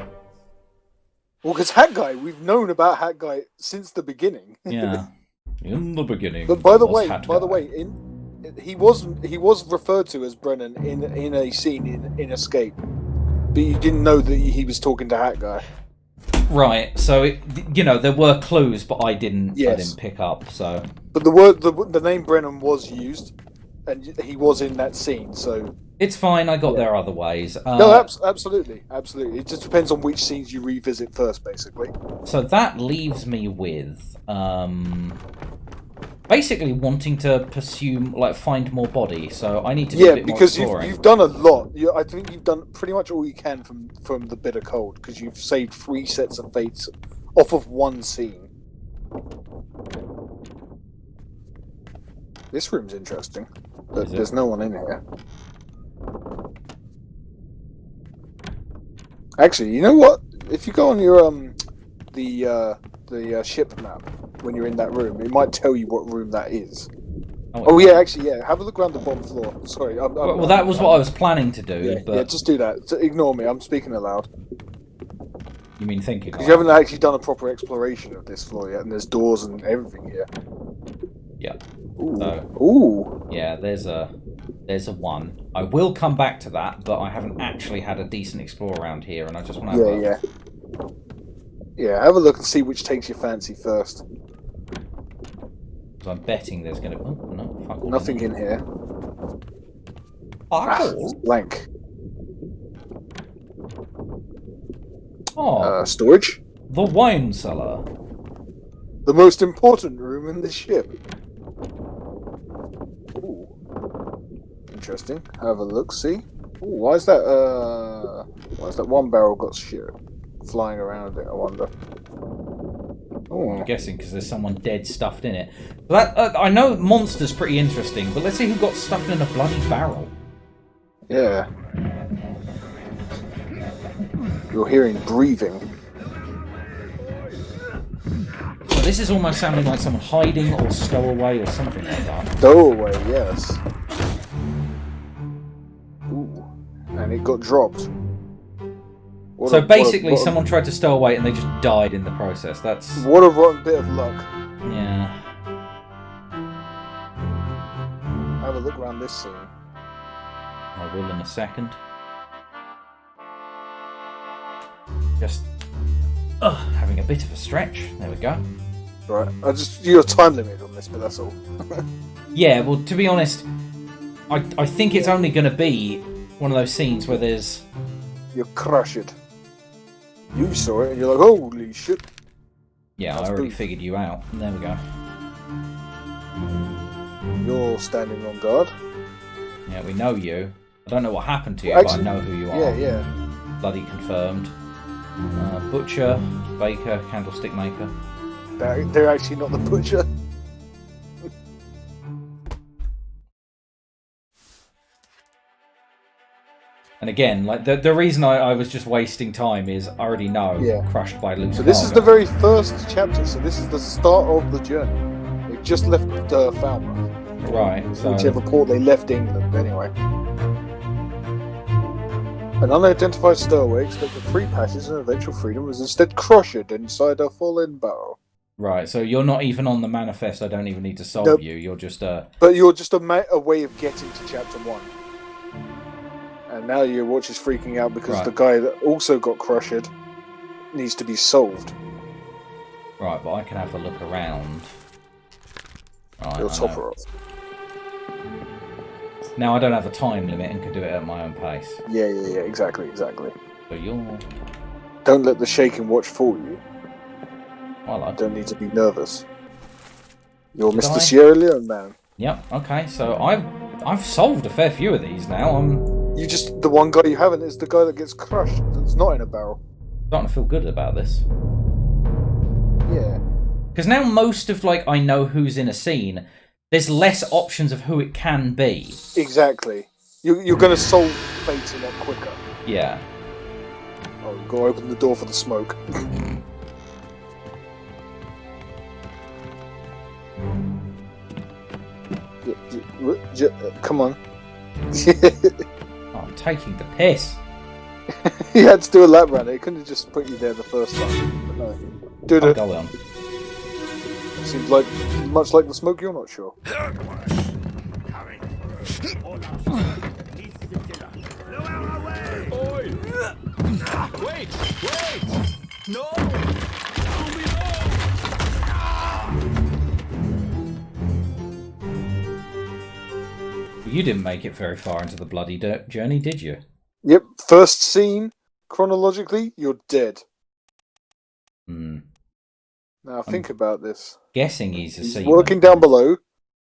Well, because Hat Guy, we've known about Hat Guy since the beginning. Yeah, in the beginning. But by the way, he was referred to as Brennan in a scene in Escape, but you didn't know that he was talking to Hat Guy. Right. So there were clues, but I didn't pick up. So. But the name Brennan was used, and he was in that scene. So. It's fine, I got there other ways. No, absolutely. It just depends on which scenes you revisit first, basically. So that leaves me with basically wanting to pursue, find more body. So I need to do a bit more exploring. Yeah, because you've done a lot. I think you've done pretty much all you can from the Bitter Cold, because you've saved 3 sets of fates off of one scene. This room's interesting, but there's no one in here. Actually, you know what? If you go on your the ship map when you're in that room, it might tell you what room that is. Have a look around the bottom floor. Sorry, well, that was what I was planning to do. Yeah, just do that. Ignore me. I'm speaking aloud. You mean thinking? Because you haven't actually done a proper exploration of this floor yet, and there's doors and everything here. Yeah. Ooh. So, ooh. Yeah, there's a one. I will come back to that, but I haven't actually had a decent explore around here, and I just want to Yeah, have a look and see which takes your fancy first. So I'm betting there's going to... Oh, no, fuck all. Nothing in here. Blank. Oh. Storage? The wine cellar. The most important room in the ship. Ooh. Interesting. Have a look, see? Ooh, why is that one barrel got shit flying around it, I wonder? Ooh. I'm guessing because there's someone dead stuffed in it. That I know monster's pretty interesting, but let's see who got stuffed in a bloody barrel. Yeah. You're hearing breathing. Well, this is almost sounding like someone hiding or stowaway or something like that. Stowaway, yes. Ooh. And it got dropped. So basically, someone tried to stow away and they just died in the process. That's... What a rotten bit of luck. Yeah. Have a look around this scene. I will in a second. Just having a bit of a stretch. There we go. Right, you're time limited on this, but that's all. Yeah, well, to be honest, I think it's only going to be one of those scenes where there's... You crush it. You saw it and you're like, holy shit. Yeah, That's I already proof. figured you out. There we go. You're standing on guard. Yeah, we know you. I don't know what happened to you, Actually, but I know who you are. Yeah, yeah. Bloody confirmed. Butcher, baker, candlestick maker. They're actually not the butcher. And again, like the reason I was just wasting time is I already know crushed by Luke. So this is the very first chapter, so this is the start of the journey. They've just left Falmouth. Right, so... Whichever port they left England, anyway. An unidentified stowaway expected free passage and eventual freedom was instead crushed inside a fallen barrel. Right, so you're not even on the manifest. I don't even need to solve you. You're just But you're just a way of getting to chapter 1. And now your watch is freaking out because the guy that also got crushed needs to be solved. Right, but I can have a look around. Right, You'll top her off. Now I don't have a time limit and can do it at my own pace. Yeah, exactly. So you're... Don't let the shaking watch fool you. Hello. Don't need to be nervous. You're Mr. Sierra Leone man. Yep, okay, so I've solved a fair few of these now. You just... The one guy you haven't is the guy that gets crushed. That's not in a barrel. Starting to feel good about this. Yeah. Because now most of, like, I know who's in a scene, there's less options of who it can be. Exactly. You're going to solve fate a lot quicker. Yeah. Oh, go open the door for the smoke. Come on. I'm taking the piss. He had to do a lap round it. He couldn't have just put you there the first time. But no. Dude, I'll go on. Seems like much like the smoke. You're not sure. Wait! No! You didn't make it very far into the bloody journey, did you? Yep. First scene, chronologically, you're dead. Hmm. Now think about this. Guessing he's a seaman. Working down below.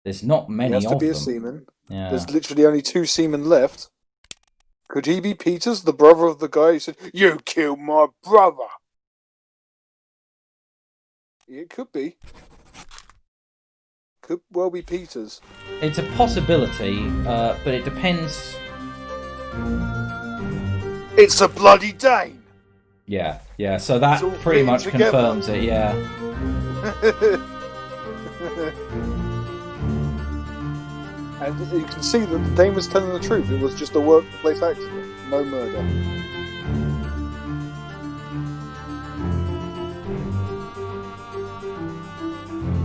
There's not many of them. He has to be a seaman. Yeah. There's literally only 2 seamen left. Could he be Peters, the brother of the guy who said, "You killed my brother"? It could be. Could well be Peters. It's a possibility, but it depends. It's a bloody Dane! Yeah, so that pretty much confirms it, yeah. And you can see that the Dane was telling the truth. It was just a workplace accident. No murder.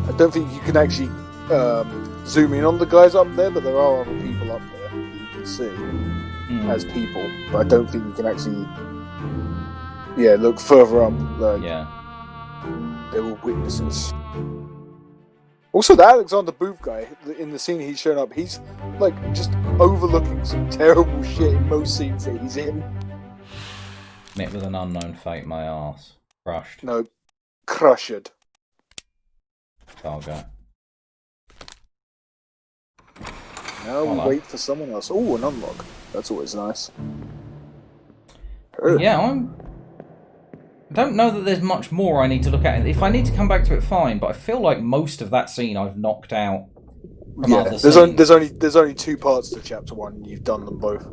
I don't think you can actually zoom in on the guys up there, but there are other people up there that you can see as people. But I don't think you can actually, look further up. They were witnesses. Also, the Alexander Booth guy, in the scene he's shown up, he's like just overlooking some terrible shit in most scenes that he's in. Met with an unknown fate, my arse. Crushed. No, crushed. Cargo. Now we wait for someone else. Oh, an unlock. That's always nice. Yeah, I don't know that there's much more I need to look at. If I need to come back to it, fine. But I feel like most of that scene I've knocked out. From other scenes. There's only 2 parts to chapter 1. And you've done them both.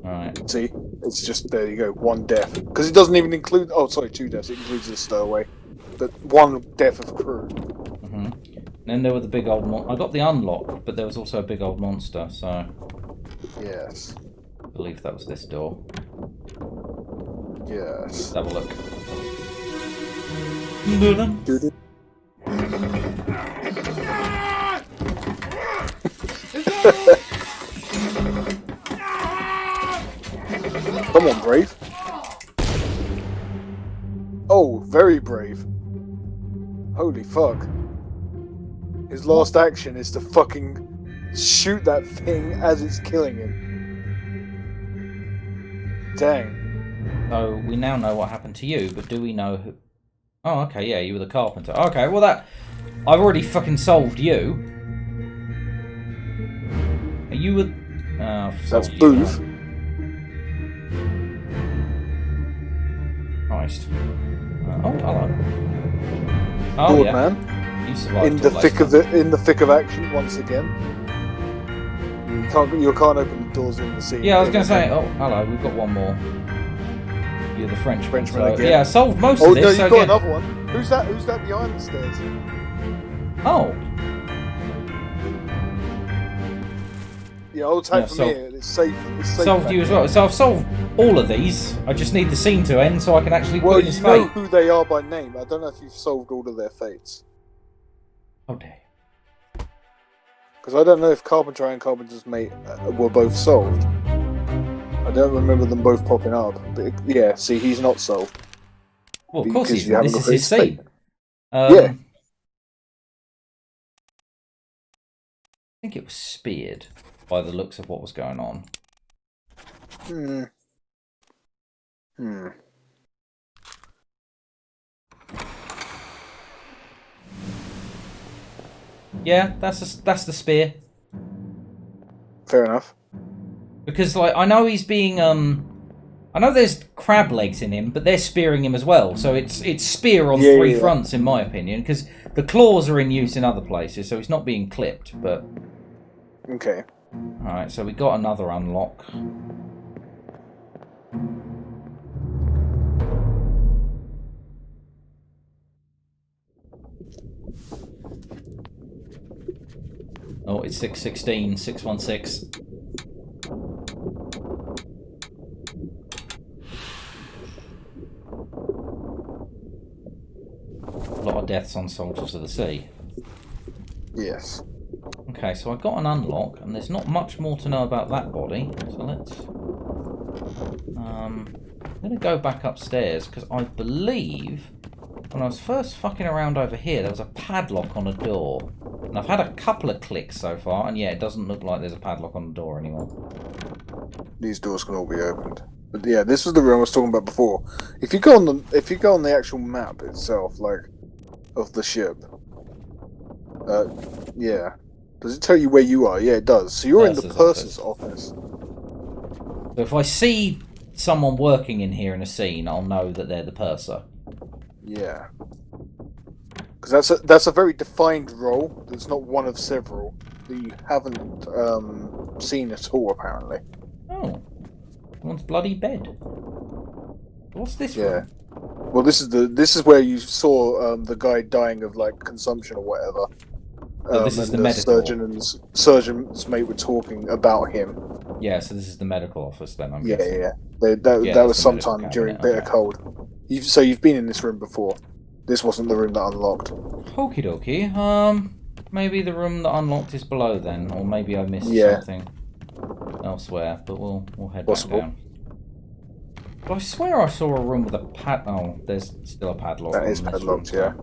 Right. See, it's just there you go. 1 death because it doesn't even include. Oh, sorry, 2 deaths. It includes the stowaway, but 1 death of crew. And then there were the big old. I got the unlock, but there was also a big old monster. So. Yes. I believe that was this door. Yes. Let's have a look. brave. Oh, very brave. Holy fuck. His last action is to fucking shoot that thing as it's killing him. Dang. So we now know what happened to you, but do we know who... Oh, okay, yeah, you were the carpenter. Okay, well that... I've already fucking solved you. You were... That's Booth. Christ. Oh, hello. Oh, Board yeah. man. You survived In the all thick those of in the thick of action once again. You can't open the doors in the scene. Yeah, I was going to say, oh, hello, we've got one more. You're the Frenchman. Frenchman So, again. yeah, I solved most Oh of this. no, you've so got again... another one. Who's that behind the stairs? Oh. Yeah, I'll take Yeah, from here. It's safe. It's safe. Solved you as well. So I've solved all of these. I just need the scene to end so I can actually Well, put his you know fate. who they are by name. I don't know if you've solved all of their fates. Oh dear. Because I don't know if Carpenter and Carpenter's mate were both solved. I don't remember them both popping up. But yeah, see, he's not solved. Well, of course Because he's you not. haven't This is got his his fate. scene. Yeah. I think it was speared by the looks of what was going on. Yeah, that's the spear. Fair enough. Because like I know he's being I know there's crab legs in him, but they're spearing him as well. So it's spear on three fronts in my opinion, because the claws are in use in other places, so he's not being clipped, but okay. Alright, so we got another unlock. Oh, it's 616, 616. A lot of deaths on Soldiers of the Sea. Yes. Okay, so I got an unlock, and there's not much more to know about that body. So let's... I'm going to go back upstairs, because I believe when I was first fucking around over here, there was a padlock on a door. And I've had a couple of clicks so far, and yeah, it doesn't look like there's a padlock on the door anymore. These doors can all be opened. But yeah, this was the room I was talking about before. If you go on the actual map itself, like of the ship, yeah, does it tell you where you are? Yeah, it does. So you're in the purser's office. So if I see someone working in here in a scene, I'll know that they're the purser. Yeah, because that's a very defined role. There's not one of several that you haven't seen at all, apparently. Oh, one's bloody bed. What's this? Yeah. room? Well, this is where you saw the guy dying of like consumption or whatever. So this is and the medical. surgeon and surgeon's mate were talking about him. Yeah, so this is the medical office then. I'm guessing. Yeah. That was sometime during Bitter Cold. You've been in this room before. This wasn't the room that unlocked. Okie dokie. Maybe the room that unlocked is below then, or maybe I missed something elsewhere. But we'll head back down. But I swear I saw a room with a pad. Oh, there's still a padlock. That is padlocked, yeah.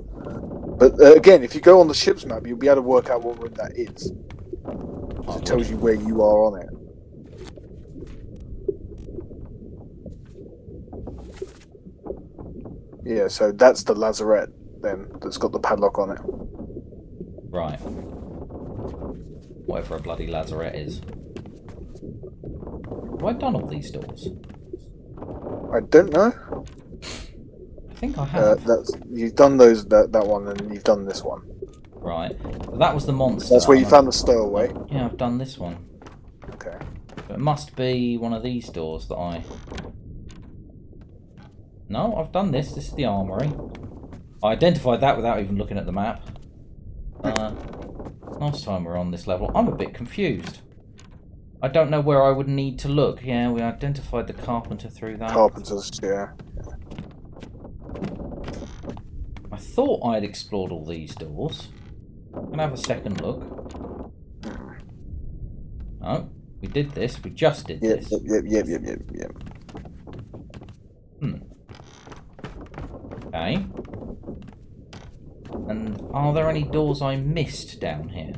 But again, if you go on the ship's map, you'll be able to work out what room that is. It tells you where you are on it. Yeah, so that's the lazarette then that's got the padlock on it. Right. Whatever a bloody lazarette is. Have I done all these doors? I don't know. I think I have. You've done that one, and you've done this one. Right. But that was the monster. That's where you found the stowaway. Yeah, I've done this one. Okay. So it must be one of these doors that I... No, I've done this. This is the armory. I identified that without even looking at the map. Last time we were on this level, I'm a bit confused. I don't know where I would need to look. Yeah, we identified the carpenter through that. Carpenters, yeah. I thought I'd explored all these doors. Can I have a second look? Oh, we did this. We just did this. Yep. Okay. And are there any doors I missed down here?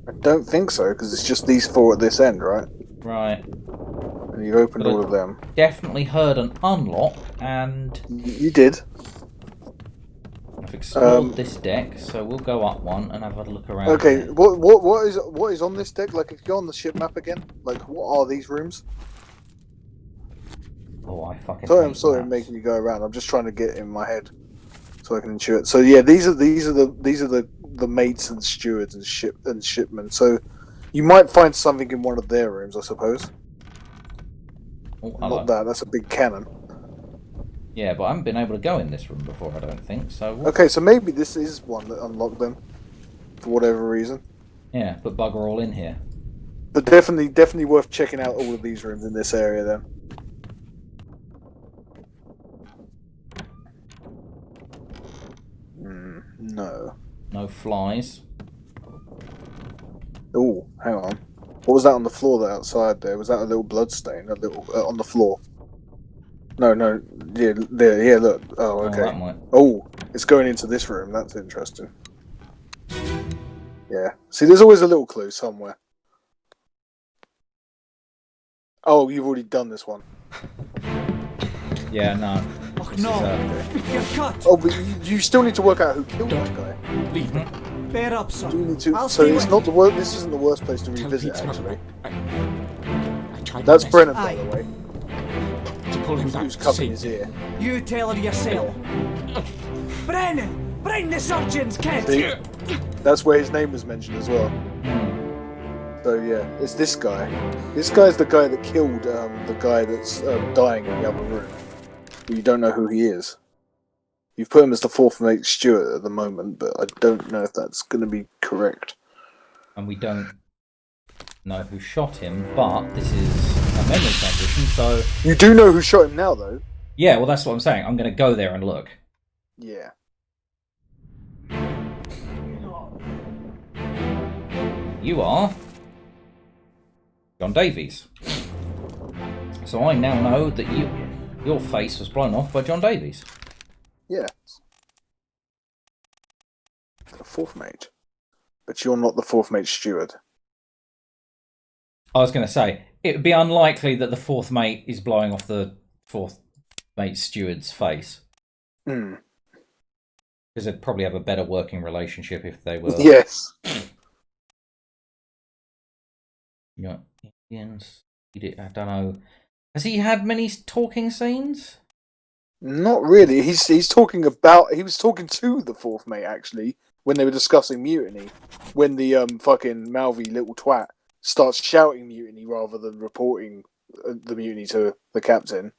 I don't think so, because it's just these four at this end, right? Right. And you've opened But all of them. Definitely heard an unlock, and You did. I've explored this deck, so we'll go up one and have a look around. Okay, here. what is on this deck? Like, if you go on the ship map again, like, what are these rooms? Oh, I fucking. I'm sorry, I'm making you go around. I'm just trying to get it in my head so I can intuit. So yeah, these are the mates and stewards and shipmen. So you might find something in one of their rooms, I suppose. Oh, Not that. That's a big cannon. Yeah, but I haven't been able to go in this room before, I don't think. So. Okay, so maybe this is one that unlocked them for whatever reason. Yeah, but bugger all in here. But definitely worth checking out all of these rooms in this area then. No. No flies. Oh, hang on. What was that on the floor there outside there? Was that a little blood stain? A little on the floor? No. Yeah, there. Yeah, look. Oh, okay. that might... Oh, it's going into this room. That's interesting. Yeah. See, there's always a little clue somewhere. Oh, you've already done this one. Yeah, no. Oh no! You're cut! Oh, but you still need to work out who killed that guy. Leave me. Bear up, son. You need to. I'll So stay it's with not the worst. This isn't the worst place to revisit, Pete's not- actually. I tried That's my best Brennan, by the way. to pull him back Who's to covering safety. his ear. You tell her yourself. Brennan! Bring the surgeons, kid! See? That's where his name was mentioned as well. So yeah, it's this guy. This guy's the guy that killed the guy that's dying in the other room. You don't know who he is. You've put him as the fourth mate steward at the moment, but I don't know if that's going to be correct. And we don't know who shot him, but this is a memory transition, so... You do know who shot him now, though. Yeah, well, that's what I'm saying. I'm going to go there and look. Yeah. You are... John Davies. So I now know that your face was blown off by John Davies. Yeah. The fourth mate. But you're not the fourth mate steward. I was going to say, it would be unlikely that the fourth mate is blowing off the fourth mate steward's face. Hmm. Because they'd probably have a better working relationship if they were... Yes. You know, Indians... I don't know. Has he had many talking scenes? Not really. He's talking about... He was talking to the fourth mate, actually, when they were discussing mutiny. When the fucking mouthy little twat starts shouting mutiny rather than reporting the mutiny to the captain.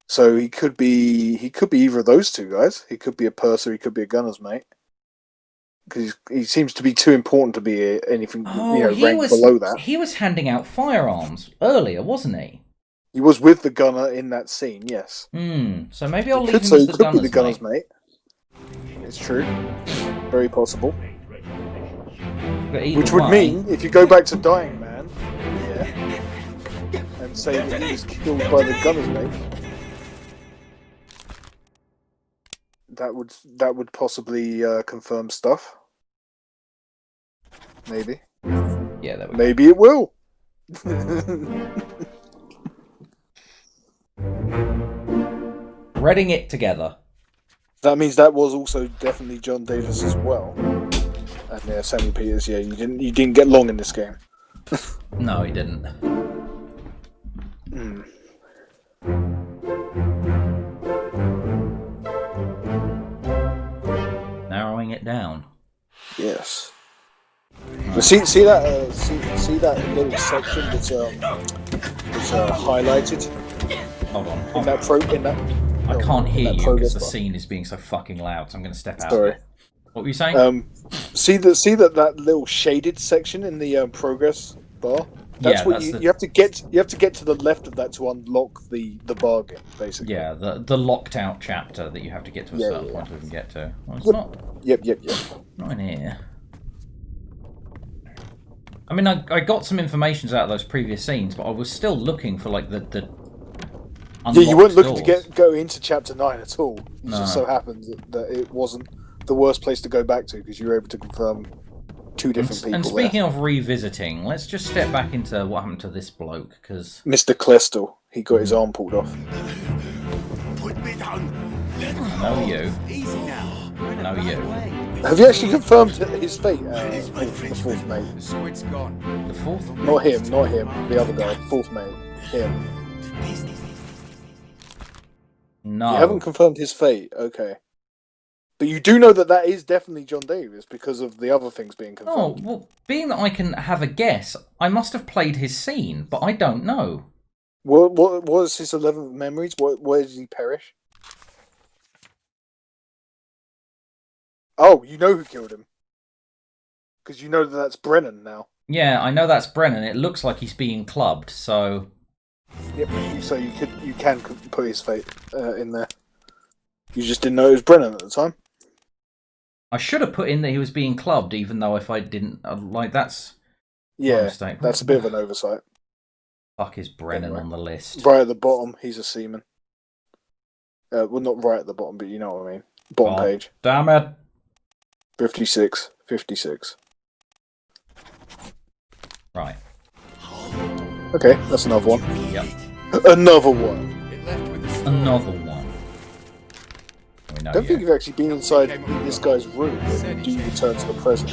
So he could be either of those two guys. He could be a purser, he could be a gunner's mate. Because he seems to be too important to be anything ranked below that. He was handing out firearms earlier, wasn't he? He was with the gunner in that scene, yes. So maybe I'll leave him So as he the could be the gunner's gunner's mate. It's true. Very possible. But Which would mean, if you go back to Dying Man, and say that he was killed by the gunner's mate, that would possibly confirm stuff. Maybe. Yeah, there we go. Maybe it will. Threading it together. That means that was also definitely John Davis as well. And yeah, Sammy Peters. Yeah, you didn't get long in this game. No, he didn't. Narrowing it down. Yes. But see that see that little section that's highlighted. Hold on. I can't hear you because the scene is being so fucking loud. So I'm going to step out. Sorry. What were you saying? See that little shaded section in the progress bar. That's what you have to get. You have to get to the left of that to unlock the bargain, basically. Yeah, the locked out chapter that you have to get to a certain point to even get to. Well, it's not. Yep. Not in here. I mean, I got some information out of those previous scenes, but I was still looking for like the Yeah, you weren't looking doors. to go into chapter 9 at all. It No. just so happened that it wasn't the worst place to go back to because you were able to confirm two different people And speaking there. of revisiting, let's just step back into what happened to this bloke, because... Mr. Klestel, he got his arm pulled off. Put me down. I know you. Easy now. I know you. Have you actually confirmed his fate, the fourth mate? The squid's gone. The fourth? Not him, the other guy, fourth mate, him. No. You haven't confirmed his fate, okay. But you do know that is definitely John Davis because of the other things being Oh, confirmed. well, being that I can have a guess, I must have played his scene, but I don't know. What was his 11th memories? Where did he perish? Oh, you know who killed him. Because you know that's Brennan now. Yeah, I know that's Brennan. It looks like he's being clubbed, so... Yep, so you can put his fate in there. You just didn't know it was Brennan at the time. I should have put in that he was being clubbed, even though if I didn't... that's... Yeah, mistake. that's a bit of an oversight. Fuck is Brennan Anyway. on the list? Right at the bottom, he's a seaman. Well, not right at the bottom, but you know what I mean. Bottom page. Damn it. 56. Right. Okay, that's another one. Yep. Another one. Another one. We know I don't you. think you've actually been inside this guy's room when you return to the present.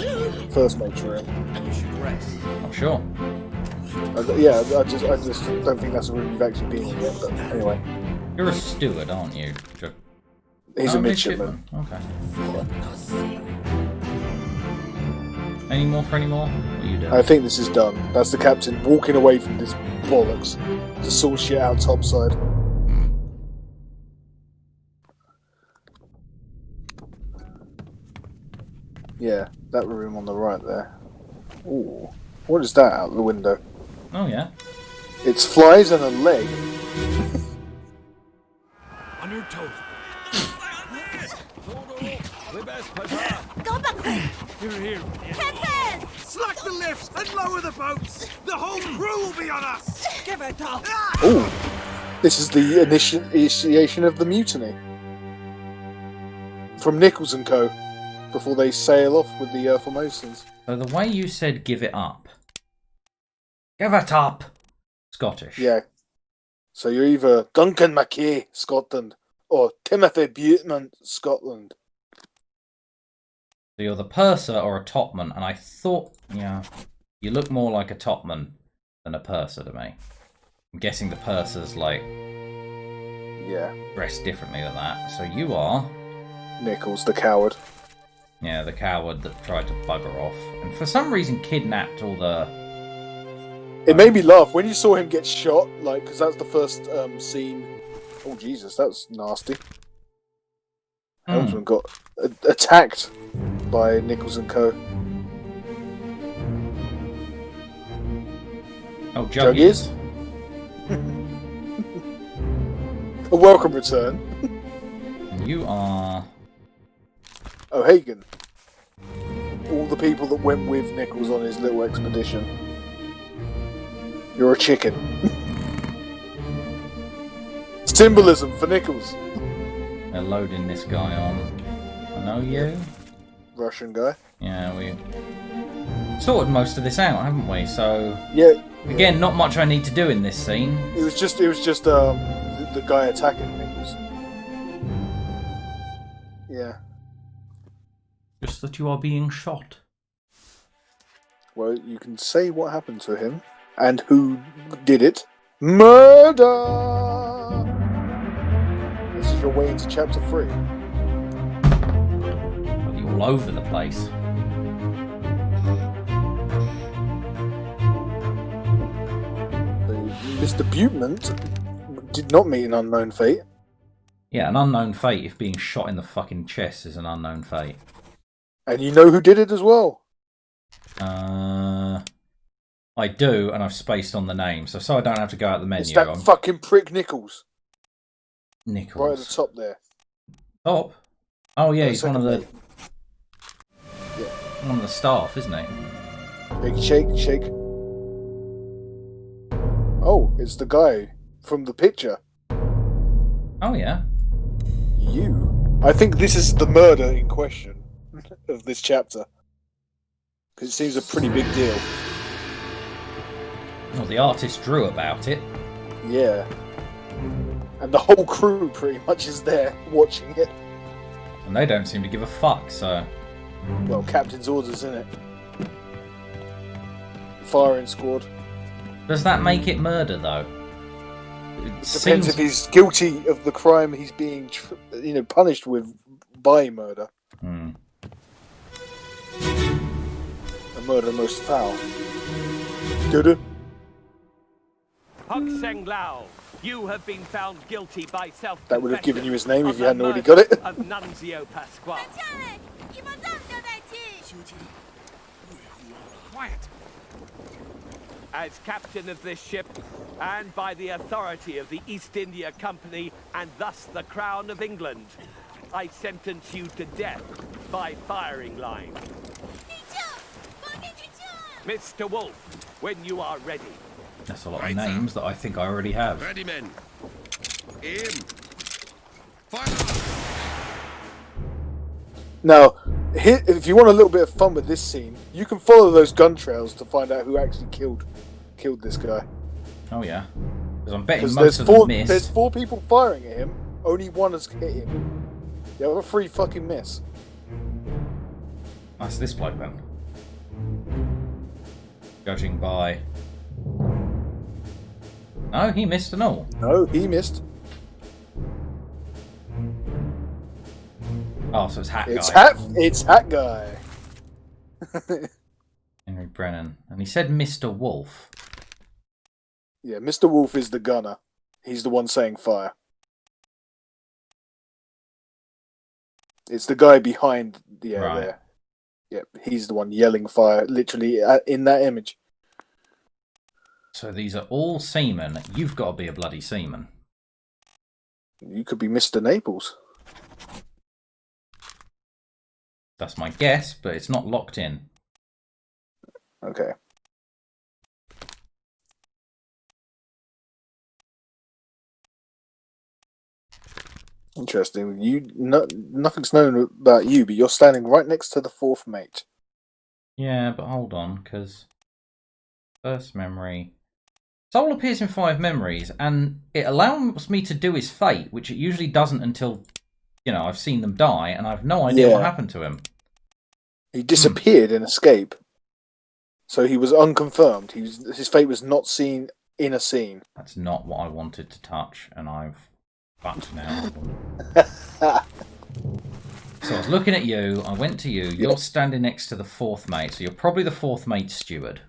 First mate's room. I'm sure. Yeah, I just don't think that's a room you've actually been in yet, but anyway. You're a steward, aren't you? He's a midshipman. Okay. Any more for any more? What are you doing? I think this is done. That's the captain walking away from this bollocks to sort shit out topside. Yeah, that room on the right there. Ooh, what is that out the window? Oh yeah. It's flies and a leg. On your toes. We best put her. Go back there! Here. Captain! Slack the lifts and lower the boats. The whole crew will be on us. Give it up! Ooh, this is the initiation of the mutiny from Nichols and Co. Before they sail off with the Formosans. So the way you said "give it up," give it up, Scottish. Yeah. So you're either Duncan Mackay, Scotland, or Timothy Buteman, Scotland. So you're the purser or a topman, and I thought, yeah, you look more like a topman than a purser to me. I'm guessing the purser's like, yeah, dressed differently than that. So you are Nichols, the coward. Yeah, the coward that tried to bugger off, and for some reason kidnapped all the... It made me laugh when you saw him get shot, like, because that's the first scene. Oh, Jesus, that was nasty. Helmsman got attacked by Nichols and Co. Oh, Jug is. A welcome return. And you are... O'Hagan. All the people that went with Nichols on his little expedition. You're a chicken. Symbolism for Nichols. They're loading this guy on. I know you. Russian guy. Yeah, we sorted most of this out, haven't we? So yeah. Again, not much I need to do in this scene. It was just the guy attacking Nichols. Yeah. Just that you are being shot. Well, you can say what happened to him and who did it. Murder! This is your way into chapter 3. You're all over the place. Mr. Buteman did not meet an unknown fate. Yeah, an unknown fate if being shot in the fucking chest is an unknown fate. And you know who did it as well? I do, and I've spaced on the name, so I don't have to go out the menu. It's that fucking prick Nichols. Nichols. Right at the top there. Top? Oh yeah, he's one of the... Yeah. One of the staff, isn't he? Shake. Oh, it's the guy from the picture. Oh, yeah. You. I think this is the murder in question of this chapter. Because it seems a pretty big deal. Well, the artist drew about it. Yeah. And the whole crew pretty much is there watching it. And they don't seem to give a fuck, so... Well, captain's orders, innit? Firing squad. Does that make it murder, though? It depends if he's guilty of the crime he's being, punished with by murder. Hmm. A murder most foul. Did Hug Seng Lao, you have been found guilty by self-confession. That would have given you his name if you hadn't already murder got it. Of Nunzio Pasquale. Quiet. As captain of this ship, and by the authority of the East India Company, and thus the Crown of England, I sentence you to death by firing line. Mr. Wolf, when you are ready. That's a lot of names that I think I already have. Ready, men. Aim. Fire. Now, if you want a little bit of fun with this scene, you can follow those gun trails to find out who actually killed this guy. Oh yeah, because I'm betting Because most of them missed. there's 4 people firing at him. Only 1 has hit him. The other 3 fucking miss. That's this bloke then. Judging by... No, he missed and all. No, he missed. Oh, so it's Hat It's Guy. It's Hat Guy. Henry Brennan. And he said Mr. Wolf. Yeah, Mr. Wolf is the gunner. He's the one saying fire. It's the guy behind the air Right. there. Yep, he's the one yelling fire, literally in that image. So these are all seamen. You've got to be a bloody seaman. You could be Mr. Naples. That's my guess, but it's not locked in. Okay. Interesting. Nothing's known about you, but you're standing right next to the 4th mate. Yeah, but hold on, because... First memory... Soul appears in 5 memories, and it allows me to do his fate, which it usually doesn't until, I've seen them die, and I've no idea what happened to him. He disappeared in Escape. So he was unconfirmed. His fate was not seen in a scene. That's not what I wanted to touch, and I've fucked now. So I was looking at you, I went to you, you're standing next to the 4th mate, so you're probably the 4th mate's steward.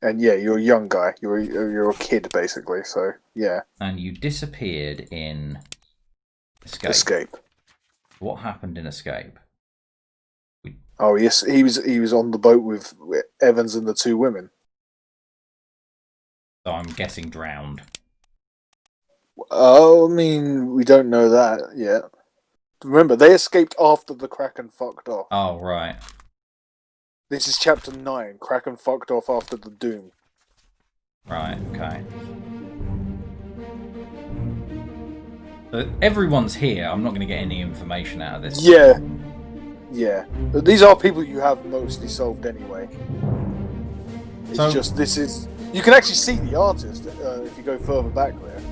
And yeah, you're a young guy. You're a kid, basically, so yeah. And you disappeared in Escape. What happened in Escape? Oh yes, he was on the boat with Evans and the 2 women. So I'm guessing drowned. Oh, I mean, we don't know that yet. Remember, they escaped after the Kraken fucked off. Oh, right. This is chapter 9. Kraken fucked off after the Doom. Right, okay. But everyone's here. I'm not going to get any information out of this. Yeah. Yeah. But these are people you have mostly solved anyway. It's just, this is... You can actually see the artist if you go further back there.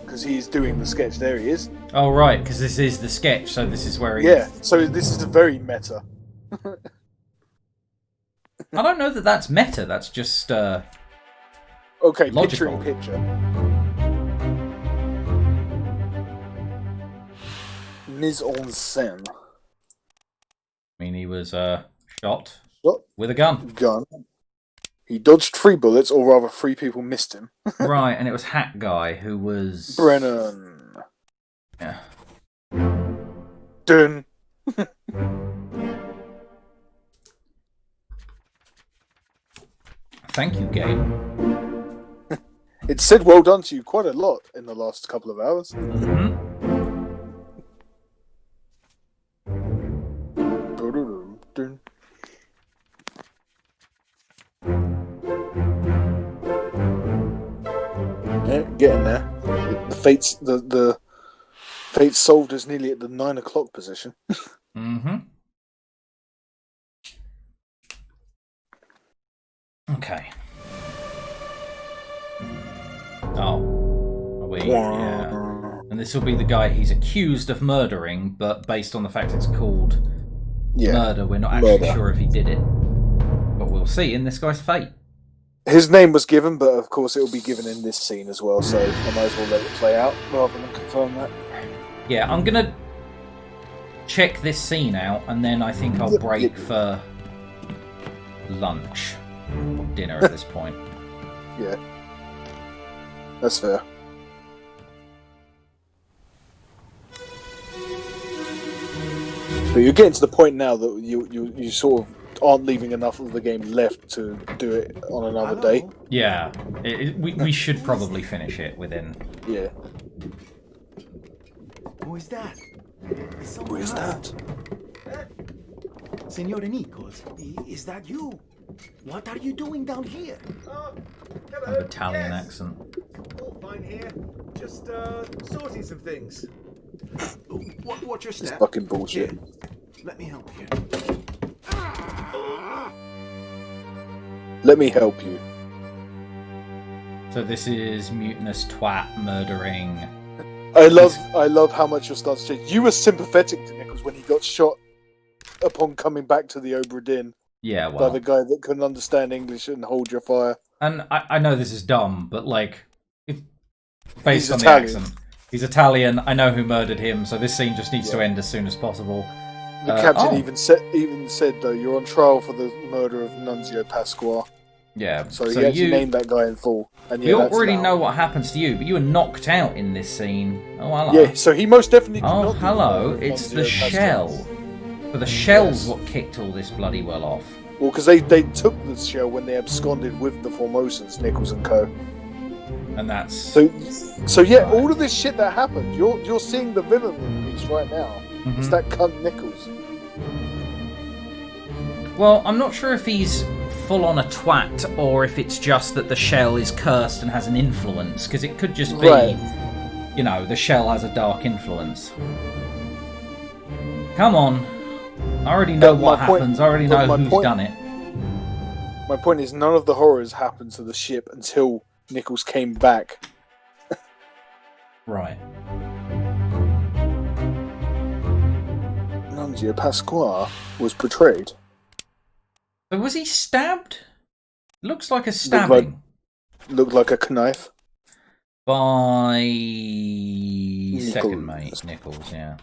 Because he's doing the sketch. There he is. Oh, right, because this is the sketch, so this is where he... Yeah, so this is a very meta. I don't know that that's meta, that's just, Okay, logical. picture. Mise en scène. I mean, he was, shot What? with a gun. He dodged 3 bullets, or rather 3 people missed him. Right, and it was Hat Guy, who was... Brennan. Yeah. Dinn. Thank you, Gabe. It said well done to you quite a lot in the last couple of hours. Yeah, getting there. The fates solved is nearly at the 9 o'clock position. Mm-hmm. Okay. Oh. Are we? Yeah. And this will be the guy he's accused of murdering, but based on the fact it's called murder, we're not actually sure if he did it. But we'll see in this guy's fate. His name was given, but of course it will be given in this scene as well, so I might as well let it play out rather than confirm that. Yeah, I'm gonna check this scene out, and then I think I'll break for lunch. Dinner at this point. Yeah. That's fair. But you're getting to the point now that you sort of aren't leaving enough of the game left to do it on another day. Yeah, we should probably finish it within. Yeah. Who is that? Who is that? Signore Nichols, is that you? What are you doing down here? An Italian accent. All fine here. Just sorting some things. What's your It's step? fucking bullshit. Here, let me help you. Let me help you. So this is mutinous twat murdering. I love how much your stance changed. You were sympathetic to Nichols when he got shot upon coming back to the Obra Dinn. Yeah, well, by the guy that couldn't understand English and hold your fire. And I know this is dumb, but like, based on Italian. the accent, he's Italian. I know who murdered him, so this scene just needs to end as soon as possible. The captain even said though, you're on trial for the murder of Nunzio Pasqua. Yeah, so he actually named that guy in full. And we already know what happens to you, but you were knocked out in this scene. Oh, hello. Yeah, so he most definitely. Oh, hello! It's the shell. But the shell's what kicked all this bloody well off. Well, because they took the shell when they absconded with the Formosans, Nichols and co. And that's so yeah. All of this shit that happened, you're seeing the villain piece right now. Mm-hmm. It's that cunt Nichols. Well, I'm not sure if he's full on a twat or if it's just that the shell is cursed and has an influence. Because it could just be, you know, the shell has a dark influence. Come on. I already know what happens. I already know who's done it. My point is, none of the horrors happened to the ship until Nichols came back. Right. Nunzio Pasqua was betrayed. So was he stabbed? Looks like a stabbing. Looked like a knife. By second mate Nichols, yeah.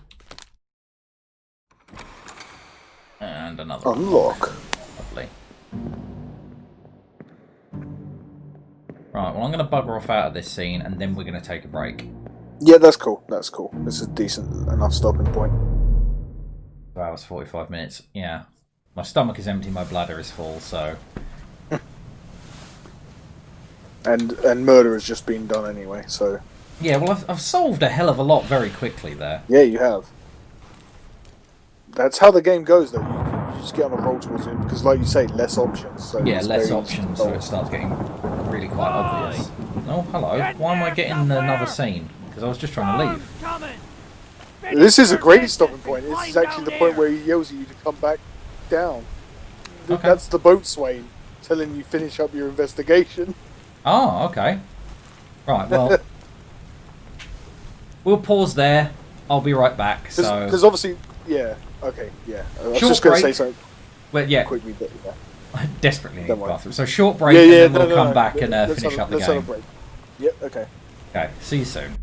And another unlock. Lovely. Right, well I'm going to bugger off out of this scene and then we're going to take a break. Yeah, that's cool. That's cool. This is a decent enough stopping point. 2 hours 45 minutes. Yeah. My stomach is empty, my bladder is full, so... and murder has just been done anyway, so... Yeah, well I've solved a hell of a lot very quickly there. Yeah, you have. That's how the game goes, though. You just get on a roll towards it because, like you say, less options. So yeah, less options, so it starts getting really quite obvious. Oh, hello. Why am I getting another scene? Because I was just trying to leave. This is a great stopping point. This is actually the point where he yells at you to come back down. Okay. That's the boatswain telling you finish up your investigation. Oh, okay. Right, well... we'll pause there. I'll be right back, so... Because obviously... Yeah, okay, yeah. I was short just going to break. say something. Well, yeah. Quickly, but yeah. I desperately need the bathroom. So short break, and then we'll come back and finish up the game. Have a break. Yep, okay. Okay, see you soon.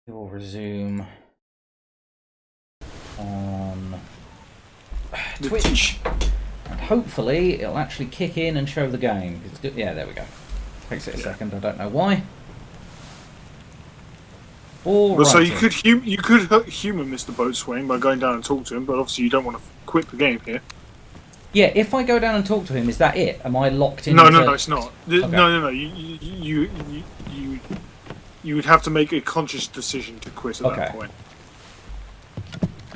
It will resume on Twitch. And hopefully it'll actually kick in and show the game. Yeah, there we go. Takes it a second, I don't know why. But so you could humour Mr. Boatswain by going down and talk to him, but obviously you don't want to quit the game here. Yeah, if I go down and talk to him, is that it? Am I locked in? No, it's not. No. You would have to make a conscious decision to quit at that point.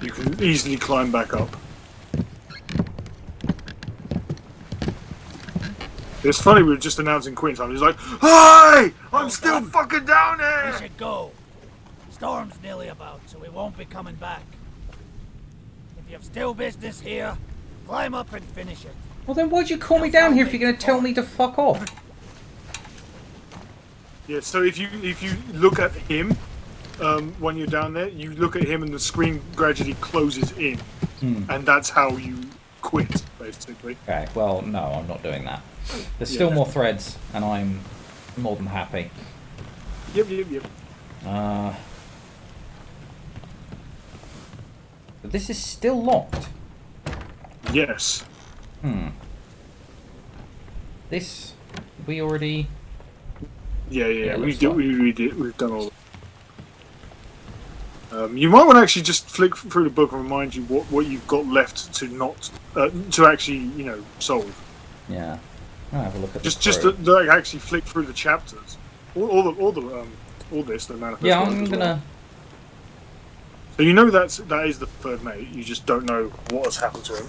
You can easily climb back up. It's funny, we were just announcing quitting time. He's like, "Hey, I'm still fucking down here!" We should go. Storm's nearly about, so we won't be coming back. If you have still business here, climb up and finish it. Well then why'd you call me down here if you're going to tell me to fuck off? Yeah, so if you look at him, when you're down there, you look at him and the screen gradually closes in. And that's how you quit, basically. Okay, well, no, I'm not doing that. There's still more threads, and I'm more than happy. Yep. But this is still locked. Yes. This, we already... Yeah, we've done all that. You might want to actually just flick through the book and remind you what you've got left to not... to actually, solve. Yeah. I'll have a look at just to actually flick through the chapters. All this, the manifest. Yeah, I'm gonna... So you know that is the third mate, you just don't know what has happened to him.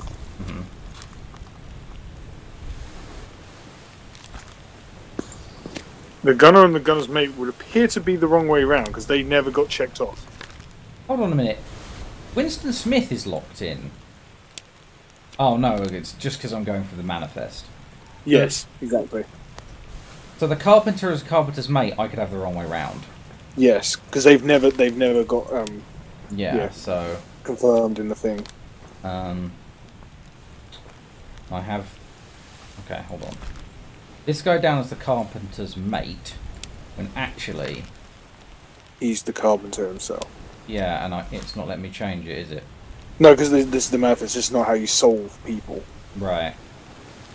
The gunner and the gunner's mate would appear to be the wrong way around, because they never got checked off. Hold on a minute. Winston Smith is locked in. Oh no, it's just because I'm going for the manifest. Yes, exactly. So the carpenter as carpenter's mate, I could have the wrong way round. Yes, because they've never got so confirmed in the thing. I have. Okay, hold on. This guy down as the carpenter's mate, when actually he's the carpenter himself. Yeah, and it's not letting me change it, is it? No, because this is the manifest. This is not how you solve people. Right.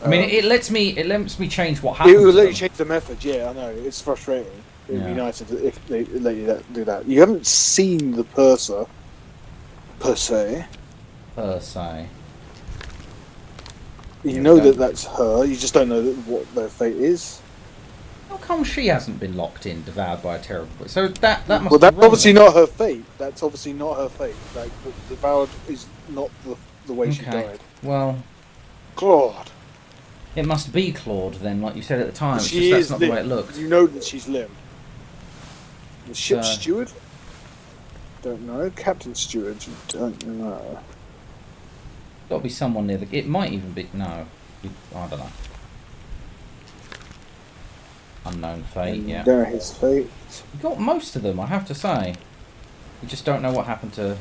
I mean, it lets me change what happens. It will let you change the method. Yeah, I know. It's frustrating. It'd be nice if they let you do that. You haven't seen the purser per se. You know that that's her. You just don't know what their fate is. How come she hasn't been locked in, devoured by a terrible? So that must. Well, that's obviously not her fate. That's obviously not her fate. Like devoured is not the way she died. Well, Claude. It must be Claude then, like you said at the time. It's She just is that's not the way it looked. You know that she's limbed. The ship steward? Don't know. Captain steward? Don't know. Got to be someone near the. It might even be no. I don't know. Unknown fate. Yeah. There his fate. You got most of them, I have to say. You just don't know what happened to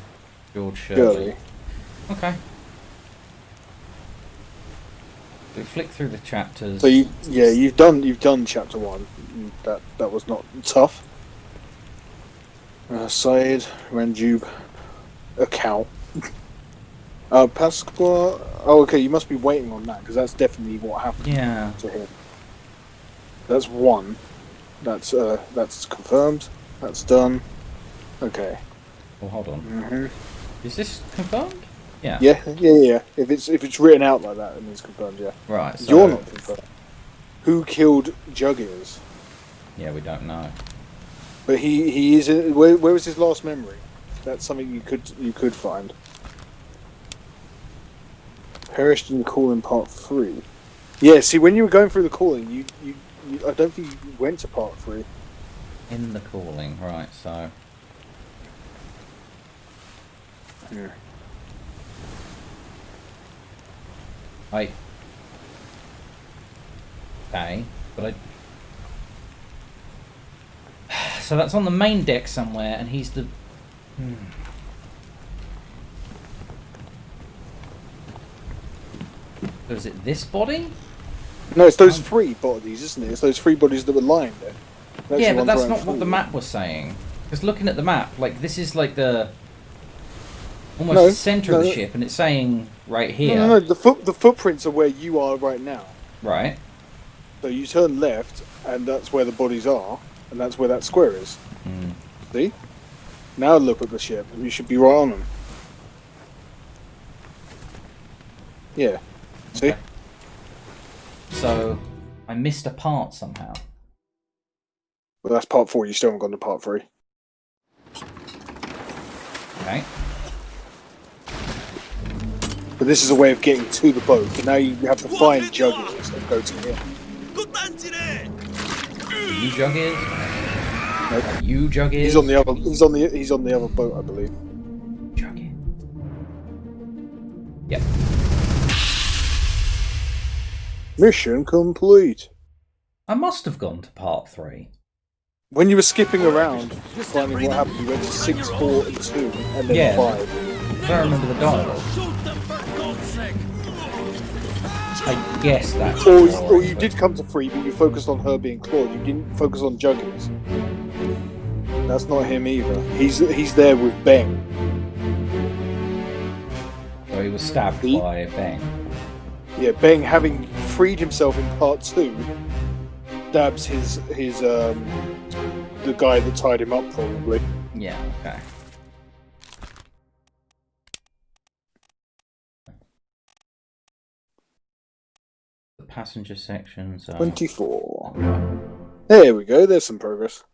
George Shirley. Okay. We flick through the chapters. So you've done chapter 1. That was not tough. Syed, Renjube, account. Pasqua. Oh, okay. You must be waiting on that because that's definitely what happened to him. That's 1. That's confirmed. That's done. Okay. Well, hold on. Mm-hmm. Is this confirmed? Yeah. Yeah. If it's written out like that, it means confirmed. Yeah. Right. So... You're not confirmed. Who killed Juggies? Yeah, we don't know. But he is. Where was his last memory? That's something you could find. Perished in the calling part 3. Yeah. See, when you were going through the calling, you I don't think you went to part 3. In the calling, right? So. Yeah. Okay, but so that's on the main deck somewhere, and he's the. So is it this body? No, it's those 3 bodies, isn't it? It's those 3 bodies that were lying there. Yeah, but that's not what the map was saying. Because looking at the map, like this is like the almost No, the center of the no. ship, and it's saying right here. No. The footprints are where you are right now. Right. So you turn left, and that's where the bodies are, and that's where that square is. Mm. See? Now look at the ship, and you should be right on them. Yeah. See? Okay. So I missed a part somehow. Well, that's part 4. You still haven't gone to part 3. Okay. But this is a way of getting to the boat. But now you have to find Juggers and go to him. You Juggers? Nope. You Juggers? He's on the other. He's on the other boat, I believe. Juggers. Yep. Mission complete. I must have gone to part 3. When you were skipping around, finding what happened, you went to 6, 4, and 2, and then 5. I don't remember the dialogue. I guess that's. Or you did come to 3, but you focused on her being clawed. You didn't focus on Juggins. That's not him either. He's there with Beng. So he was stabbed by Beng. Yeah, Beng, having freed himself in part 2, stabs the guy that tied him up, probably. Yeah. Okay. The passenger section. So 24. There we go. There's some progress.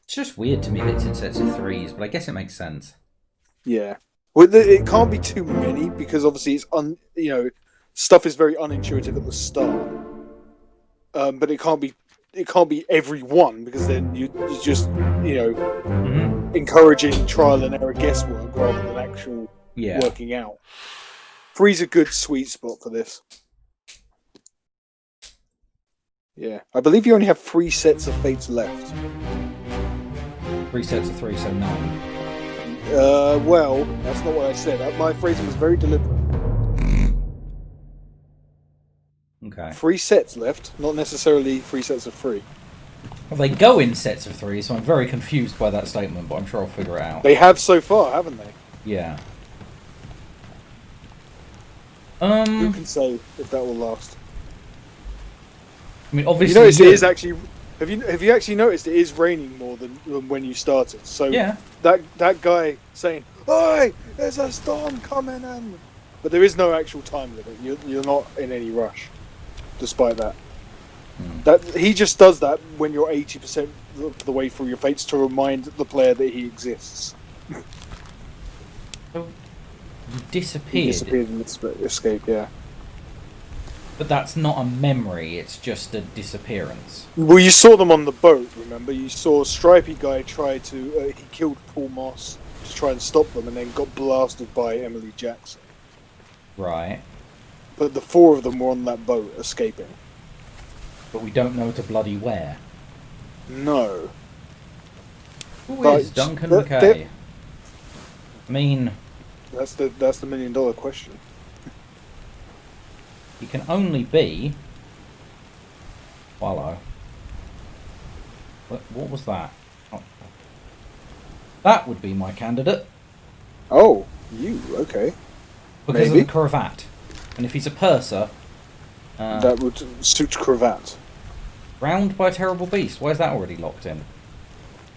It's just weird to me that it's in sets of 3s, but I guess it makes sense. Yeah. Well, it can't be too many because obviously it's stuff is very unintuitive at the start. But it can't be every one because then you're just encouraging trial and error guesswork rather than actual working out. 3's a good sweet spot for this. Yeah, I believe you only have 3 sets of fates left. 3 sets of 3, so 9. Well, that's not what I said. My phrasing was very deliberate. Okay. 3 sets left, not necessarily 3 sets of 3. Well, they go in sets of 3, so I'm very confused by that statement, but I'm sure I'll figure it out. They have so far, haven't they? Yeah. Who can say if that will last? I mean, obviously, you notice it is actually. Have you actually noticed it is raining more than when you started? So yeah, that guy saying, "Oi, there's a storm coming in," but there is no actual time limit. You're not in any rush, despite that. That he just does that when you're 80% of the way through your fates to remind the player that he exists. So you disappeared. He disappeared in escape, yeah. But that's not a memory, it's just a disappearance. Well, you saw them on the boat, remember? You saw Stripey guy try to... he killed Paul Moss to try and stop them and then got blasted by Emily Jackson. Right. But the 4 of them were on that boat, escaping. But we don't know to bloody where. No. Who is Duncan McKay? I mean... That's the $1 million question. He can only be... Hello. What was that? Oh. That would be my candidate. Oh, you, okay. Because of the cravat. And if he's a purser... that would suit cravat. Drowned by a terrible beast. Why is that already locked in?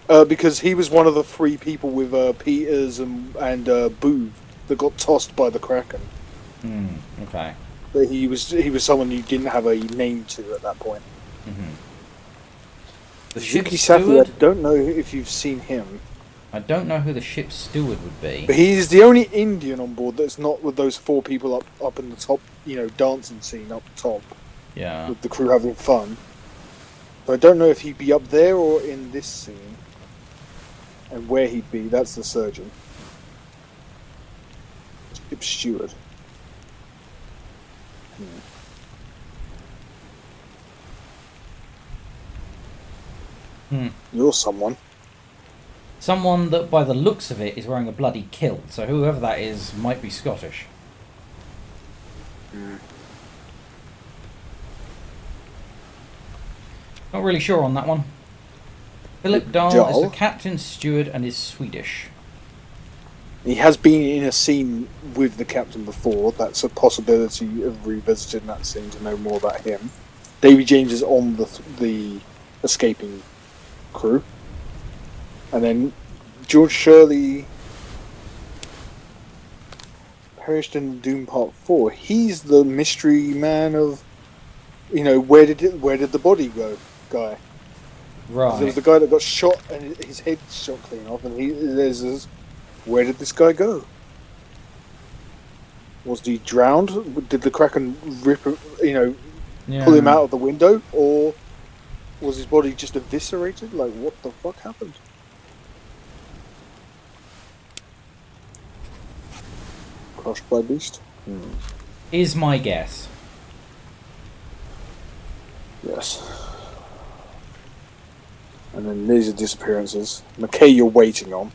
Because he was one of the 3 people with Peters and Boov that got tossed by the Kraken. Okay. But he was someone you didn't have a name to at that point. The ship's Zuki Safi, steward? I don't know if you've seen him. I don't know who the ship's steward would be. But he's the only Indian on board that's not with those 4 people up in the top, dancing scene up top. Yeah. With the crew having fun. So I don't know if he'd be up there or in this scene. And where he'd be, that's the surgeon. Ship steward. You're someone. Someone that, by the looks of it, is wearing a bloody kilt. So whoever that is might be Scottish. Not really sure on that one. Philip Dahl is Dahl. the captain, steward, and is Swedish. He has been in a scene with the captain before. That's a possibility of revisiting that scene to know more about him. Davy James is on the escaping crew. And then George Shirley perished in Doom Part 4. He's the mystery man of, where did the body go guy. Right. There was the guy that got shot and his head shot clean off, and there's this, where did this guy go? Was he drowned? Did the Kraken rip, pull him out of the window, or was his body just eviscerated? Like, what the fuck happened? Crushed by beast? Is my guess. Yes. And then these are disappearances. McKay, you're waiting on.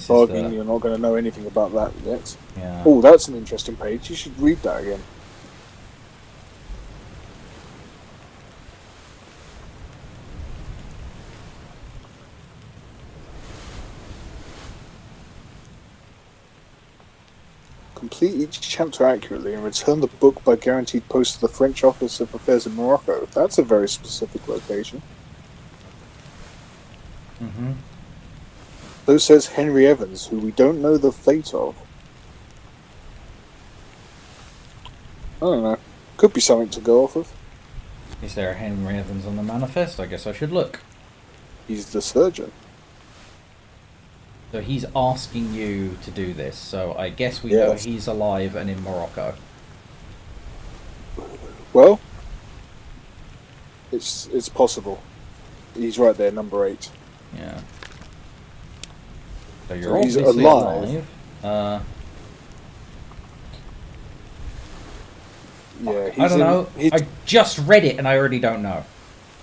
Bargain, you're not going to know anything about that yet. Yeah. Oh, that's an interesting page. You should read that again. Complete each chapter accurately and return the book by guaranteed post to the French Office of Affairs in Morocco. That's a very specific location. Mm-hmm. So says Henry Evans, who we don't know the fate of. I don't know. Could be something to go off of. Is there a Henry Evans on the manifest? I guess I should look. He's the surgeon. So he's asking you to do this, so I guess we know he's alive and in Morocco. Well, it's possible. He's right there, number 8. Yeah. So you're he's obviously alive. alive. Yeah, I don't know. I just read it and I already don't know.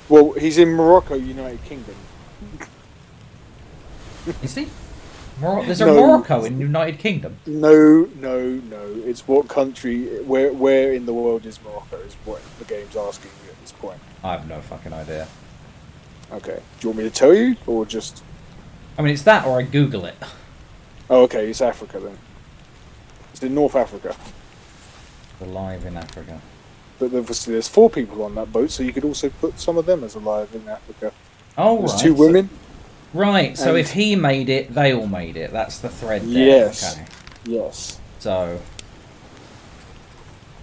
Well, he's in Morocco, United Kingdom. Is he? There's a Morocco in United Kingdom? No. It's what country, where in the world is Morocco is what the game's asking you at this point. I have no fucking idea. Okay. Do you want me to tell you, or just... I mean, it's that or I Google it. Oh, okay, it's Africa then. It's in North Africa. Alive in Africa. But obviously there's 4 people on that boat, so you could also put some of them as alive in Africa. Oh, there's right. 2 women. Right, so if he made it, they all made it. That's the thread there. Yes. Okay. Yes. So...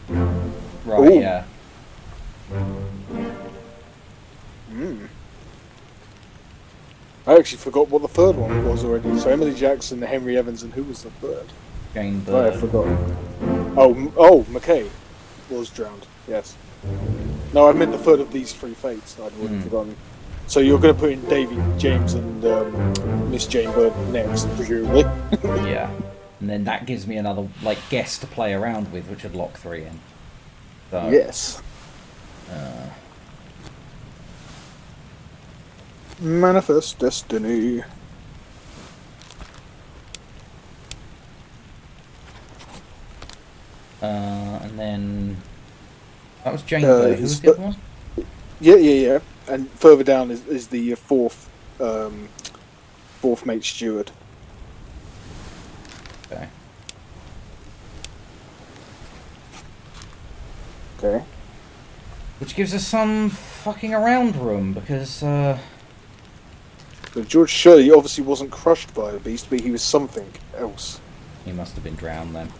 Right, Ooh. yeah. I actually forgot what the third one was already. So Emily Jackson, Henry Evans, and who was the third? Jane Oh, I Bird. forgot. Oh, McKay was drowned. Yes. No, I meant the third of these 3 fates. I'd already forgotten. So you're going to put in Davy James and Miss Jane Bird next, presumably. Yeah. And then that gives me another guess to play around with, which would lock 3 in. So, yes. Manifest Destiny. And then that was Jane Bird. Who was the other one? Yeah. And further down is the fourth mate steward. Okay. Which gives us some fucking around room because. So George Shirley obviously wasn't crushed by a beast, but he was something else. He must have been drowned then.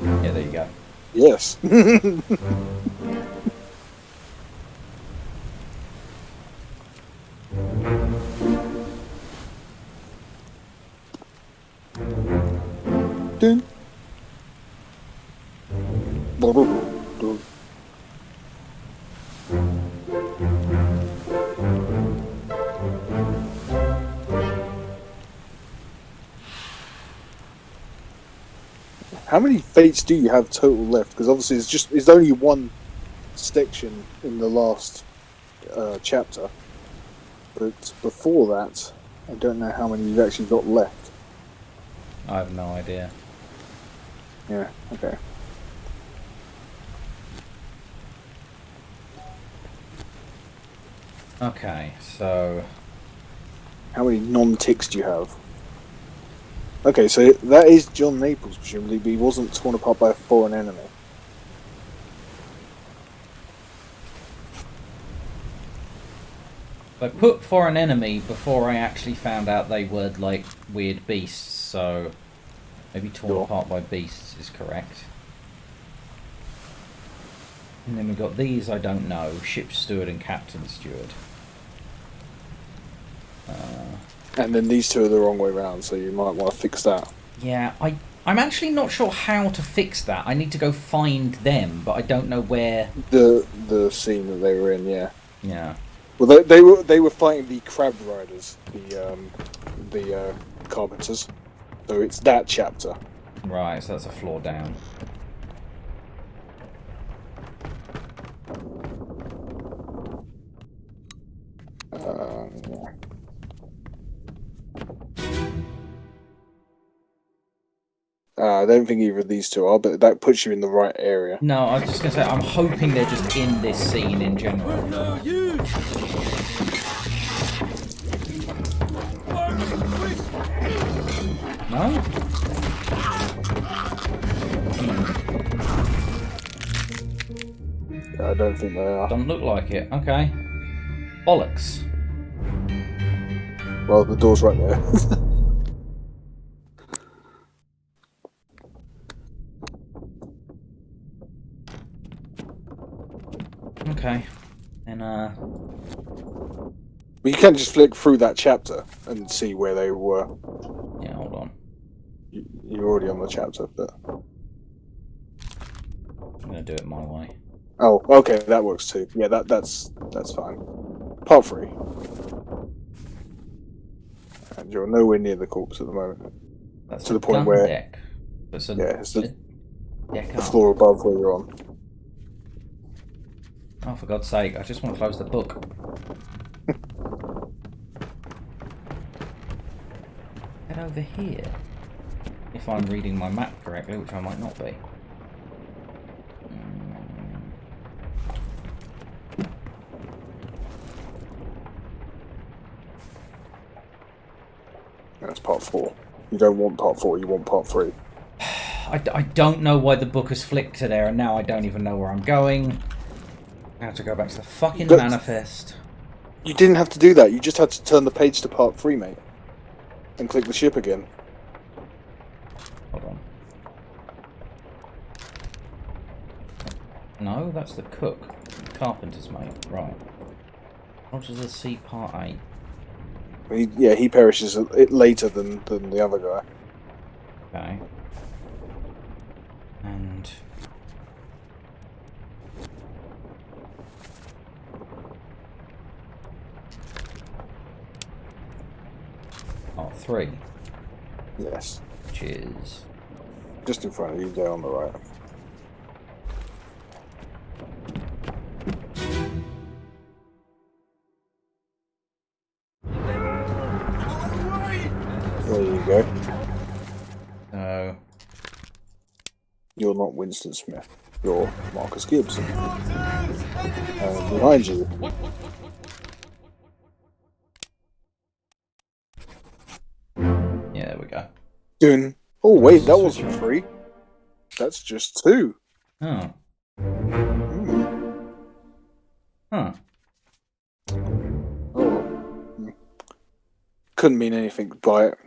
Yeah, there you go. Yes. Dinn. How many fates do you have total left? Because obviously it's only one section in the last chapter, but before that, I don't know how many you've actually got left. I have no idea. Yeah. Okay. Okay, so How many non-ticks do you have? Okay, so that is John Naples, presumably, but he wasn't torn apart by a foreign enemy. I put foreign enemy before I actually found out they were like weird beasts, so maybe torn apart by beasts is correct. And then we've got these I don't know, ship steward and captain steward. And then these two are the wrong way round, so you might want to fix that. Yeah, I'm actually not sure how to fix that. I need to go find them, but I don't know where. The scene that they were in, yeah. Yeah. Well, they were fighting the crab riders, the carpenters. So it's that chapter. Right, so that's a floor down. Yeah. I don't think either of these two are, but that puts you in the right area. No, I was just going to say, I'm hoping they're just in this scene in general. No, you! No? I don't think they are. Doesn't look like it. Okay. Bollocks. Well, the door's right there. Okay. And, But you can't just flick through that chapter and see where they were. Yeah, hold on. You're already on the chapter, but... I'm going to do it my way. Oh, okay, that works too. Yeah, that's fine. Part 3. And you're nowhere near the corpse at the moment. That's to the point where... deck. It's a, yeah, it's the deck floor above where you're on. Oh, for God's sake, I just want to close the book. Get over here. If I'm reading my map correctly, which I might not be. That's part 4. You don't want part 4, you want part 3. I don't know why the book has flicked to there, and now I don't even know where I'm going. I have to go back to the fucking manifest. You didn't have to do that, you just had to turn the page to part 3, mate. And click the ship again. Hold on. No, that's the cook. Carpenter's mate. Right. Rogers the Sea Part 8. He perishes later than the other guy. Okay. And... Part 3. Yes. Which is... just in front of you there on the right. There you go. So... You're not Winston Smith. You're Marcus Gibson. And behind you... yeah, there we go. Dinn. Oh wait, that wasn't 3. That's just 2. Oh. Huh. Oh. Couldn't mean anything by it.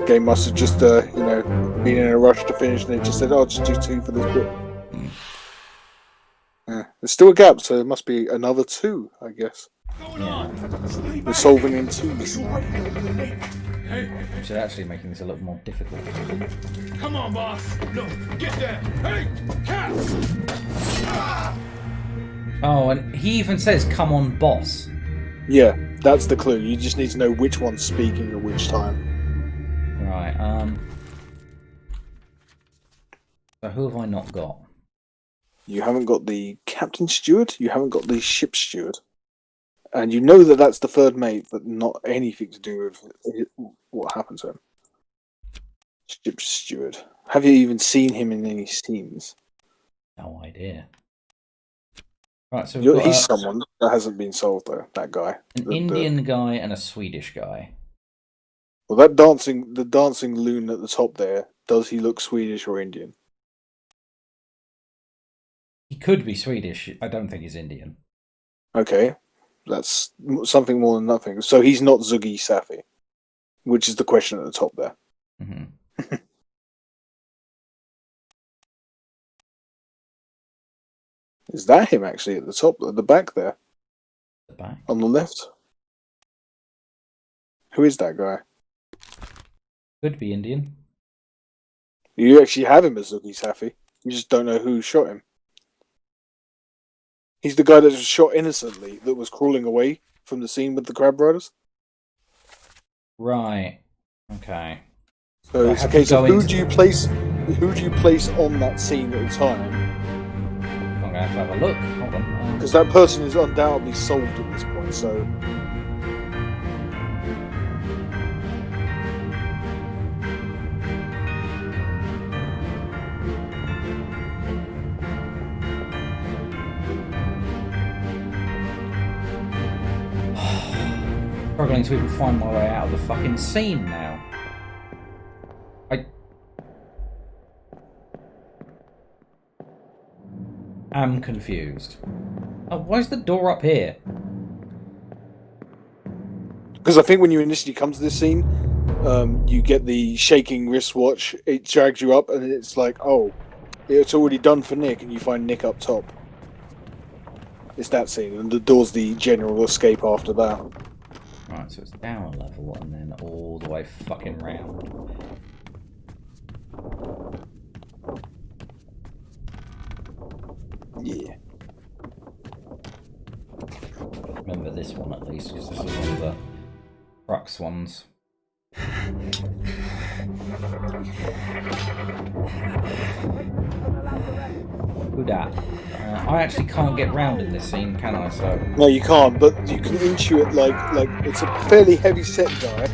Game must have just, been in a rush to finish, and it just said, "Oh, just do 2 for this bit." Yeah. There's still a gap, so there must be another 2, I guess. Yeah. We're solving in 2s. Which is actually making this a little more difficult. Come on, boss! No, get there! Hey! Cat! Ah! Oh, and he even says, "Come on, boss." Yeah, that's the clue. You just need to know which one's speaking at which time. Right, so who have I not got? You haven't got the captain steward, you haven't got the ship steward. And you know that that's the third mate, but not anything to do with what happened to him. Ship steward. Have you even seen him in any scenes? No idea. Right, so we've got He's someone that hasn't been solved though. That guy, an Indian guy and a Swedish guy. Well, the dancing loon at the top there. Does he look Swedish or Indian? He could be Swedish. I don't think he's Indian. Okay, that's something more than nothing. So he's not Zuggy Safi, which is the question at the top there. Mm-hmm. Is that him actually at the top, at the back there? The back? On the left? Who is that guy? Could be Indian. You actually have him as Zuggy Safi. You just don't know who shot him. He's the guy that was shot innocently, that was crawling away from the scene with the crab riders. Right. Okay. So it's a case of who do you place on that scene at the time? I'm gonna have to have a look. Hold on. Because that person is undoubtedly solved at this point. So. Struggling to even find my way out of the fucking scene now. I'm confused. Oh, why is the door up here? Because I think when you initially come to this scene, you get the shaking wristwatch. It drags you up, and it's like, oh, it's already done for Nick, and you find Nick up top. It's that scene, and the door's the general escape after that. Right, so it's down a level, and then all the way fucking round. Yeah. Remember this one at least, because this is one of the crux ones. Who dat? I actually can't get round in this scene, can I? So no, you can't. But you can intuit like it's a fairly heavy set guy,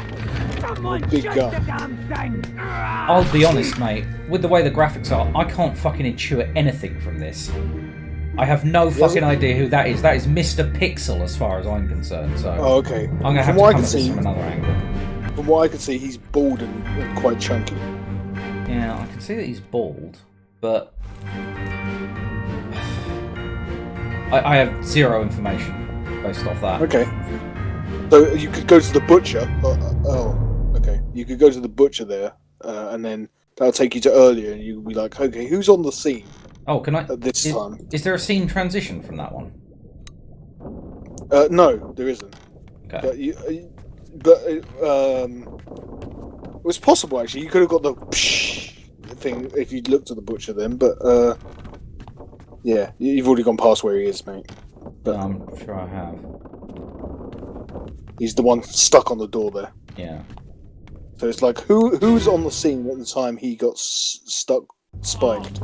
with a big gun. I'll be honest, mate. With the way the graphics are, I can't fucking intuit anything from this. I have no fucking idea who that is. That is Mr. Pixel, as far as I'm concerned. So, oh, okay. I'm gonna have to come at this from another angle. From what I can see, he's bald and quite chunky. Yeah, I can see that he's bald, but I have zero information based off that. Okay. So you could go to the butcher. Okay. You could go to the butcher there, and then that'll take you to earlier, and you'll be like, okay, who's on the scene? Oh, can I? At this time. Is there a scene transition from that one? No, there isn't. Okay. But it was possible actually. You could have got the thing if you'd looked at the butcher then, but yeah, you've already gone past where he is, mate. But I'm sure I have. He's the one stuck on the door there. Yeah. So it's like who's on the scene at the time he got stuck, spiked.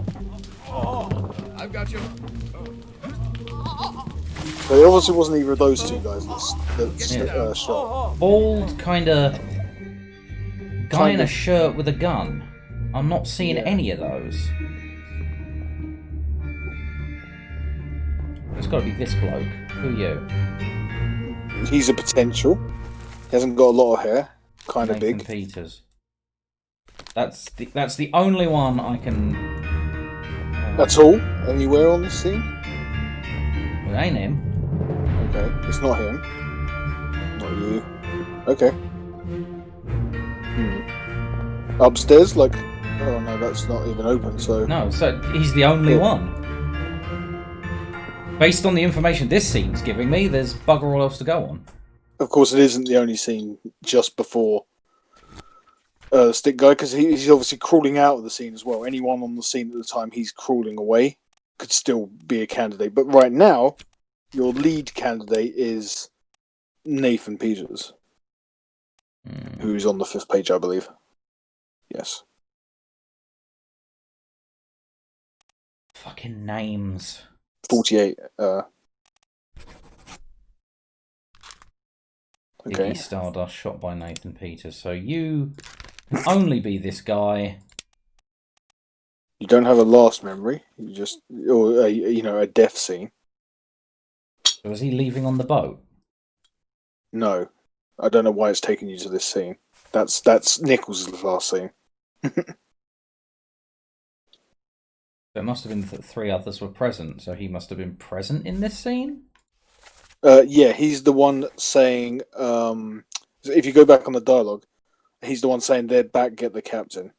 I've got you. So it obviously wasn't either of those two guys that shot. Bald, kinda guy in a shirt with a gun. I'm not seeing any of those. It's got to be this bloke. Who are you? He's a potential. He hasn't got a lot of hair. Kind of big. Peters. That's the only one I can. That's all. Anywhere on the scene? Well, it ain't him. Okay, it's not him. Not you. Okay. Upstairs, like, oh no, that's not even open. So no, so he's the only one. Based on the information this scene's giving me, there's bugger all else to go on. Of course, it isn't the only scene just before Stick Guy, because he's obviously crawling out of the scene as well. Anyone on the scene at the time he's crawling away could still be a candidate. But right now, your lead candidate is Nathan Peters, who's on the 5th page, I believe. Yes. Fucking names. 48. Okay. Iggy Stardust shot by Nathan Peters. So you can only be this guy. You don't have a last memory. You just, or a death scene. So is he leaving on the boat? No, I don't know why it's taking you to this scene. That's Nichols' last scene. It must have been that 3 others were present, so he must have been present in this scene? Yeah, he's the one saying, if you go back on the dialogue, he's the one saying, "They're back, get the captain."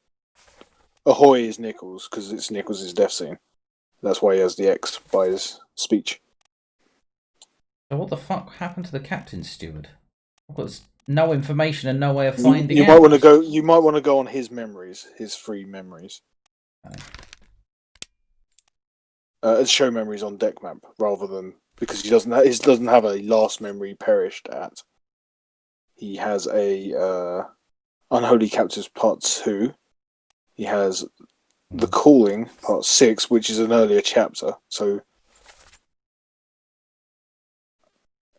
Ahoy is Nichols, because it's Nichols' death scene. That's why he has the X by his speech. So what the fuck happened to the captain's steward? I've got no information and no way of finding You out. might want to go. You might want to go on his memories, his 3 memories. Show memories on deck map rather than because he doesn't have a last memory perished at. He has a Unholy Captives Part 2. He has The Calling Part 6, which is an earlier chapter. So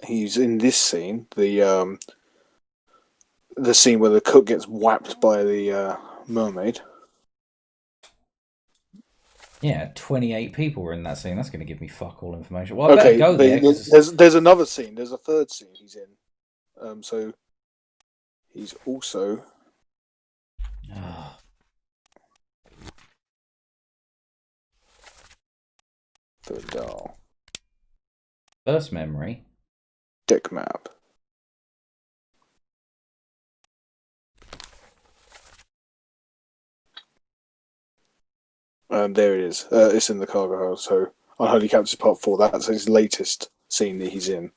he's in this scene, the scene where the cook gets whapped by the mermaid. Yeah, 28 people were in that scene. That's going to give me fuck all information. Well, I better go there. There's another scene. There's a 3rd scene he's in. So he's also. Third dial. First memory. Deck map. There it is. It's in the cargo hold. So Unholy Captives Part 4. That's his latest scene that he's in.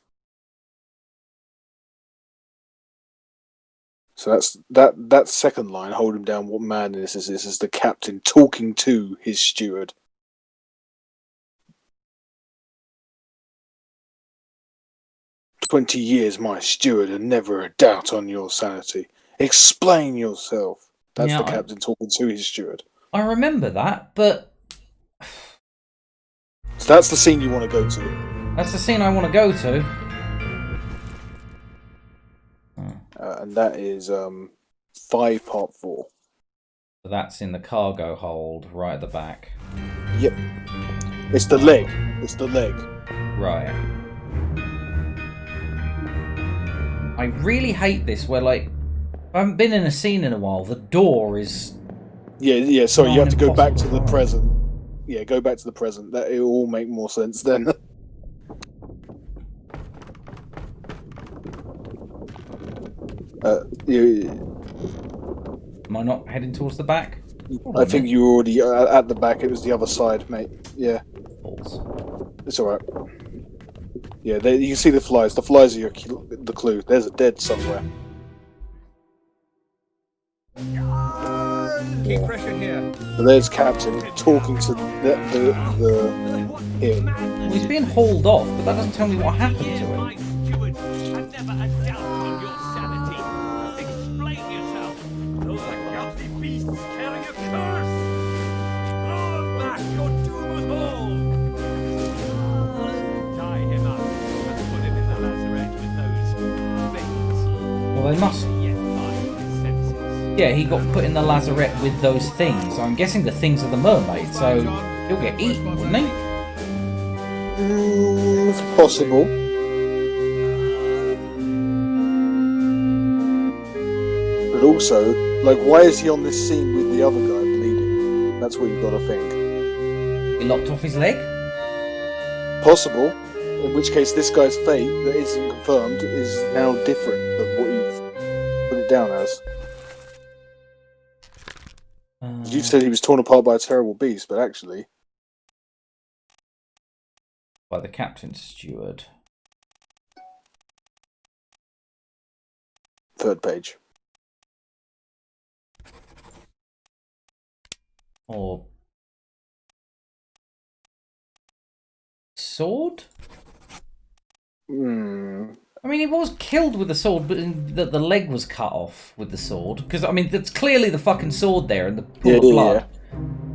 So that second line, hold him down. What madness is this? Is the captain talking to his steward? "20 years, my steward, and never a doubt on your sanity. Explain yourself." That's the captain talking to his steward. I remember that, but so that's the scene you want to go to. That's the scene I want to go to. And that is 5 Part 4. So that's in the cargo hold, right at the back. Yep. It's the leg. It's the leg. Right. I really hate this where, like, I haven't been in a scene in a while. The door is... Yeah, sorry, you have to go back to the present. Yeah, go back to the present. That it'll all make more sense then. Am I not heading towards the back? I think you were already at the back. It was the other side, mate. Yeah. It's alright. Yeah, you can see the flies. The flies are the clue. There's a dead somewhere. Keep pressure here. So there's Captain talking to him. Well, he's being hauled off, but that doesn't tell me what happened to him. Steward, and never a doubt on your sanity. Explain yourself. Those ghastly beasts carry a curse. Throw them back or doom us all. Tie him up and put him in the lazaret with those things. Well, they must... Yeah, he got put in the lazaret with those things. So I'm guessing the things are the mermaid, so he'll get eaten, wouldn't he? It's possible. But also, like, why is he on this scene with the other guy bleeding? That's what you've got to think. He lopped off his leg? Possible. In which case, this guy's fate that isn't confirmed is now different than what you've put it down as. You said he was torn apart by a terrible beast, but actually... By the captain's steward. 3rd page. Or... sword? I mean, he was killed with the sword, but the leg was cut off with the sword. Because, I mean, that's clearly the fucking sword there and the pool of blood. Yeah.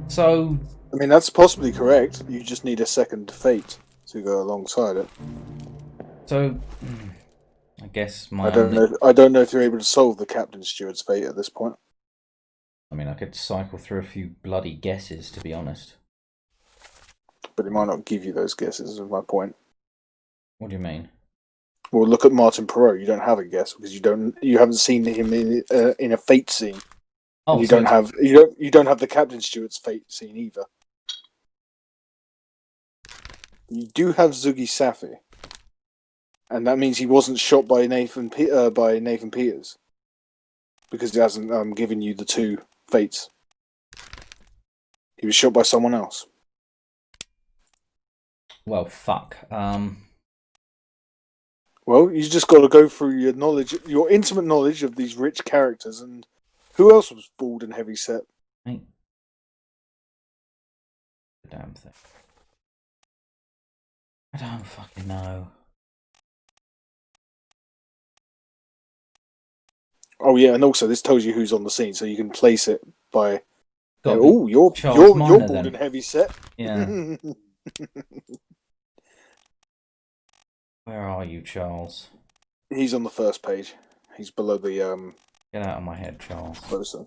So... I mean, that's possibly correct. You just need a second fate to go alongside it. So... I guess my... I don't know if you're able to solve the captain's steward's fate at this point. I mean, I could cycle through a few bloody guesses, to be honest. But it might not give you those guesses, is my point. What do you mean? Well, look at Martin Perot. You don't have a guess because you haven't seen him in a fate scene. Oh, And you so don't have the Captain Stewart's fate scene either. You do have Ziggy Safi, and that means he wasn't shot by Nathan Peters because he hasn't given you the two fates. He was shot by someone else. Well, fuck. Well, you just got to go through your intimate knowledge of these rich characters, and who else was bald and heavy set? Ain't the damn thing. I don't fucking know. Oh yeah, and also this tells you who's on the scene, so you can place it by. Gotta Oh, be you're Charles Minor, bald then. and heavy set. Yeah. Where are you, Charles? He's on the first page. He's below the Get out of my head, Charles. Closer.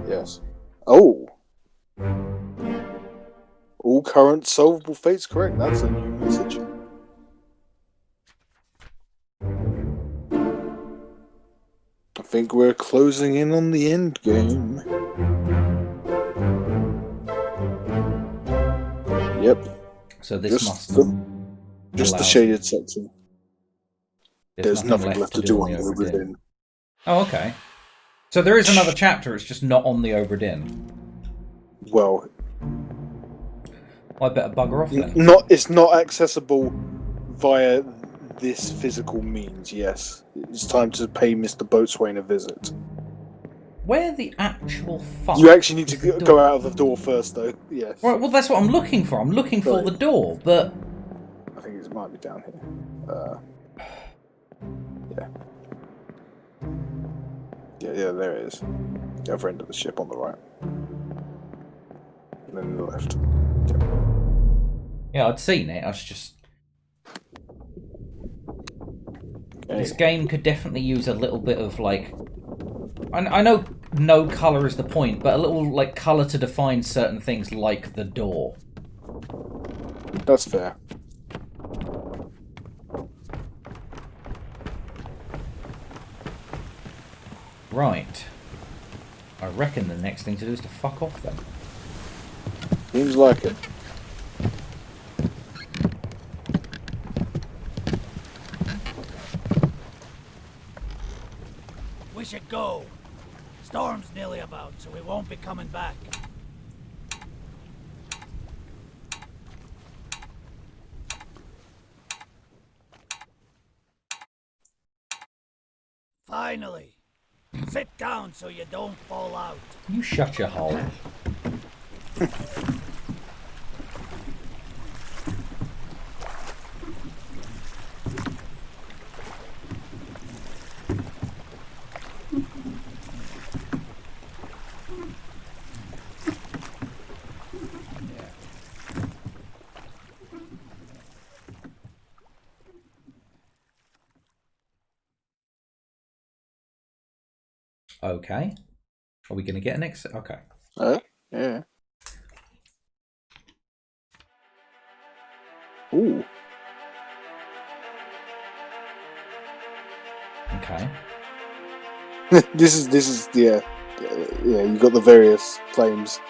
Yes. Oh. All current solvable fates correct. That's a new message. I think we're closing in on the end game. Yep. So this just the shaded section. There's nothing left to do on the Obra Dinn. Oh, okay. So there is another chapter, it's just not on the Obra Dinn. Well, I better bugger off then. It's not accessible via this physical means, yes. It's time to pay Mr. Boatswain a visit. Where the actual fuck? You actually need to go out of the door first, though. Yes. Right, well, that's what I'm looking for. I'm looking for the door, but... I think it might be down here. Yeah. Yeah, there it is. The other end of the ship on the right. And then the left. Yeah, I'd seen it. I was just... Okay. This game could definitely use a little bit of, like... I know no colour is the point, but a little, like, colour to define certain things, like the door. That's fair. Right. I reckon the next thing to do is to fuck off then. Seems like it. We should go. Storm's nearly about, so we won't be coming back. Finally. Sit down so you don't fall out. You shut your hole. Okay. Are we going to get an exit? Okay. Yeah. Ooh. Okay. This is yeah. You got the various claims.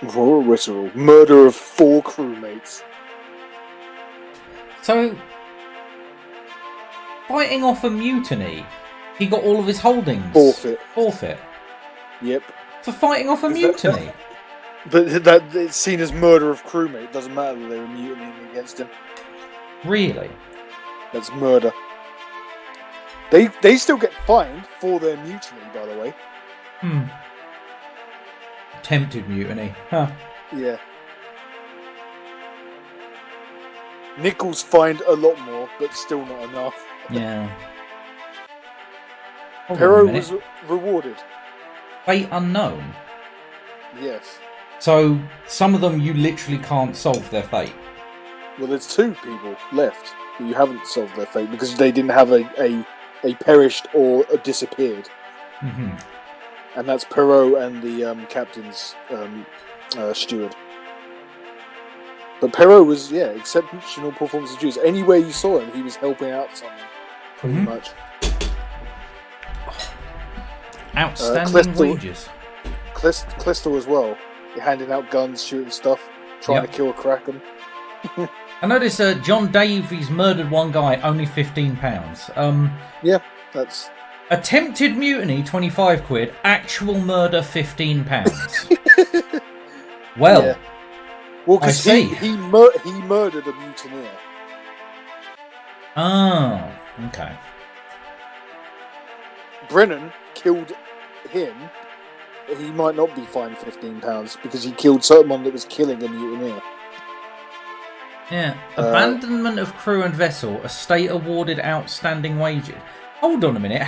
Royal Ritual. Murder of 4 crewmates. So, fighting off a mutiny, he got all of his holdings. Forfeit. Yep. For fighting off a mutiny. But that it's seen as murder of crewmate. It doesn't matter that they were mutinying against him. Really? That's murder. They still get fined for their mutiny, by the way. Attempted mutiny. Huh. Yeah. Nichols fined a lot more, but still not enough. Yeah. Hold on a Perot minute. was rewarded. Fate unknown. Yes. So, some of them you literally can't solve their fate. Well, there's 2 people left who you haven't solved their fate because they didn't have a perished or a disappeared. Mm-hmm. And that's Perot and the captain's steward. But Perrault was, exceptional performance of Jews. Anywhere you saw him, he was helping out someone, pretty much. Outstanding wages. Clistel as well. Handing out guns, shooting stuff, trying to kill a Kraken. I noticed John Davies murdered one guy, only £15. Yeah, that's... Attempted mutiny, 25 quid. Actual murder, £15. Well... Yeah. Well, because he murdered a mutineer. Oh, okay. Brennan killed him. He might not be fined £15 because he killed someone that was killing a mutineer. Yeah. Abandonment of crew and vessel. Estate awarded outstanding wages. Hold on a minute.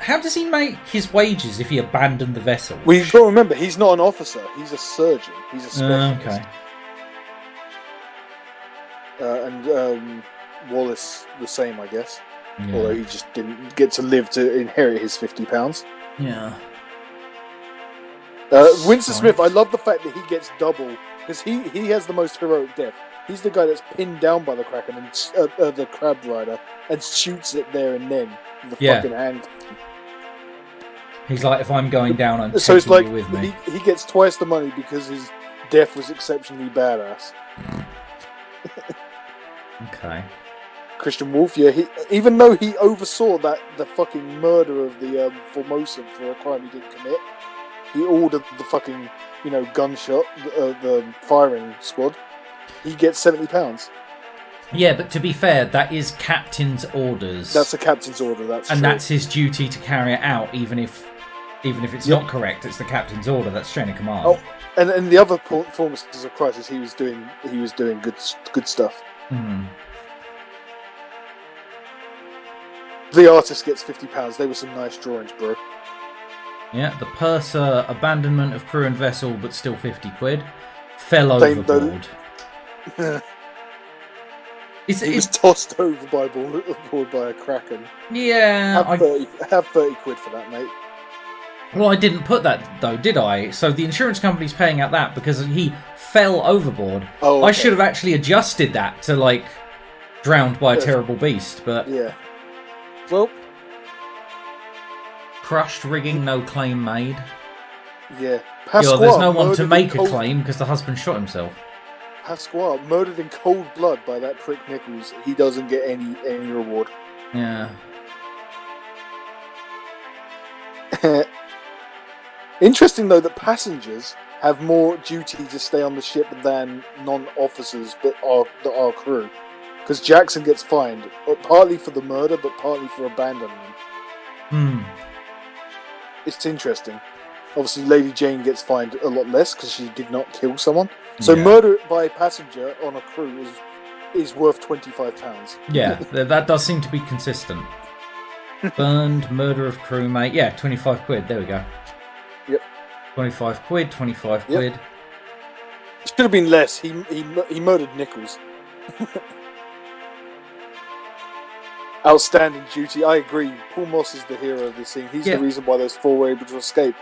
How does he make his wages if he abandoned the vessel? Well, you've got to remember, he's not an officer. He's a surgeon. He's a specialist. Okay. And Wallace the same, I guess. Yeah. Although he just didn't get to live to inherit his £50. Yeah. Winston Smith, I love the fact that he gets double, because he has the most heroic death. He's the guy that's pinned down by the Kraken and the Crab Rider and shoots it there and then with the fucking hand. He's like, if I'm going down, I'm so it's taking like you with me. He gets twice the money because his death was exceptionally badass. Okay. Christian Wolff, even though he oversaw the fucking murder of the Formosan for a crime he didn't commit, he ordered the fucking gunshot, the firing squad. He gets £70. Yeah, but to be fair, that is captain's orders. That's a captain's order. And that's his duty to carry it out, even if it's not correct. It's the captain's order. That's chain of command. Oh, and the other performances of Crisis, he was doing good stuff. Mm. The artist gets £50. They were some nice drawings, bro. Yeah, the purser, abandonment of crew and vessel, but still 50 quid. Fell overboard. He was tossed overboard by a Kraken. Yeah. Have 30 quid for that, mate. Well, I didn't put that, though, did I? So the insurance company's paying out that because he fell overboard. Oh, okay. I should have actually adjusted that to, drowned by a terrible beast, but... Yeah. Well... Crushed rigging, no claim made. Yeah. There's no one to make a claim because the husband shot himself. Pasquale, murdered in cold blood by that prick Nichols. He doesn't get any reward. Yeah. Interesting, though, that passengers have more duty to stay on the ship than non-officers that are crew. Because Jackson gets fined, partly for the murder, but partly for abandonment. Hmm. It's interesting. Obviously, Lady Jane gets fined a lot less because she did not kill someone. So murder by a passenger on a crew is worth £25. Yeah, that does seem to be consistent. Burned, murder of crewmate. Yeah, 25 quid. There we go. Yep. 25 quid, 25 quid. It should have been less. He murdered Nichols. Outstanding duty. I agree. Paul Moss is the hero of this scene. He's the reason why those four were able to escape.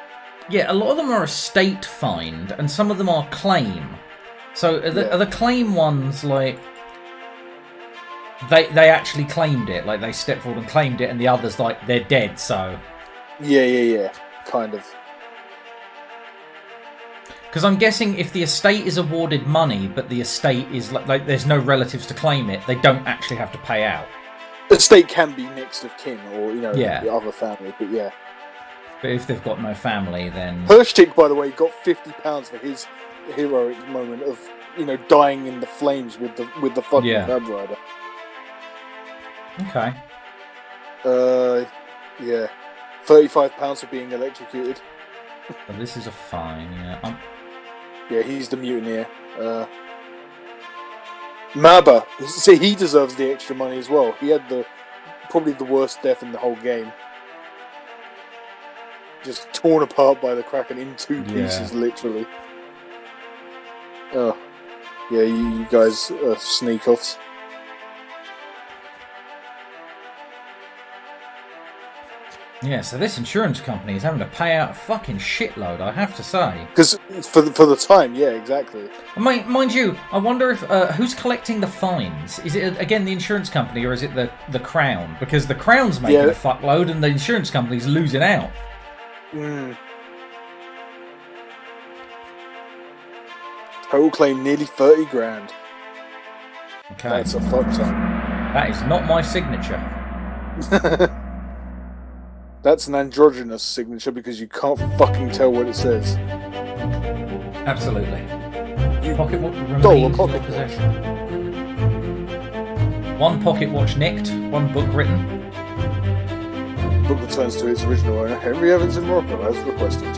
Yeah, a lot of them are estate fined, and some of them are claim. So are the claim ones like they actually claimed it, like they stepped forward and claimed it, and the others like they're dead. So yeah, kind of. Because I'm guessing if the estate is awarded money, but the estate is like there's no relatives to claim it, they don't actually have to pay out. Estate can be next of kin or the other family, but yeah. But if they've got no family, then Hirschtick, by the way, got £50 for his heroic moment of dying in the flames with the fucking Crab Rider. Okay. Yeah, £35 for being electrocuted. So this is a fine. Yeah. Yeah, he's the mutineer. Maba, see, he deserves the extra money as well. He had probably the worst death in the whole game. Just torn apart by the Kraken in two pieces, literally. Oh, yeah, you guys are sneak-offs. Yeah, so this insurance company is having to pay out a fucking shitload, I have to say. Because for the time, yeah, exactly. Mind you, I wonder if who's collecting the fines? Is it again the insurance company or is it the Crown? Because the Crown's making a fuckload and the insurance company's losing out. Total claim nearly 30 grand. Okay. That's a fuck ton. That is not my signature. That's an androgynous signature because you can't fucking tell what it says. Absolutely. You pocket watch stole a remains in pocket your watch. possession. One pocket watch nicked, one book written. Book returns to its original owner, Henry Evans in Morocco, as requested.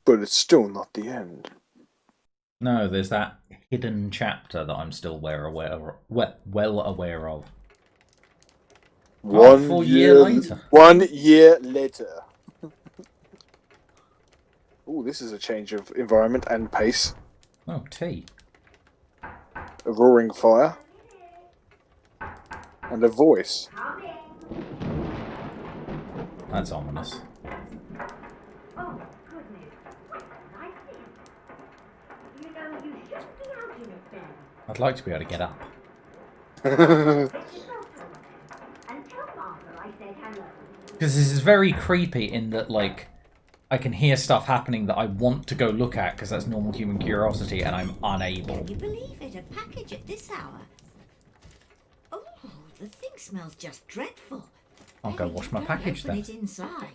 But it's still not the end. No, there's that hidden chapter that I'm still well aware of. 1 year later. 1 year later. Oh, this is a change of environment and pace. Oh, tea. A roaring fire. And a voice. That's ominous. I'd like to be able to get up. Because this is very creepy in that, like, I can hear stuff happening that I want to go look at because that's normal human curiosity and I'm unable. Can you believe it? A package at this hour. Oh, the thing smells just dreadful. I'll go wash my package Open then. it inside.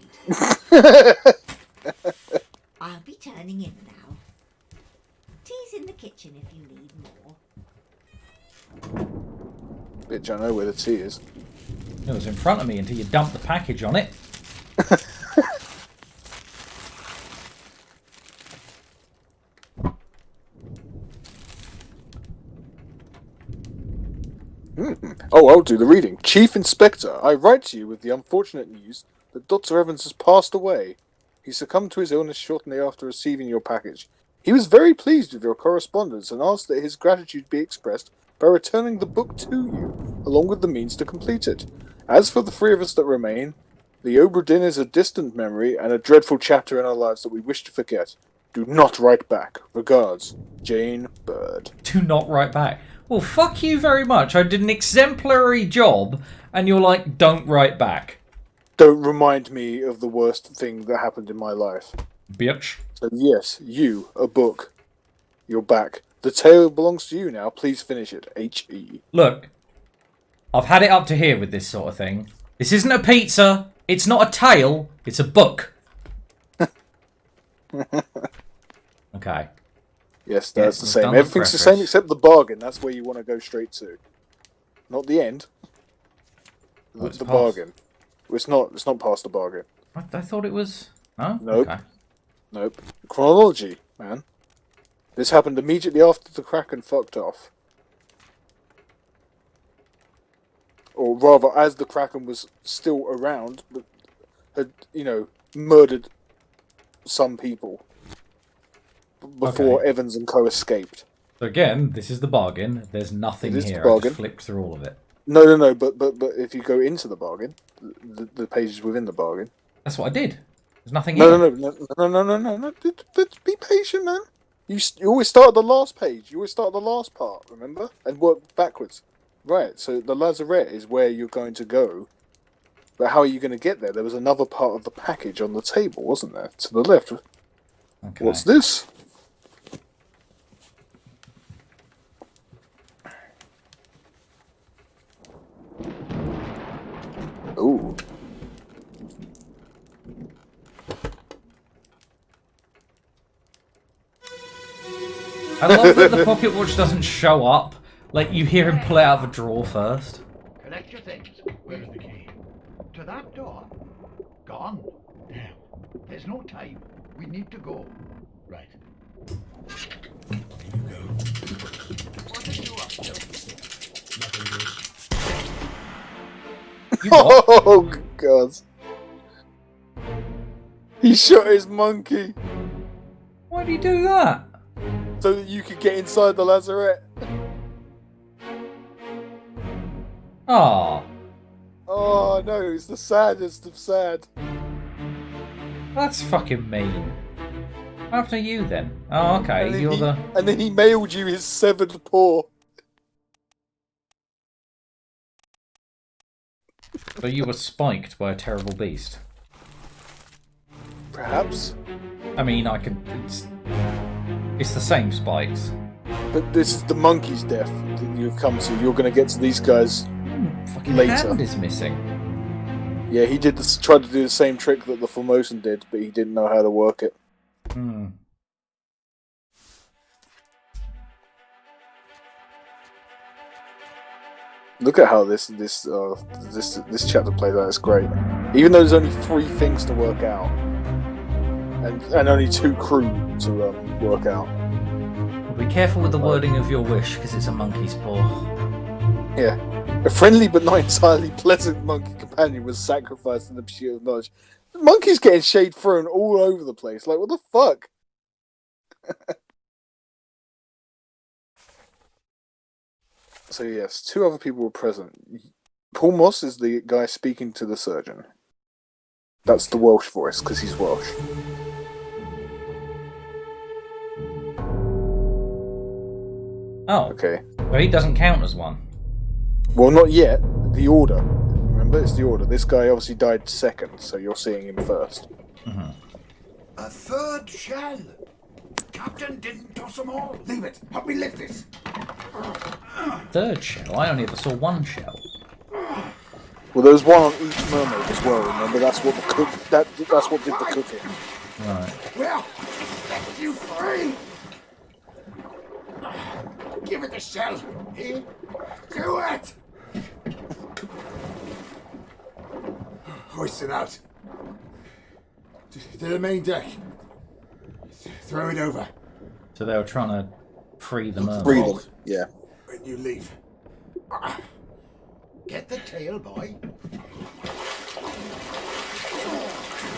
I'll be turning in now. Tea's in the kitchen if you need more. Bitch, I know where the tea is. It was in front of me until you dumped the package on it. Oh, I'll do the reading. Chief Inspector, I write to you with the unfortunate news that Dr. Evans has passed away. He succumbed to his illness shortly after receiving your package. He was very pleased with your correspondence and asked that his gratitude be expressed by returning the book to you, along with the means to complete it. As for the three of us that remain, the Obra Dinn is a distant memory and a dreadful chapter in our lives that we wish to forget. Do not write back. Regards, Jane Bird. Do not write back. Well, fuck you very much. I did an exemplary job, and you're like, don't write back. Don't remind me of the worst thing that happened in my life. Bitch. So yes, you, a book. You're back. The tale belongs to you now. Please finish it. H.E. Look, I've had it up to here with this sort of thing. This isn't a pizza. It's not a tale. It's a book. Okay. Yes, that's the we've same. done the Everything's the preface. same except the bargain. That's where you want to go straight to. Not the end. Oh, it's The past. bargain. It's not past the bargain. I thought it was... No? Nope. Okay. Nope. Chronology, man. This happened immediately after the Kraken fucked off. Or rather, as the Kraken was still around, but had, murdered some people before Okay. Evans and co escaped. So again, this is the bargain. There's nothing It is the here. I bargain. just flipped through all of it. No, but if you go into the bargain, the pages within the bargain. That's what I did. There's nothing here. No. But be patient, man. You always start at the last page. You always start at the last part, remember? And work backwards. Right, so the lazarette is where you're going to go. But how are you going to get there? There was another part of the package on the table, wasn't there? To the left. Okay. What's this? Ooh. I love that the pocket watch doesn't show up. Like, you hear him pull it out of a drawer first. Collect your things. Where's the key? To that door. Gone. Damn. There's no time. We need to go. Right. Here you go. What are you up to? Nothing good. You what? Oh, God. He shot his monkey. Why do you do that? so that you could get inside the lazarette. Ah. Oh no, it's the saddest of sad. That's fucking mean. After you then. Oh, okay. And then he mailed you his severed paw. So you were spiked by a terrible beast. Perhaps. I mean, it's the same spikes. But this is the monkey's death that you've come to. You're going to get to these guys fucking later. Hand is missing. Yeah, he tried to do the same trick that the Formosan did, but he didn't know how to work it. Hmm. Look at how this chapter plays out. It's great. Even though there's only 3 things to work out, and only 2 crew to work out. Be careful with the wording of your wish, because it's a monkey's paw. Yeah. A friendly but not entirely pleasant monkey companion was sacrificed in the pursuit of knowledge. The monkey's getting shade thrown all over the place. Like, what the fuck? So yes, 2 other people were present. Paul Moss is the guy speaking to the surgeon. That's the Welsh voice, because he's Welsh. Oh. Okay. So he doesn't count as one. Well, not yet. The Order. Remember, it's the Order. This guy obviously died second, so you're seeing him first. Mm-hmm. A 3rd shell. Captain didn't toss them all. Leave it. Help me lift this. 3rd shell? I only ever saw 1 shell. Well, there was 1 on each mermaid as well. Remember, that's what that's what did the cooking. Right. Well, set you free. Give it the shell. Here. Do it. Hoist it out. To the main deck. Throw it over. So they were trying to free the mermaid. Free them, yeah. When you leave. Get the tail, boy.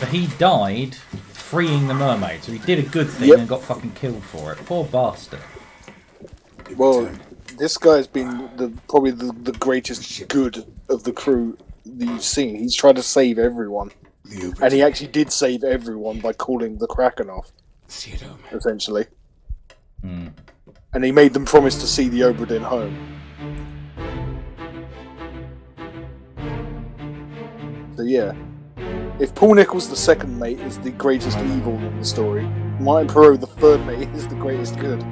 But he died freeing the mermaid, so he did a good thing and got fucking killed for it. Poor bastard. Well, this guy's been probably the greatest good of the crew that you've seen. He's tried to save everyone. And he actually did save everyone by calling the Kraken off. Essentially. Mm. And he made them promise to see the Obra Dinn home. So yeah. If Paul Nichols, the second mate, is the greatest evil in the story, Martin Perot, the third mate, is the greatest good.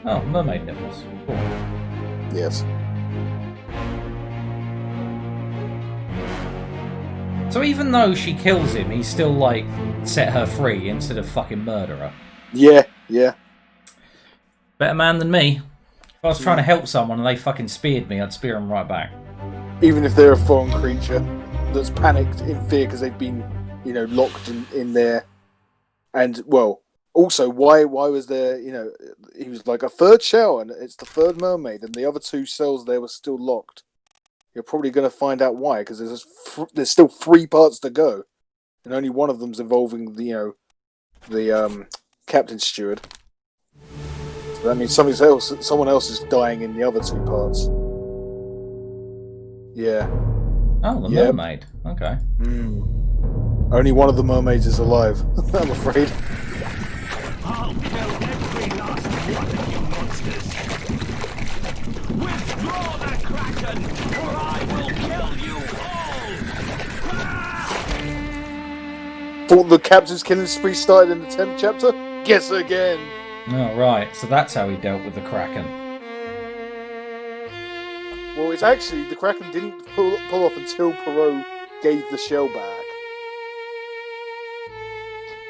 Oh, mermaid nipples. Cool. Yes. So even though she kills him, he still, like, set her free instead of fucking murder her. Yeah, yeah. Better man than me. If I was trying to help someone and they fucking speared me, I'd spear them right back. Even if they're a foreign creature that's panicked in fear because they've been, locked in there. And, well, also, why was there, he was like, a 3rd shell, and it's the 3rd mermaid, and the other 2 cells there were still locked. You're probably going to find out why, because there's still 3 parts to go, and only one of them's involving the captain's steward. So that means someone else is dying in the other 2 parts. Yeah. Oh, the mermaid. Okay. Only one of the mermaids is alive, I'm afraid. I'll kill every last one of you monsters. Withdraw the Kraken, or I will kill you all! Thought the captain's killing spree started in the 10th chapter? Guess again! Oh, right. So that's how he dealt with the Kraken. Well, it's actually, the Kraken didn't pull off until Perot gave the shell back.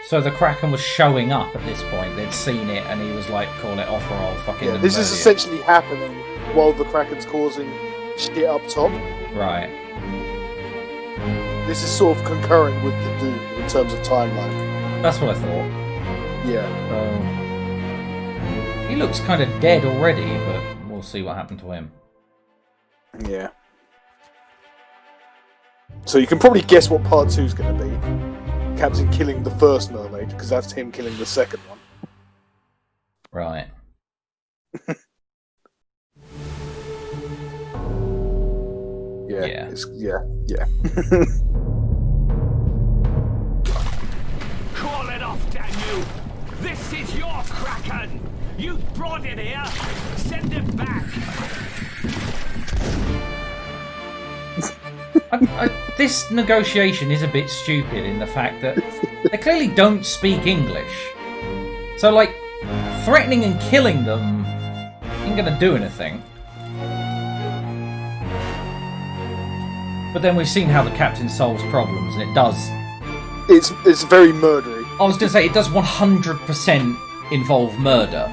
So the Kraken was showing up at this point. They'd seen it, and he was like, "Call it off, or I'll fucking." Yeah, this is essentially happening while the Kraken's causing shit up top. Right. This is sort of concurring with the Doom in terms of timeline. That's what I thought. Yeah. He looks kind of dead already, but we'll see what happened to him. Yeah. So you can probably guess what part 2 is going to be. Captain killing the first mermaid, because that's him killing the second one. Right. Yeah. Yeah. Call it off, damn you! This is your Kraken! You brought it here! Send it back! This negotiation is a bit stupid in the fact that they clearly don't speak English. So, like, threatening and killing them ain't gonna do anything. But then we've seen how the captain solves problems, and it does. It's very murdery. I was gonna say, it does 100% involve murder.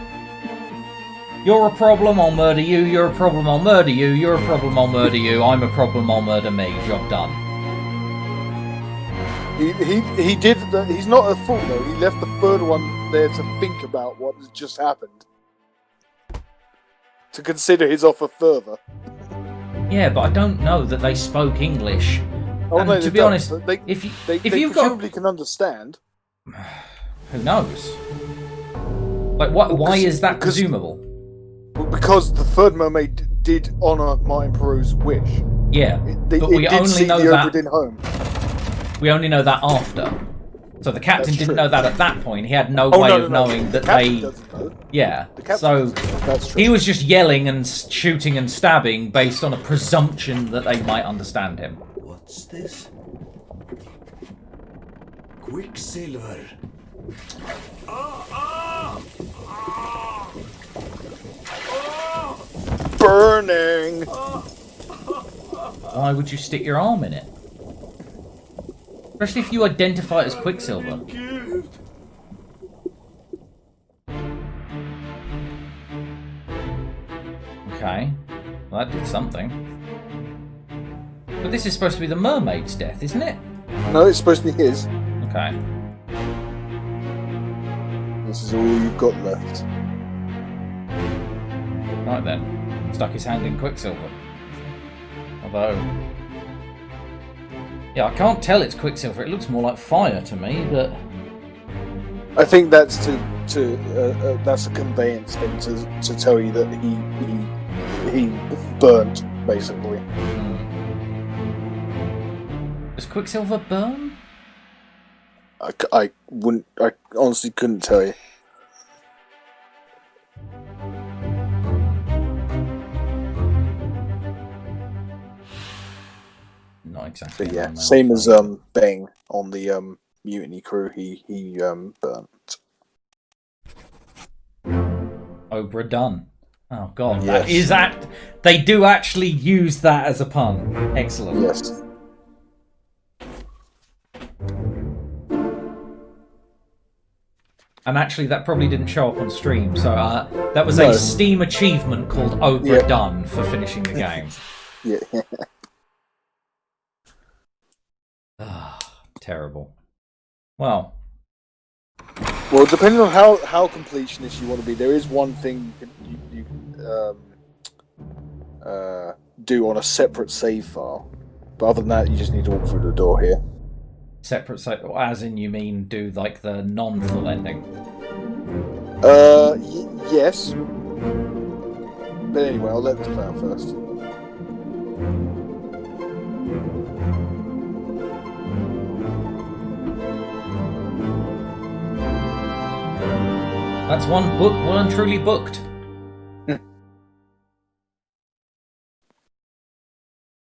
You're a problem, I'll murder you. You're a problem, I'll murder you. You're a problem, I'll murder you. I'm a problem, I'll murder me. Job done. He did. He's not a fool though. He left the third one there to think about what has just happened, to consider his offer further. Yeah, but I don't know that they spoke English. Oh, and no, to be honest, they you've presumably can understand. Who knows? Like, why is that presumable? Because the third mermaid did honour Martin Peru's wish. Yeah, but we only know that. Home. We only know that after. So the captain didn't know that at that point. He had no way of knowing that they. Yeah. So he was just yelling and shooting and stabbing based on a presumption that they might understand him. What's this? Quicksilver. Burning. Why would you stick your arm in it? Especially if you identify it as Quicksilver. Okay. Well, that did something. But this is supposed to be the mermaid's death, isn't it? No, it's supposed to be his. Okay. This is all you've got left. Right then. Stuck his hand in Quicksilver. Although... yeah, I can't tell it's Quicksilver. It looks more like fire to me, but... I think that's that's a conveyance thing to tell you that he burnt, basically. Does Quicksilver burn? I honestly couldn't tell you. Not exactly. But yeah, same as Bang on the mutiny crew. He burnt. Obra done. Oh god, Yes. that is that. They do actually use that as a pun. Excellent. Yes. And actually, that probably didn't show up on stream, so that was a Steam achievement called Obra done for finishing the game. Yeah. Terrible. Well, depending on how completionist you want to be, there is one thing you can do on a separate save file. But other than that, you just need to walk through the door here. separate save, as in you mean do like the non-full ending? Yes. But anyway, I'll let this play out first. That's one book well and truly booked.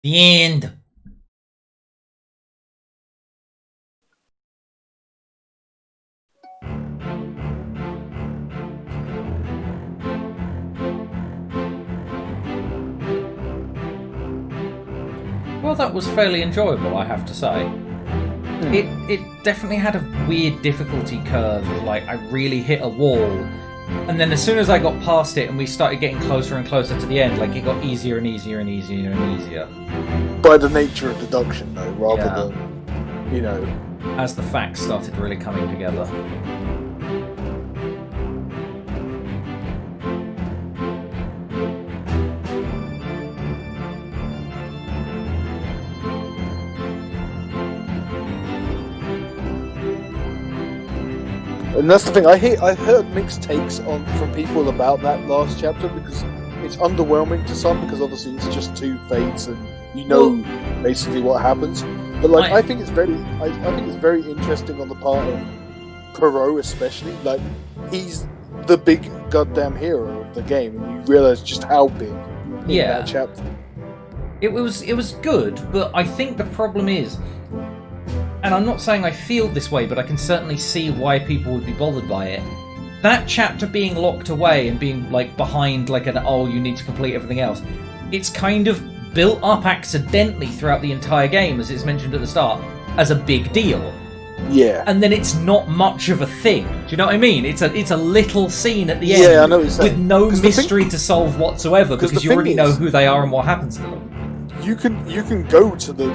The end. Well, that was fairly enjoyable, I have to say. It definitely had a weird difficulty curve of like I really hit a wall, and then as soon as I got past it and we started getting closer and closer to the end, like it got easier and easier and easier and easier. By the nature of deduction, though, rather than, you know, as the facts started really coming together. And that's the thing. I've heard mixed takes from people about that last chapter because it's underwhelming to some because obviously it's just two fates and you know basically what happens. But like I think it's very interesting on the part of Perot especially. Like he's the big goddamn hero of the game, and you realise just how big in that chapter. It was good, but I think the problem is, and I'm not saying I feel this way, but I can certainly see why people would be bothered by it. That chapter being locked away and being like behind like you need to complete everything else, it's kind of built up accidentally throughout the entire game, as it's mentioned at the start, as a big deal. Yeah. And then it's not much of a thing. Do you know what I mean? It's a little scene at the end I know what you're saying. with no mystery to solve whatsoever because you already know who they are and what happens to them. You can go to the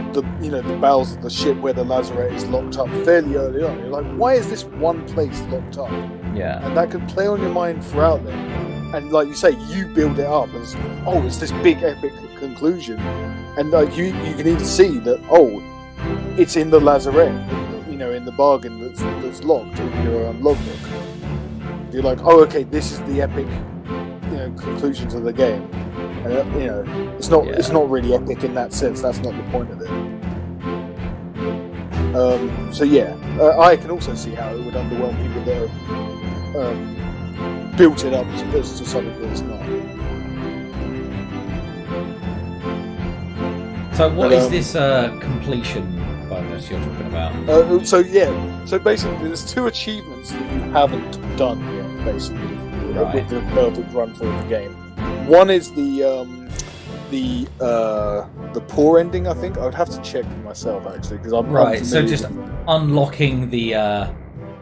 bowels of the ship where the lazarette is locked up fairly early on. You're like, why is this one place locked up? Yeah. And that can play on your mind throughout there. And like you say, you build it up as it's this big epic conclusion, and you can even see that it's in the lazarette, in the bargain that's locked in your logbook. You're like, okay, this is the epic, conclusion to the game. And it's not really epic in that sense. That's not the point of it. I can also see how it would underwhelm people that have built it up to something that it's not. So what is this completion bonus you're talking about? So basically there's two achievements that you haven't done yet, basically, with the perfect run through the game. One is the poor ending, I think. I would have to check for myself, actually, because I'm right, so just unlocking the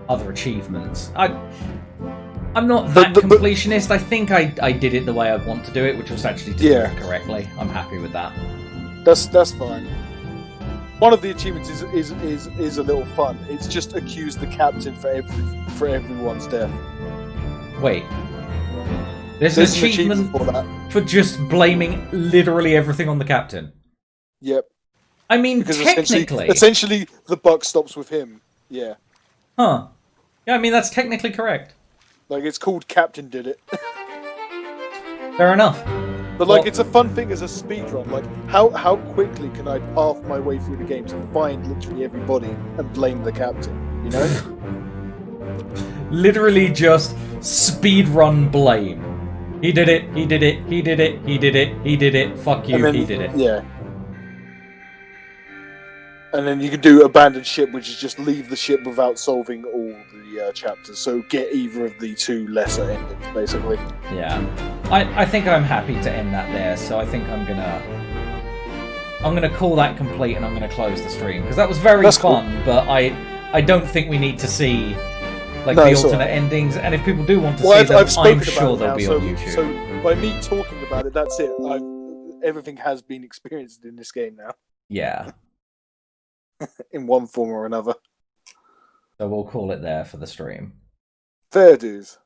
other achievements. I'm not that completionist. I think I did it the way I want to do it, which was actually to do it correctly. I'm happy with that. That's fine. One of the achievements is a little fun. It's just accuse the captain for everyone's death. Wait. There's an achievement for just blaming literally everything on the captain. Yep. I mean, because technically... Essentially, the buck stops with him. Yeah. Huh. Yeah, I mean, that's technically correct. Like, it's called Captain Did It. Fair enough. But, it's a fun thing as a speedrun. Like, how quickly can I path my way through the game to find literally everybody and blame the captain, you know? Literally just speedrun blame. He did it, he did it, he did it, he did it, he did it, fuck you, he did it. Yeah. And then you can do abandoned ship, which is just leave the ship without solving all the chapters. So get either of the two lesser endings, basically. Yeah. I think I'm happy to end that there, so I think I'm gonna call that complete and I'm gonna close the stream. Because that was very fun, but I don't think we need to see the alternate endings, and if people do want to see them, I'm sure they'll be on YouTube. So by me talking about it, that's it. Everything has been experienced in this game now. Yeah. In one form or another. So we'll call it there for the stream. Fair dues.